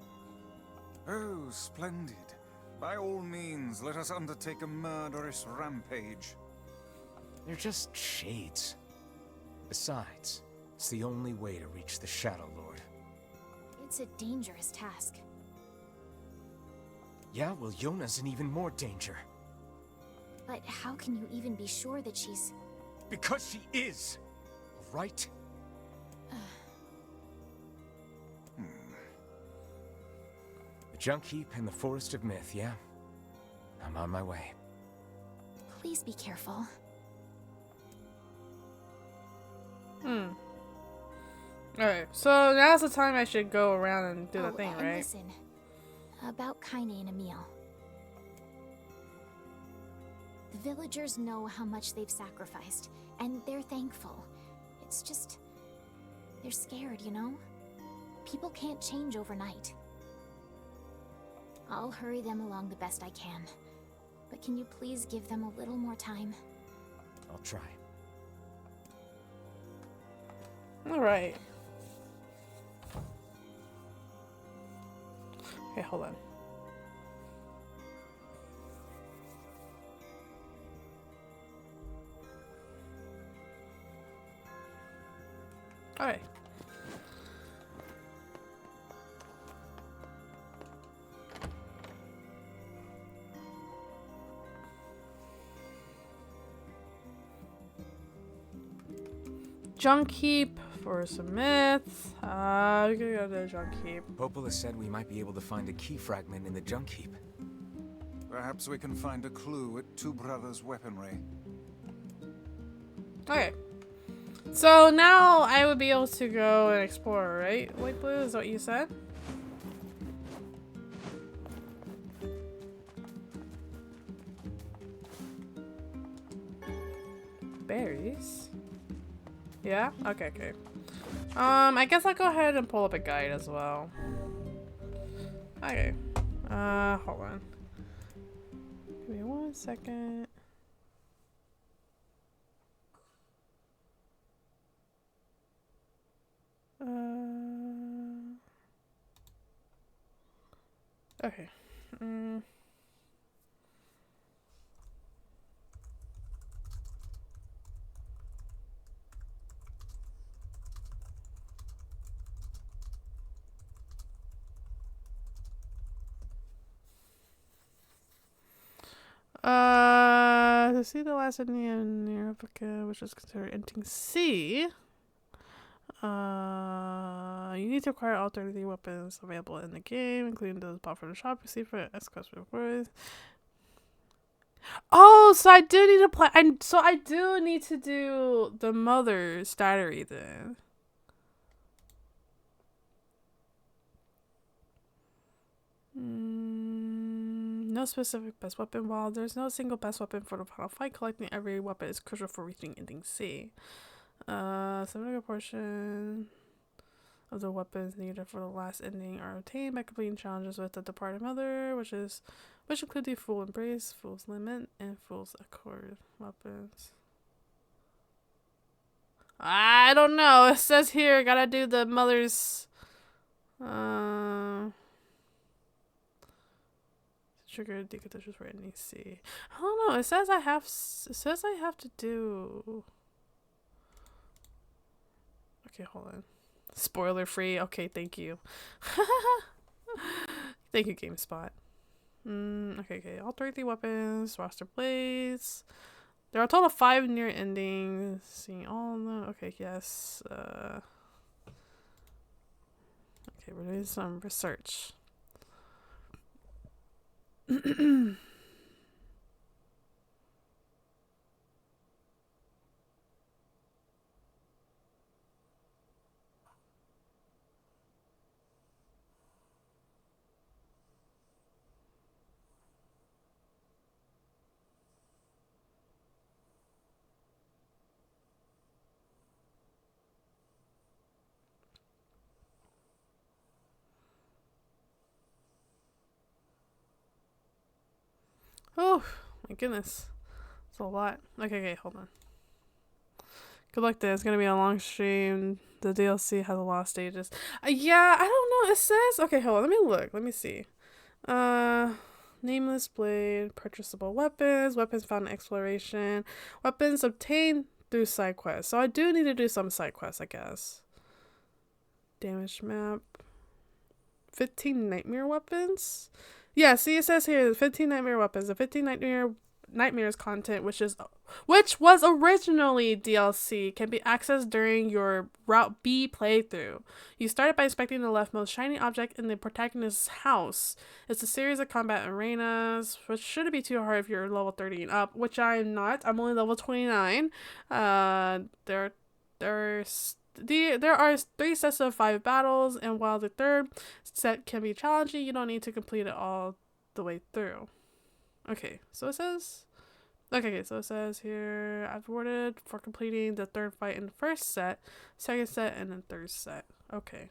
Oh, splendid. By all means, let us undertake a murderous rampage. They're just shades. Besides, it's the only way to reach the Shadow Lord. It's a dangerous task. Yeah, well, Yona's in even more danger. But how can you even be sure that she's... Because she is! Right? The Junk Heap and the Forest of Myth, yeah? I'm on my way. Please be careful. Alright, so now's the time I should go around and do the thing, and right? listen. About Kaine and Emil. The villagers know how much they've sacrificed, and they're thankful. It's just... they're scared, you know? People can't change overnight. I'll hurry them along the best I can. But can you please give them a little more time? I'll try. Alright. Okay, hold on. Alright. Junk Heap for some myths. We can go to the Junk Heap. Popola said we might be able to find a key fragment in the Junk Heap. Perhaps we can find a clue at Two Brothers' weaponry. Okay. So now I would be able to go and explore, right? White Blue, is that what you said? Berries? Yeah? Okay, okay. I guess I'll go ahead and pull up a guide as well. Okay. Hold on. Give me 1 second. Okay. To see the last Indian Nier Replicant, which is considered ending C, you need to acquire all 33 weapons available in the game, including those bought from the shop, received for S-Class rewards. Oh, so I do need to play. So I do need to do the mother stattery then. No specific best weapon. While there's no single best weapon for the final fight, collecting every weapon is crucial for reaching ending C. Significant portion of the weapons needed for the last ending are obtained by completing challenges with the departed mother, which include the Full Embrace, Fool's Limit, and Fool's Accord weapons. I don't know. It says here, gotta do the mother's. Trigger deconditions for NEC. I don't know. It says I have. It says I have to do. Okay, hold on. Spoiler free. Okay, thank you. Thank you, GameSpot. Okay. All 33 weapons, roster plays. There are a total of 5 near endings. Seeing all of them. Okay, yes. Okay, we're doing some research. Oh, my goodness. It's a lot. Okay, hold on. Good luck there. It's going to be a long stream. The DLC has a lot of stages. Yeah, I don't know. It says... Okay, hold on. Let me look. Let me see. Nameless Blade. Purchasable weapons. Weapons found in exploration. Weapons obtained through side quests. So I do need to do some side quests, I guess. Damage map. 15 nightmare weapons? Yeah, see, it says here 15 nightmare weapons. The 15 nightmares content, which was originally DLC, can be accessed during your Route B playthrough. You started by inspecting the leftmost shiny object in the protagonist's house. It's a series of combat arenas, which shouldn't be too hard if you're level 30 and up, which I'm not. I'm only level 29. There are 3 sets of 5 battles, and while the third set can be challenging, you don't need to complete it all the way through. Okay, so it says... Okay, so it says here, I've rewarded for completing the 3rd fight in the 1st set, 2nd set, and then 3rd set. Okay.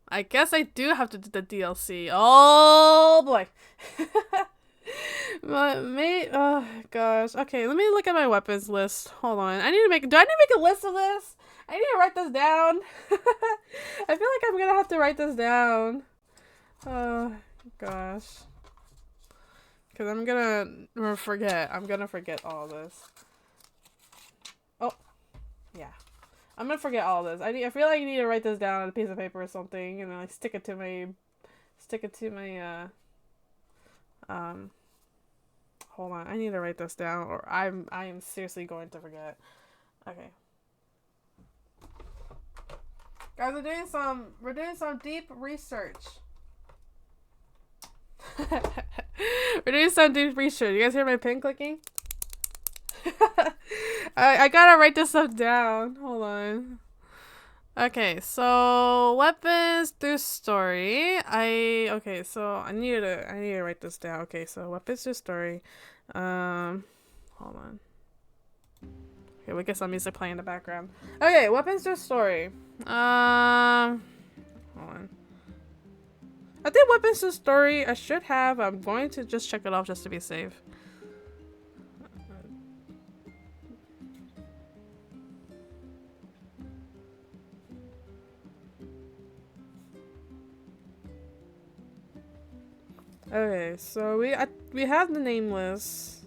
I guess I do have to do the DLC. Oh, boy. Oh gosh. Okay, let me look at my weapons list. Hold on. Do I need to make a list of this? I need to write this down. I feel like I'm gonna have to write this down. Oh gosh. Cause I'm gonna forget. I'm gonna forget all this. Oh, yeah. I'm gonna forget all this. I feel like you need to write this down on a piece of paper or something, and then like stick it to my hold on, I need to write this down, or I am seriously going to forget. Okay. Guys, we're doing some deep research. We're doing some deep research. You guys hear my pen clicking? I gotta write this stuff down. Hold on. Okay, so weapons through story. So I need to write this down. Okay, so weapons through story. Hold on. Okay, we get some music playing in the background. Okay, weapons through story. Hold on. I think weapons through story I should have. I'm going to just check it off just to be safe. Okay, so we have the nameless,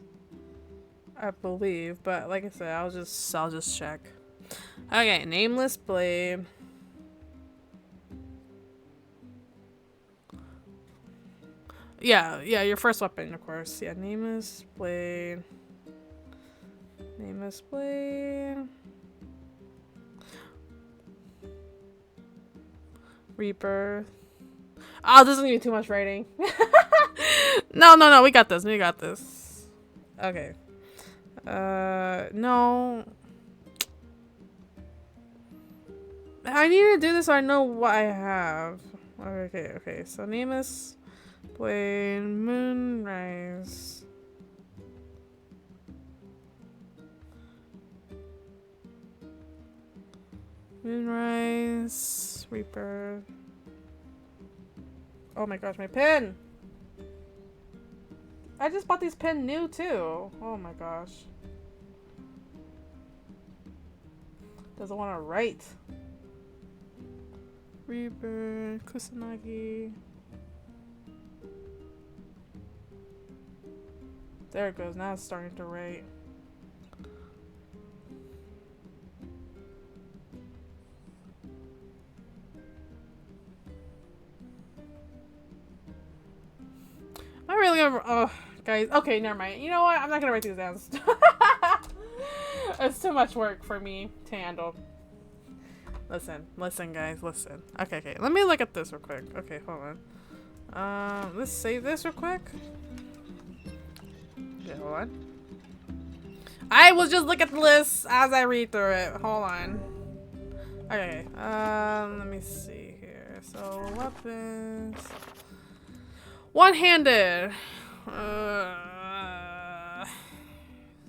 I believe, but like I said, I'll just check. Okay, nameless blade. Yeah, your first weapon, of course. Yeah, nameless blade. Nameless blade. Rebirth. Oh, this is gonna be too much writing. No, we got this. Okay. No. I need to do this so I know what I have. Okay, so nameless Blade, Moonrise. Moonrise, Reaper. Oh my gosh, my pen! I just bought these pen new too. Oh my gosh. Doesn't want to write. Reaper, Kusanagi. There it goes. Now it's starting to write. I'm really gonna. Oh, guys. Okay, never mind. You know what? I'm not gonna write these down. It's too much work for me to handle. Listen, guys. Listen. Okay. Let me look at this real quick. Okay, hold on. Let's save this real quick. Okay, hold on. I will just look at the list as I read through it. Hold on. Okay. Let me see here. So weapons. One-handed.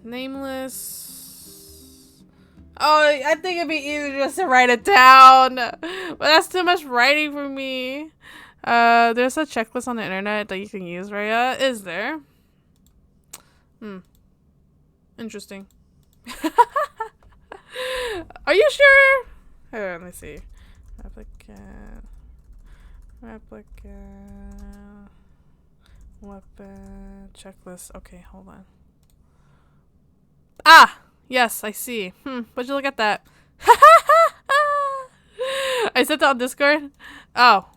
Nameless. Oh, I think it'd be easier just to write it down. But that's too much writing for me. There's a checklist on the internet that you can use, Rhea. Is there? Interesting. Are you sure? Here, let me see. Replicant. Weapon. Checklist. Okay, hold on. Ah! Yes, I see. Would you look at that? I sent it on Discord? Oh.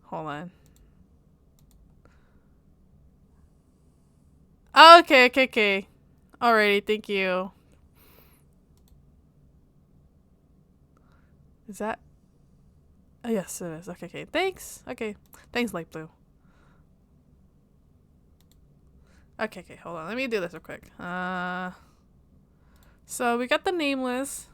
Hold on. Okay. Alrighty, thank you. Is that? Oh, yes, it is. Okay. Thanks. Okay. Thanks, Light Blue. Okay, hold on. Let me do this real quick. So we got the nameless.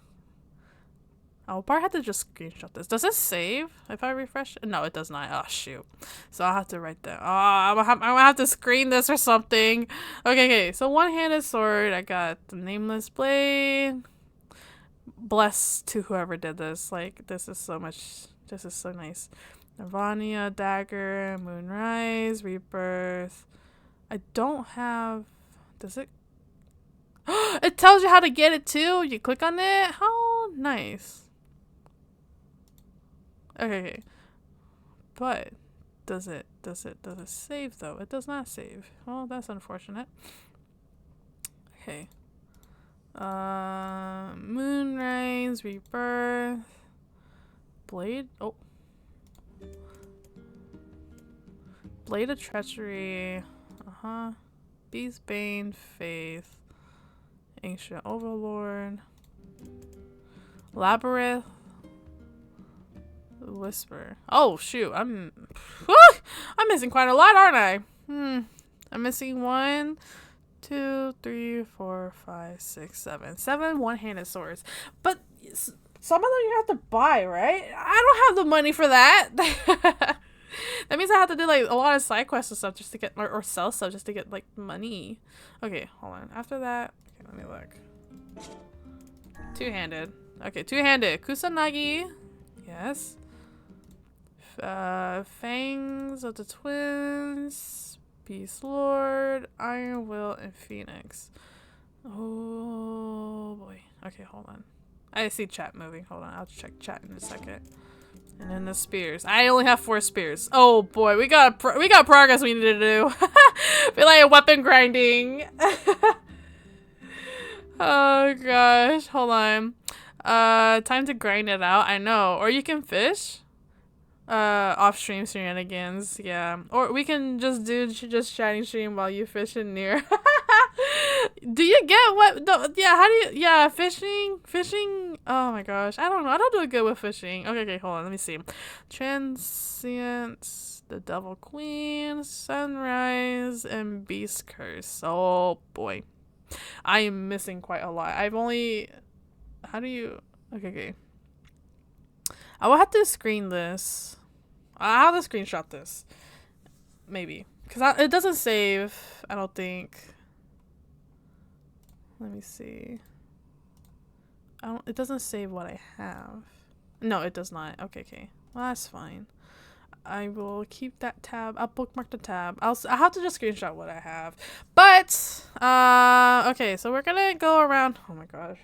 I'll probably have to just screenshot this. Does it save if I refresh? No, it does not. Oh, shoot. So I'll have to write that. Oh, I'm gonna have to screen this or something. Okay. So one-handed sword. I got the nameless blade. Bless to whoever did this. Like, this is so much. This is so nice. Nirvana, dagger, moonrise, rebirth. I don't have. Does it? It tells you how to get it too. You click on it. How nice. Okay. But does it save though? It does not save. Well, that's unfortunate. Okay. Moonrise, rebirth, blade. Oh. Blade of treachery. Beast Bane, faith. Ancient Overlord. Labyrinth. Whisper. Oh shoot, I'm missing quite a lot, aren't I? I'm missing 1, 2, 3, 4, 5, 6, 7. 7 one-handed swords. But some of them you have to buy, right? I don't have the money for that. That means I have to do like a lot of side quests and stuff just to get or sell stuff just to get like money. Okay, hold on. After that, okay, let me look. Two-handed. Okay, two-handed. Kusanagi. Yes. Fangs of the Twins. Beast Lord. Iron Will and Phoenix. Oh boy. Okay, hold on. I see chat moving. Hold on. I'll check chat in a second. And then the spears. I only have 4 spears. Oh boy, we got progress we need to do. Feel like weapon grinding. Oh gosh, hold on. Time to grind it out. I know. Or you can fish. Off stream shenanigans. Yeah. Or we can just do chatting stream while you fish in Nier. Do you get what? How do you? Yeah, fishing. Oh my gosh, I don't know. I don't do good with fishing. Okay, hold on. Let me see. Transient, the Devil Queen, Sunrise, and Beast Curse. Oh boy, I am missing quite a lot. I've only. How do you? Okay. I will have to screen this. I'll have to screenshot this. Maybe. Because it doesn't save, I don't think. Let me see. It doesn't save what I have. No, it does not. Okay. Well, that's fine. I will keep that tab. I'll bookmark the tab. I have to just screenshot what I have. But, okay, so we're gonna go around. Oh my gosh.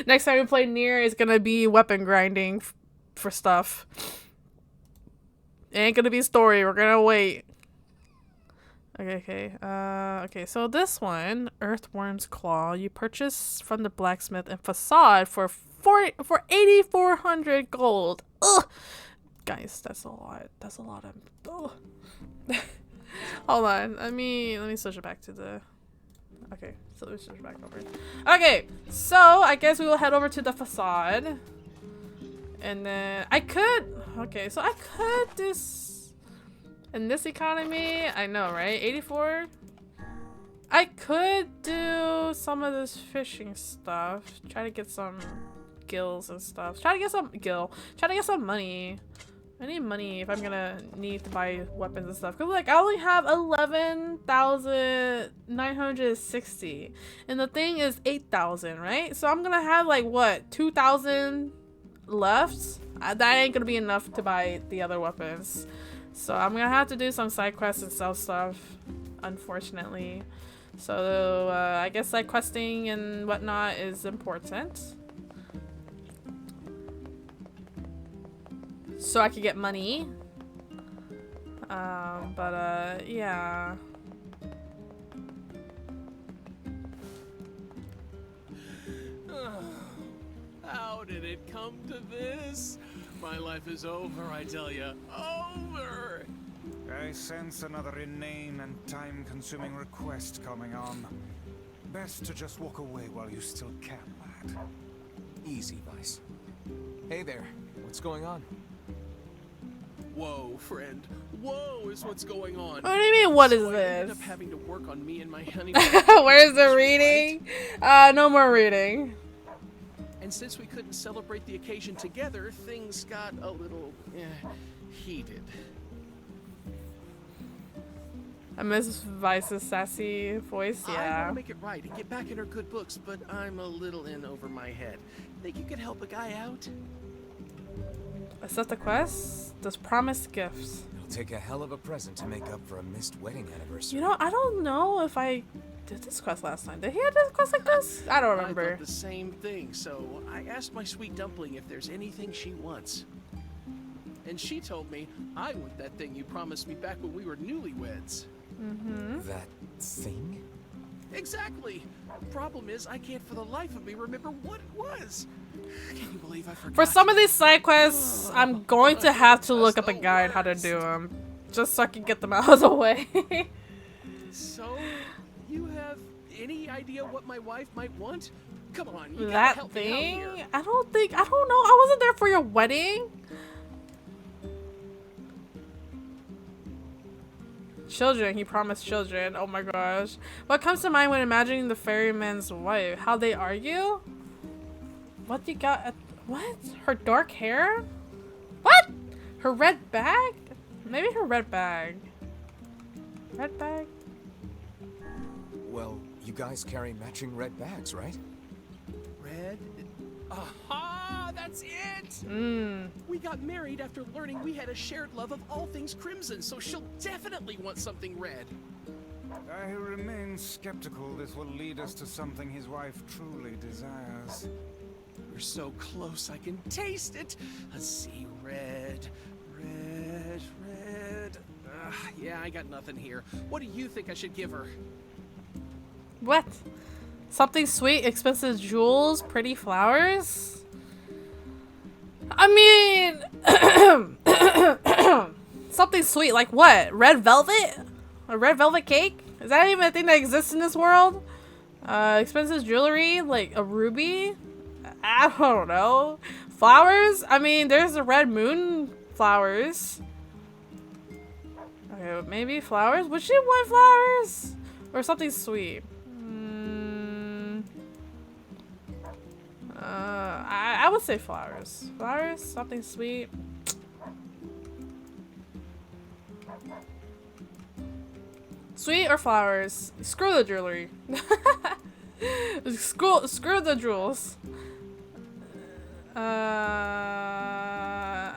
Next time we play Nier is gonna be weapon grinding for stuff. It ain't gonna be story. We're gonna wait. Okay, so this one, Earthworm's Claw, you purchase from the blacksmith and facade for 8,400 gold. Ugh! Guys, that's a lot. That's a lot of... Ugh. Hold on. Let me switch it back to the... Okay, so let me switch it back over. Okay, so I guess we will head over to the facade. And then I could... Okay, so I could do... In this economy, I know, right? 84? I could do some of this fishing stuff. Try to get some gills and stuff. Try to get some money. I need money if I'm gonna need to buy weapons and stuff. Cause like I only have 11,960, and the thing is 8,000, right? So I'm gonna have like what 2,000 left. That ain't gonna be enough to buy the other weapons. So I'm gonna have to do some side quests and sell stuff, unfortunately. So I guess side questing and whatnot is important. So I could get money. Yeah. How did it come to this? My life is over, I tell you. Over! I sense another inane and time-consuming request coming on. Best to just walk away while you still can, lad. Easy, Vice. Hey there. What's going on? Whoa, friend. Whoa is what's going on. What do you mean, what is I ended this? up having to work on me and my honeymoon. Where's the reading? No more reading. And since we couldn't celebrate the occasion together, things got a little heated. I miss Vice's sassy voice, I yeah. want to make it right and get back in her good books, but I'm a little in over my head. Think you could help a guy out? Accept the quest. Does promised gifts. It'll take a hell of a present to make up for a missed wedding anniversary. You know, I don't know if I did this quest last time. Did he have this quest like this? I don't remember. I thought the same thing, so I asked my sweet dumpling if there's anything she wants. And she told me I want that thing you promised me back when we were newlyweds. Mm-hmm. That thing? Exactly. Problem is, I can't for the life of me remember what it was. Can you believe I forgot? For some of these side quests, I'm going to have to look up a guide how to do them. Just so I can get them out of the way. So, you have any idea what my wife might want? Come on, you gotta That help me out thing? here. I don't know. I wasn't there for your wedding. Children. He promised children. Oh my gosh. What comes to mind when imagining the ferryman's wife? How they argue? What you got? What? Her dark hair? What? Her red bag? Maybe her red bag. Red bag? Well, you guys carry matching red bags, right? Red? Aha! That's it! Mmm. We got married after learning we had a shared love of all things crimson, so she'll definitely want something red. I remain skeptical this will lead us to something his wife truly desires. We're so close, I can taste it. Let's see, red. Yeah, I got nothing here. What do you think I should give her? What? Something sweet, expensive jewels, pretty flowers? I mean... something sweet, like what? Red velvet? A red velvet cake? Is that even a thing that exists in this world? Expensive jewelry? Like a ruby? I don't know. Flowers? I mean, there's the red moon flowers. Okay, maybe flowers? Would she want flowers? Or something sweet? I would say flowers. Flowers? Something sweet. Sweet or flowers? Screw the jewelry. Screw the jewels.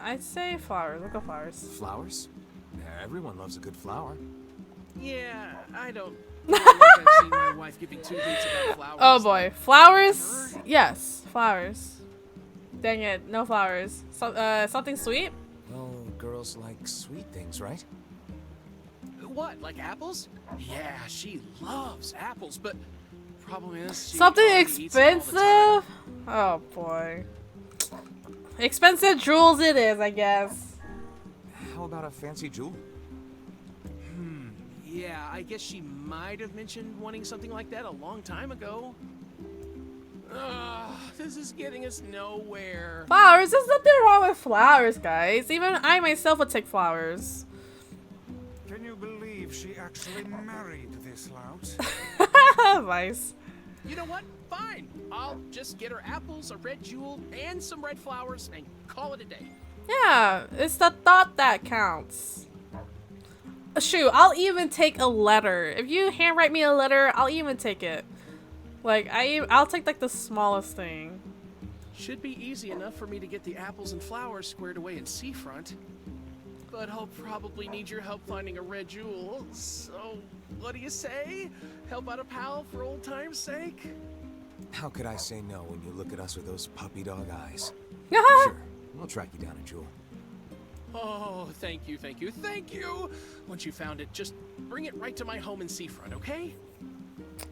I'd say flowers. Look at flowers. Flowers? Everyone loves a good flower. Yeah, I don't feel like I've seen my wife giving two hoots about flowers. Oh boy, flowers? Yes, flowers. Dang it, no flowers. Something sweet? Well, girls like sweet things, right? What, like apples? Yeah, she loves apples, but problem is she Something already eats them all the time. expensive? Oh boy. Expensive jewels it is, I guess. How about a fancy jewel? Yeah, I guess she might have mentioned wanting something like that a long time ago. This is getting us nowhere. Flowers? There's nothing wrong with flowers, guys. Even I myself would take flowers. Can you believe she actually married this lout? Vice. You know what? Fine. I'll just get her apples, a red jewel, and some red flowers, and call it a day. Yeah, it's the thought that counts. Shoot, I'll even take a letter. If you handwrite me a letter, I'll even take it. Like, I'll take like the smallest thing. Should be easy enough for me to get the apples and flowers squared away in Seafront. But I'll probably need your help finding a red jewel. So, what do you say? Help out a pal for old time's sake? How could I say no when you look at us with those puppy dog eyes? Sure. Sure, we'll track you down a jewel. Oh, thank you, thank you, thank you! Once you found it, just bring it right to my home in Seafront, okay?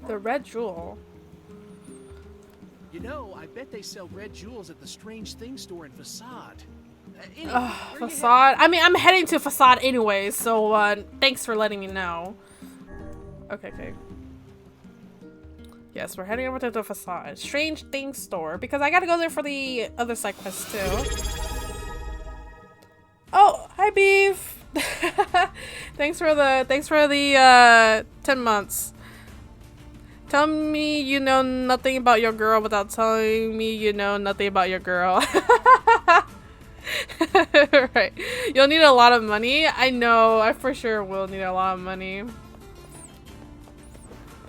The red jewel. You know, I bet they sell red jewels at the Strange Things store in Facade. Anyway, where you Facade. I mean, I'm heading to Facade anyway, so thanks for letting me know. Okay. Yes, we're heading over to the Facade. Strange Things store, because I gotta go there for the other side quests too. Oh, hi Beef. thanks for the 10 months. Tell me you know nothing about your girl without telling me you know nothing about your girl. Right. You'll need a lot of money. I know. I for sure will need a lot of money.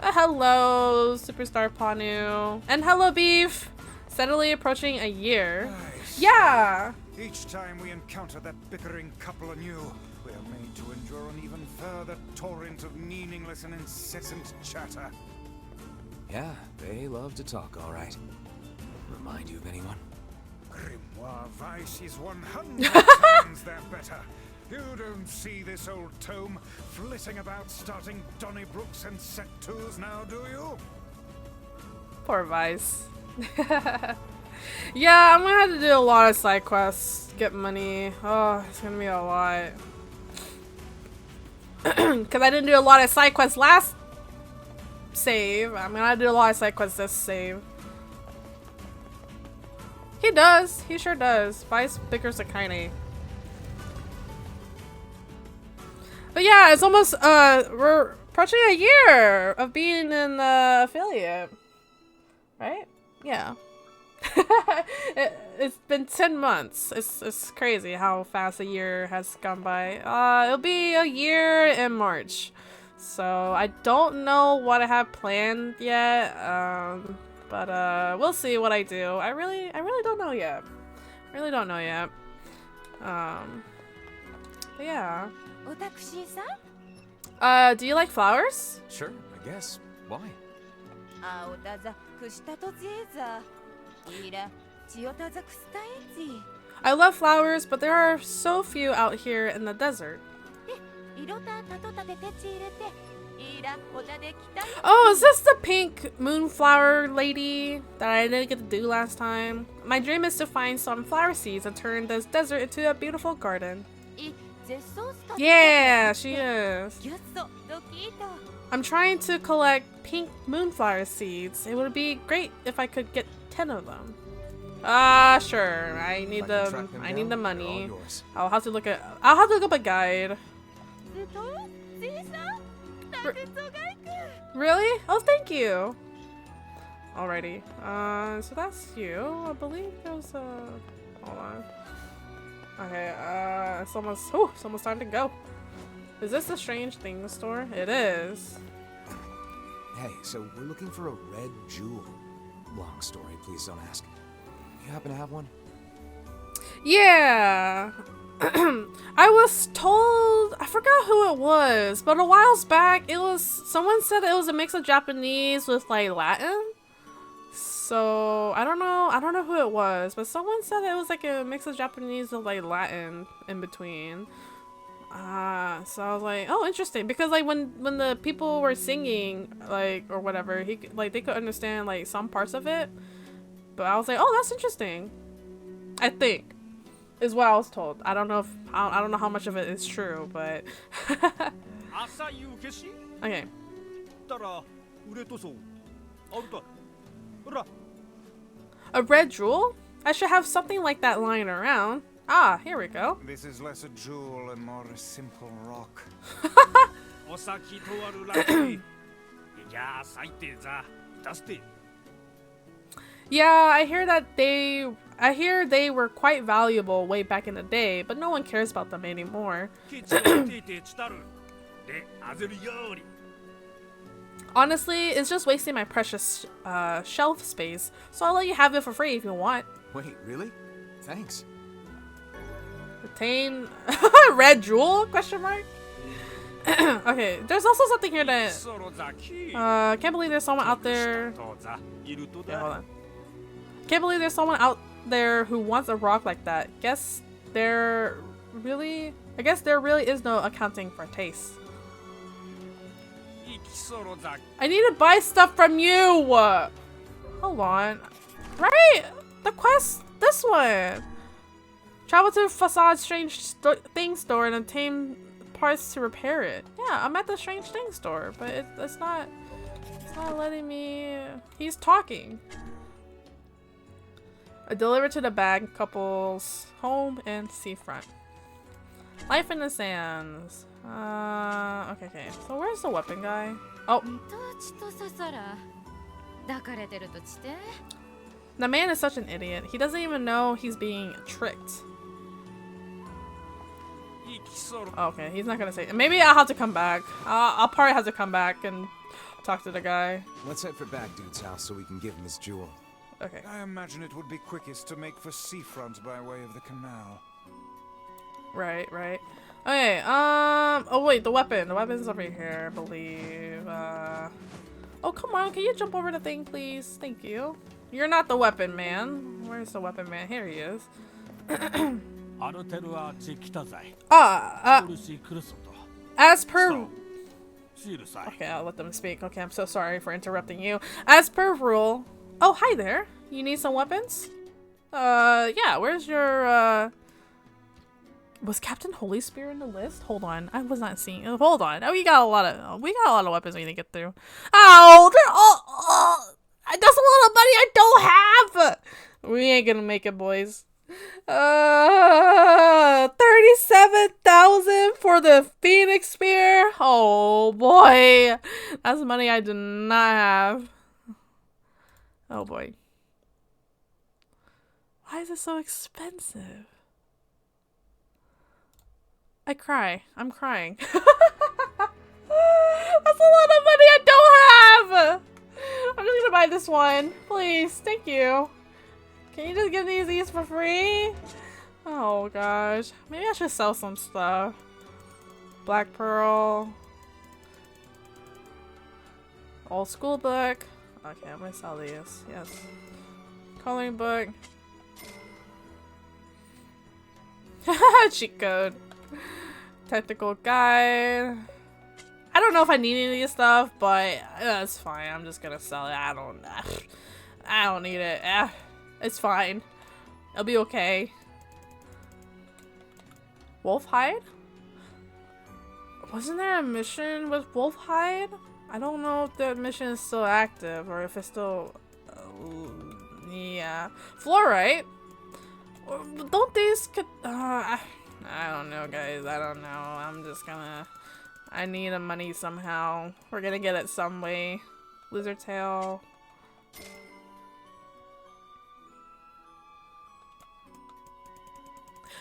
Hello, Superstar Panu. And hello, Beef. Steadily approaching a year. Nice. Yeah. Each time we encounter that bickering couple anew, we are made to endure an even further torrent of meaningless and incessant chatter. Yeah, they love to talk, all right. Remind you of anyone? Grimoire Vice is 100 times that better. You don't see this old tome flitting about starting Donnybrooks and set twos now, do you? Poor Vice. Yeah, I'm gonna have to do a lot of side quests, get money. Oh, it's gonna be a lot. Because I didn't do a lot of side quests last save. I'm gonna do a lot of side quests this save. He does. He sure does. Vice bickers a Kaine. But yeah, it's almost, we're approaching a year of being an affiliate. Right? Yeah. It's been 10 months. It's crazy how fast a year has gone by. It'll be a year in March. So I don't know what I have planned yet. But we'll see what I do. I really don't know yet. Really don't know yet. But yeah. Do you like flowers? Sure, I guess. Why? I love flowers, but there are so few out here in the desert. Oh, is this the pink moonflower lady that I didn't get to do last time? My dream is to find some flower seeds and turn this desert into a beautiful garden. Yeah, she is. I'm trying to collect pink moonflower seeds. It would be great if I could get 10 of them. Sure. I need them. I need the money. I'll have to look up a guide. Really? Oh, thank you. Alrighty. So that's you. I believe there's hold on. Okay, it's almost time to go. Is this the Strange Things store? It is. Hey, so we're looking for a red jewel. Long story, please don't ask. You happen to have one? Yeah. I was told, I forgot who it was, but a while back someone said it was a mix of Japanese with like Latin. So I don't know who it was, but someone said it was like a mix of Japanese with like Latin in between. So I was like, oh, interesting, because like when the people were singing like or whatever, they could understand like some parts of it, but I was like, oh, that's interesting. I think is what I was told. I don't know how much of it is true, but okay. A red jewel? I should have something like that lying around. Ah, here we go. This is less a jewel and more a simple rock. Yeah, I hear they were quite valuable way back in the day, but no one cares about them anymore. Honestly, it's just wasting my precious shelf space, so I'll let you have it for free if you want. Wait, really? Thanks. Retain red jewel? Question mark. Okay, there's also something here that can't believe there's someone out there. Yeah, hold on. Can't believe there's someone out there who wants a rock like that. I guess there really is no accounting for taste. I need to buy stuff from you. Hold on. Right? The quest, this one. Travel to Facade Strange Thing store and obtain parts to repair it. Yeah, I'm at the Strange Thing store, but it's not letting me. He's talking. I deliver to the bag couple's home and seafront. Life in the sands. Okay. So where's the weapon guy? Oh. The man is such an idiot. He doesn't even know he's being tricked. Okay, he's not gonna say it. Maybe I'll have to come back. I'll probably have to come back and talk to the guy. Let's head for Bad Dude's house so we can give him his jewel. Okay. I imagine it would be quickest to make for seafront by way of the canal. Right. Okay, oh wait, the weapon. The weapon's over here, I believe. Oh, come on, can you jump over the thing, please? Thank you. You're not the weapon man. Where's the weapon man? Here he is. As per... Okay, I'll let them speak. Okay, I'm so sorry for interrupting you. As per rule... Oh, hi there. You need some weapons? Yeah, where's your, Was Captain Holy Spear in the list? Hold on, I was not seeing. Hold on. Oh, we got a lot of weapons we need to get through. Oh, they're all. That's a lot of money I don't have. We ain't gonna make it, boys. 37,000 for the Phoenix Spear. Oh boy, that's money I do not have. Oh boy. Why is it so expensive? I cry. I'm crying. That's a lot of money I don't have! I'm just gonna buy this one. Please. Thank you. Can you just give me these for free? Oh gosh. Maybe I should sell some stuff. Black Pearl. Old school book. Okay, I'm gonna sell these. Yes. Coloring book. Cheat code. Technical guide. I don't know if I need any of this stuff, but that's fine. I'm just gonna sell it. I don't need it. It's fine. It'll be okay. Wolfhide? Wasn't there a mission with Wolfhide? I don't know if the mission is still active or if it's still... yeah. Fluorite? Don't these... I don't know, guys. I don't know. I'm just gonna... I need the money somehow. We're gonna get it some way. Lizard tail.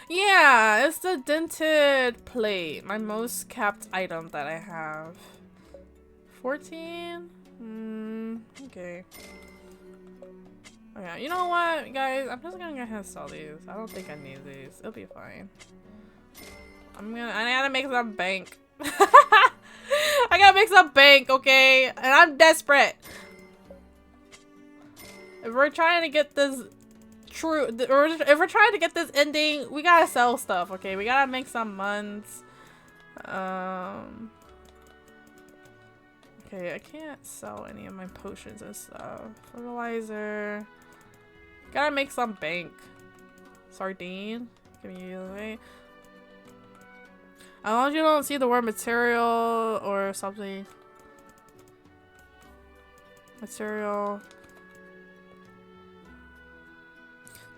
Yeah, it's the dented plate. My most capped item that I have. 14? Okay. Okay, you know what, guys? I'm just gonna go ahead and sell these. I don't think I need these. It'll be fine. I gotta make some bank. I gotta make some bank, okay? And I'm desperate. If we're trying to get this or if we're trying to get this ending, we gotta sell stuff, okay? We gotta make some months. Okay, I can't sell any of my potions and stuff. Fertilizer. Gotta make some bank. Sardine. Give me the way. As long as you don't see the word material or something. Material.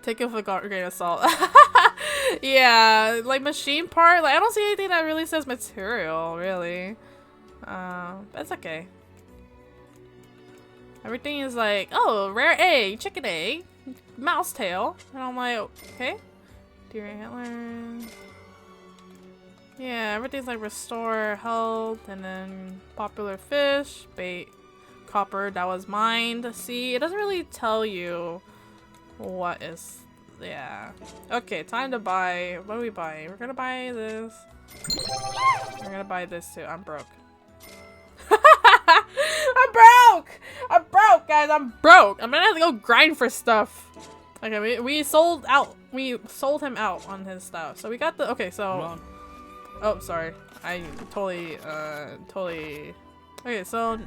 Take it with a grain of salt. Yeah, like machine part. Like I don't see anything that really says material, really. That's okay. Everything is like, oh, rare egg, chicken egg, mouse tail, and I'm like, okay. Deer antler. Yeah, everything's like restore health, and then popular fish, bait, copper, that was mined. See, it doesn't really tell you what is, yeah. Okay, time to buy. What are we buying? We're gonna buy this. We're gonna buy this too. I'm broke. I'm broke! I'm broke, guys. I'm broke. I'm gonna have to go grind for stuff. Okay, we sold out. We sold him out on his stuff. So we got the, okay, so. Oh, sorry. I totally. Okay, so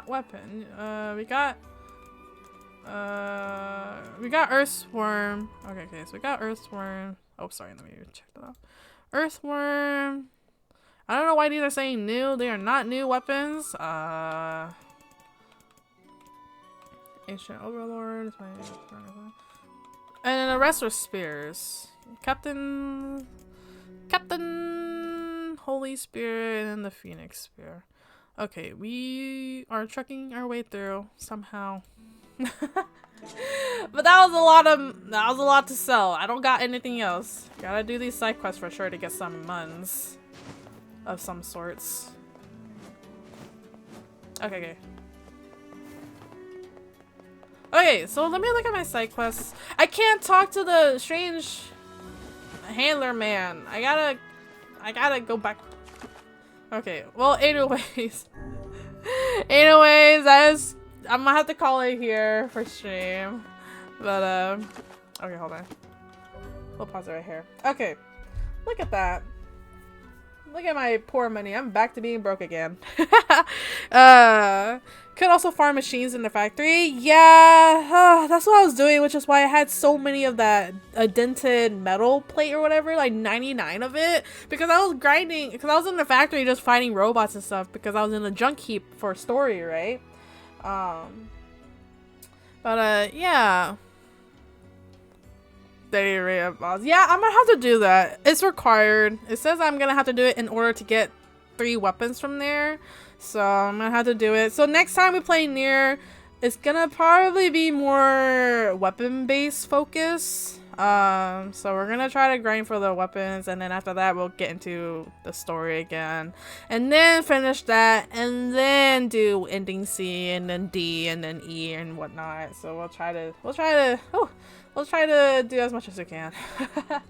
weapon. We got Earthworm. Okay, so we got Earthworm. Oh, sorry. Let me check that out. Earthworm. I don't know why these are saying new. They are not new weapons. Ancient Overlord. Is my... And then the rest are spears. Captain, Holy Spirit, and the Phoenix Spear. Okay, we are trucking our way through somehow. But that was a lot to sell. I don't got anything else. Gotta do these side quests for sure to get some muns of some sorts. Okay. Okay, so let me look at my side quests. I can't talk to the strange handler man. I gotta go back. Okay, well, anyways. I'm gonna have to call it here for stream. But, okay, hold on. We'll pause it right here. Okay, look at that. Look at my poor money. I'm back to being broke again. Could also farm machines in the factory. Yeah, that's what I was doing, which is why I had so many of that dented metal plate or whatever, like 99 of it, because I was grinding, because I was in the factory just fighting robots and stuff, because I was in a junk heap for story, right? Yeah. Rhea boss. Yeah, I'm gonna have to do that. It's required. It says I'm gonna have to do it in order to get 3 weapons from there. So I'm gonna have to do it. So next time we play Nier, it's gonna probably be more weapon-based focus. So we're gonna try to grind for the weapons, and then after that we'll get into the story again, and then finish that, and then do ending C, and then D, and then E, and whatnot. So we'll try to do as much as we can. I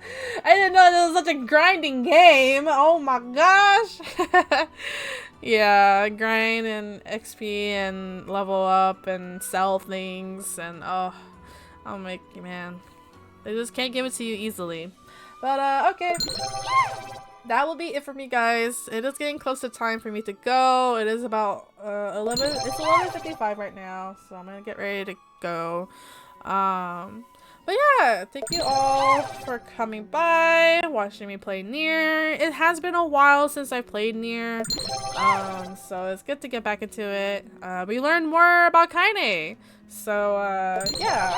didn't know this was such a grinding game. Oh my gosh. Yeah, grind and XP and level up and sell things, and oh my man. They just can't give it to you easily. But okay. That will be it for me, guys. It is getting close to time for me to go. It is about 11. It's 11:55 right now, so I'm gonna get ready to go. But yeah, thank you all for coming by, watching me play Nier. It has been a while since I played Nier, so it's good to get back into it. We learned more about Kaine, so yeah.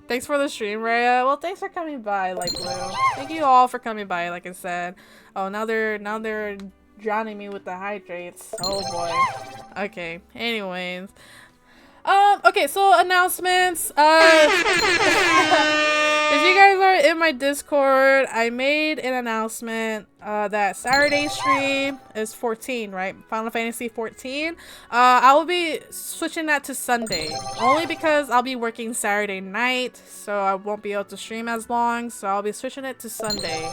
Thanks for the stream, Rhea. Well, thanks for coming by, Light Blue. Thank you all for coming by, like I said. Oh, now they're drowning me with the hydrates. Oh boy. Okay. Anyways. Okay, so announcements. If you guys are in my Discord, I made an announcement that Saturday stream is 14, right? Final Fantasy 14. I will be switching that to Sunday, only because I'll be working Saturday night, so I won't be able to stream as long. So I'll be switching it to Sunday.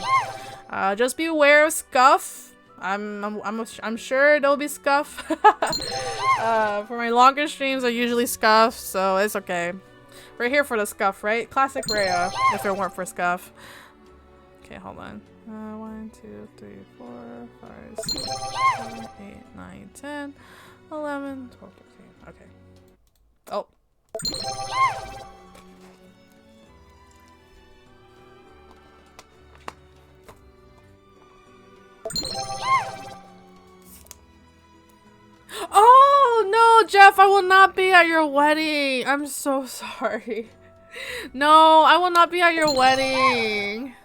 Just be aware of scuff. I'm sure there'll be scuff. For my longer streams, I usually scuff, so it's okay. We're here for the scuff, right? Classic Rhea, if it weren't for scuff. Okay, hold on. 1, 2, 3, 4, 5, 6, 7, 8, 9, 10, 11, 12, 13. Okay. Oh. Oh no, Jeff, I will not be at your wedding. I'm so sorry. No, I will not be at your wedding.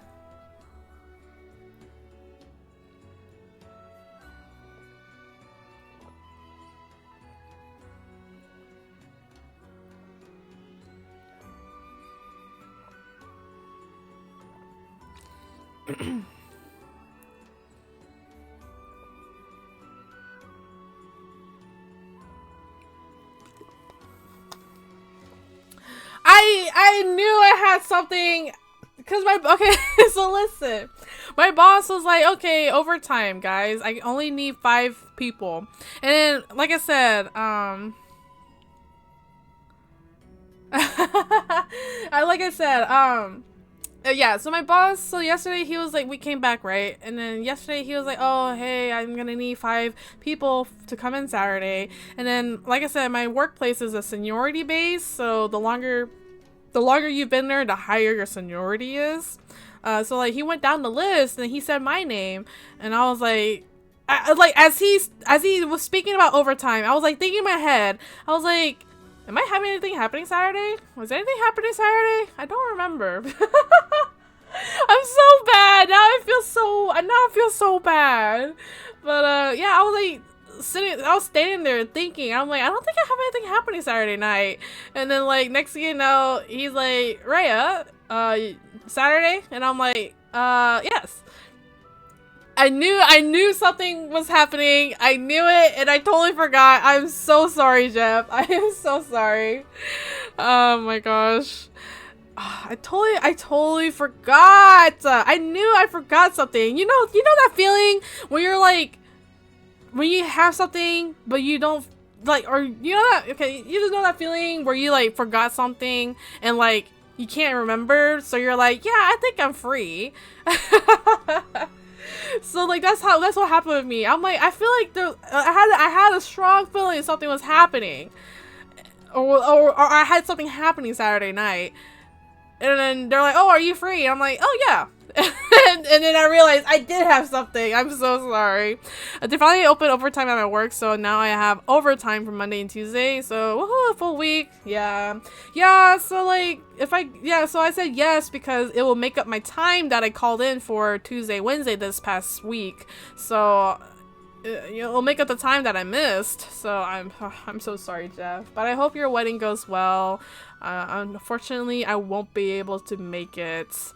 I knew I had something, because okay, so listen, my boss was like, okay, overtime, guys, I only need 5 people, and then, like I said, yeah, so my boss, so yesterday he was like, we came back, right? And then yesterday he was like, oh, hey, I'm gonna need 5 people to come in Saturday. And then, like I said, my workplace is a seniority base, so the longer you've been there, the higher your seniority is. So like he went down the list and he said my name, and I was like, like as he was speaking about overtime, I was like thinking in my head, I was like, am I having anything happening Saturday? Was anything happening Saturday? I don't remember. I'm so bad. Now I feel so bad. But yeah, I was like standing there thinking, I'm like, I don't think I have anything happening Saturday night. And then like next thing you know, he's like, Rhea, Saturday? And I'm like, yes. I knew something was happening. I knew it, and I totally forgot. I'm so sorry, Jeff. I am so sorry. Oh my gosh. I totally forgot. I knew I forgot something. You know that feeling when you're like, when you have something, but you don't, like, or you know that, okay, you just know that feeling where you like forgot something and like you can't remember, so you're like, yeah, I think I'm free. So like that's what happened with me. I'm like, I feel like I had a strong feeling something was happening, or I had something happening Saturday night, and then they're like, oh, are you free? I'm like, oh yeah. and then I realized I did have something. I'm so sorry. They finally opened overtime at my work, so now I have overtime for Monday and Tuesday. So woohoo, full week. Yeah. So like so I said yes because it will make up my time that I called in for Tuesday, Wednesday this past week. So it'll make up the time that I missed. So I'm so sorry, Jeff. But I hope your wedding goes well. Unfortunately, I won't be able to make it.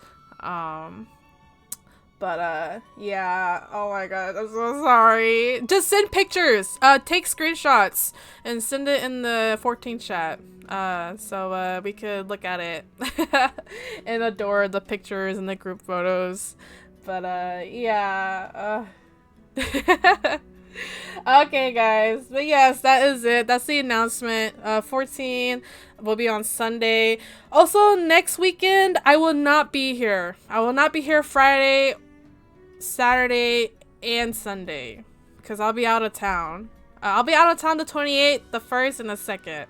Yeah, oh my god, I'm so sorry. Just send pictures, take screenshots and send it in the 14 chat, so we could look at it and adore the pictures and the group photos. But yeah, okay guys, but yes, that is it. That's the announcement. 14 will be on Sunday. Also, next weekend I will not be here. I will not be here Friday, Saturday, and Sunday because I'll be out of town. I'll be out of town the 28th, the 1st, and the 2nd.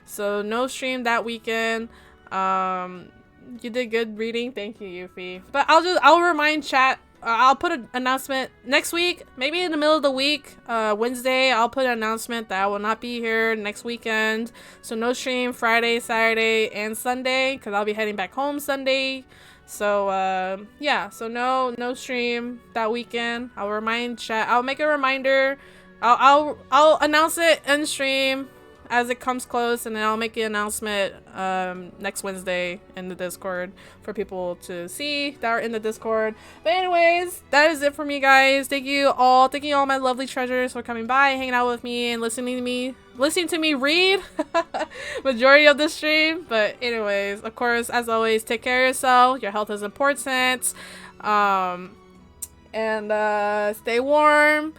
So no stream that weekend. You did good reading. Thank you, Yuffie. But I'll remind chat. I'll put an announcement next week, maybe in the middle of the week, Wednesday. I'll put an announcement that I will not be here next weekend. So no stream Friday, Saturday, and Sunday because I'll be heading back home Sunday. So yeah, so no stream that weekend. I'll remind chat. I'll make a reminder. I'll announce it in stream as it comes close, and then I'll make an announcement next Wednesday in the Discord for people to see that are in the Discord. But anyways, that is it for me, guys. Thank you all my lovely treasures for coming by, hanging out with me, and listening to me read majority of the stream. But anyways, of course, as always, take care of yourself. Your health is important. And stay warm.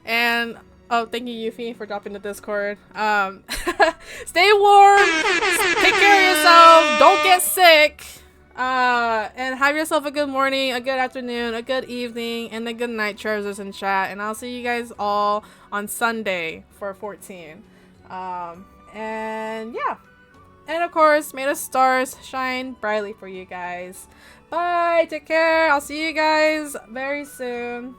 And oh, thank you, Yuffie, for dropping the Discord. Stay warm. Take care of yourself. Don't get sick. And have yourself a good morning, a good afternoon, a good evening, and a good night, treasures in chat. And I'll see you guys all on Sunday for 14. And yeah. And of course, may the stars shine brightly for you guys. Bye. Take care. I'll see you guys very soon.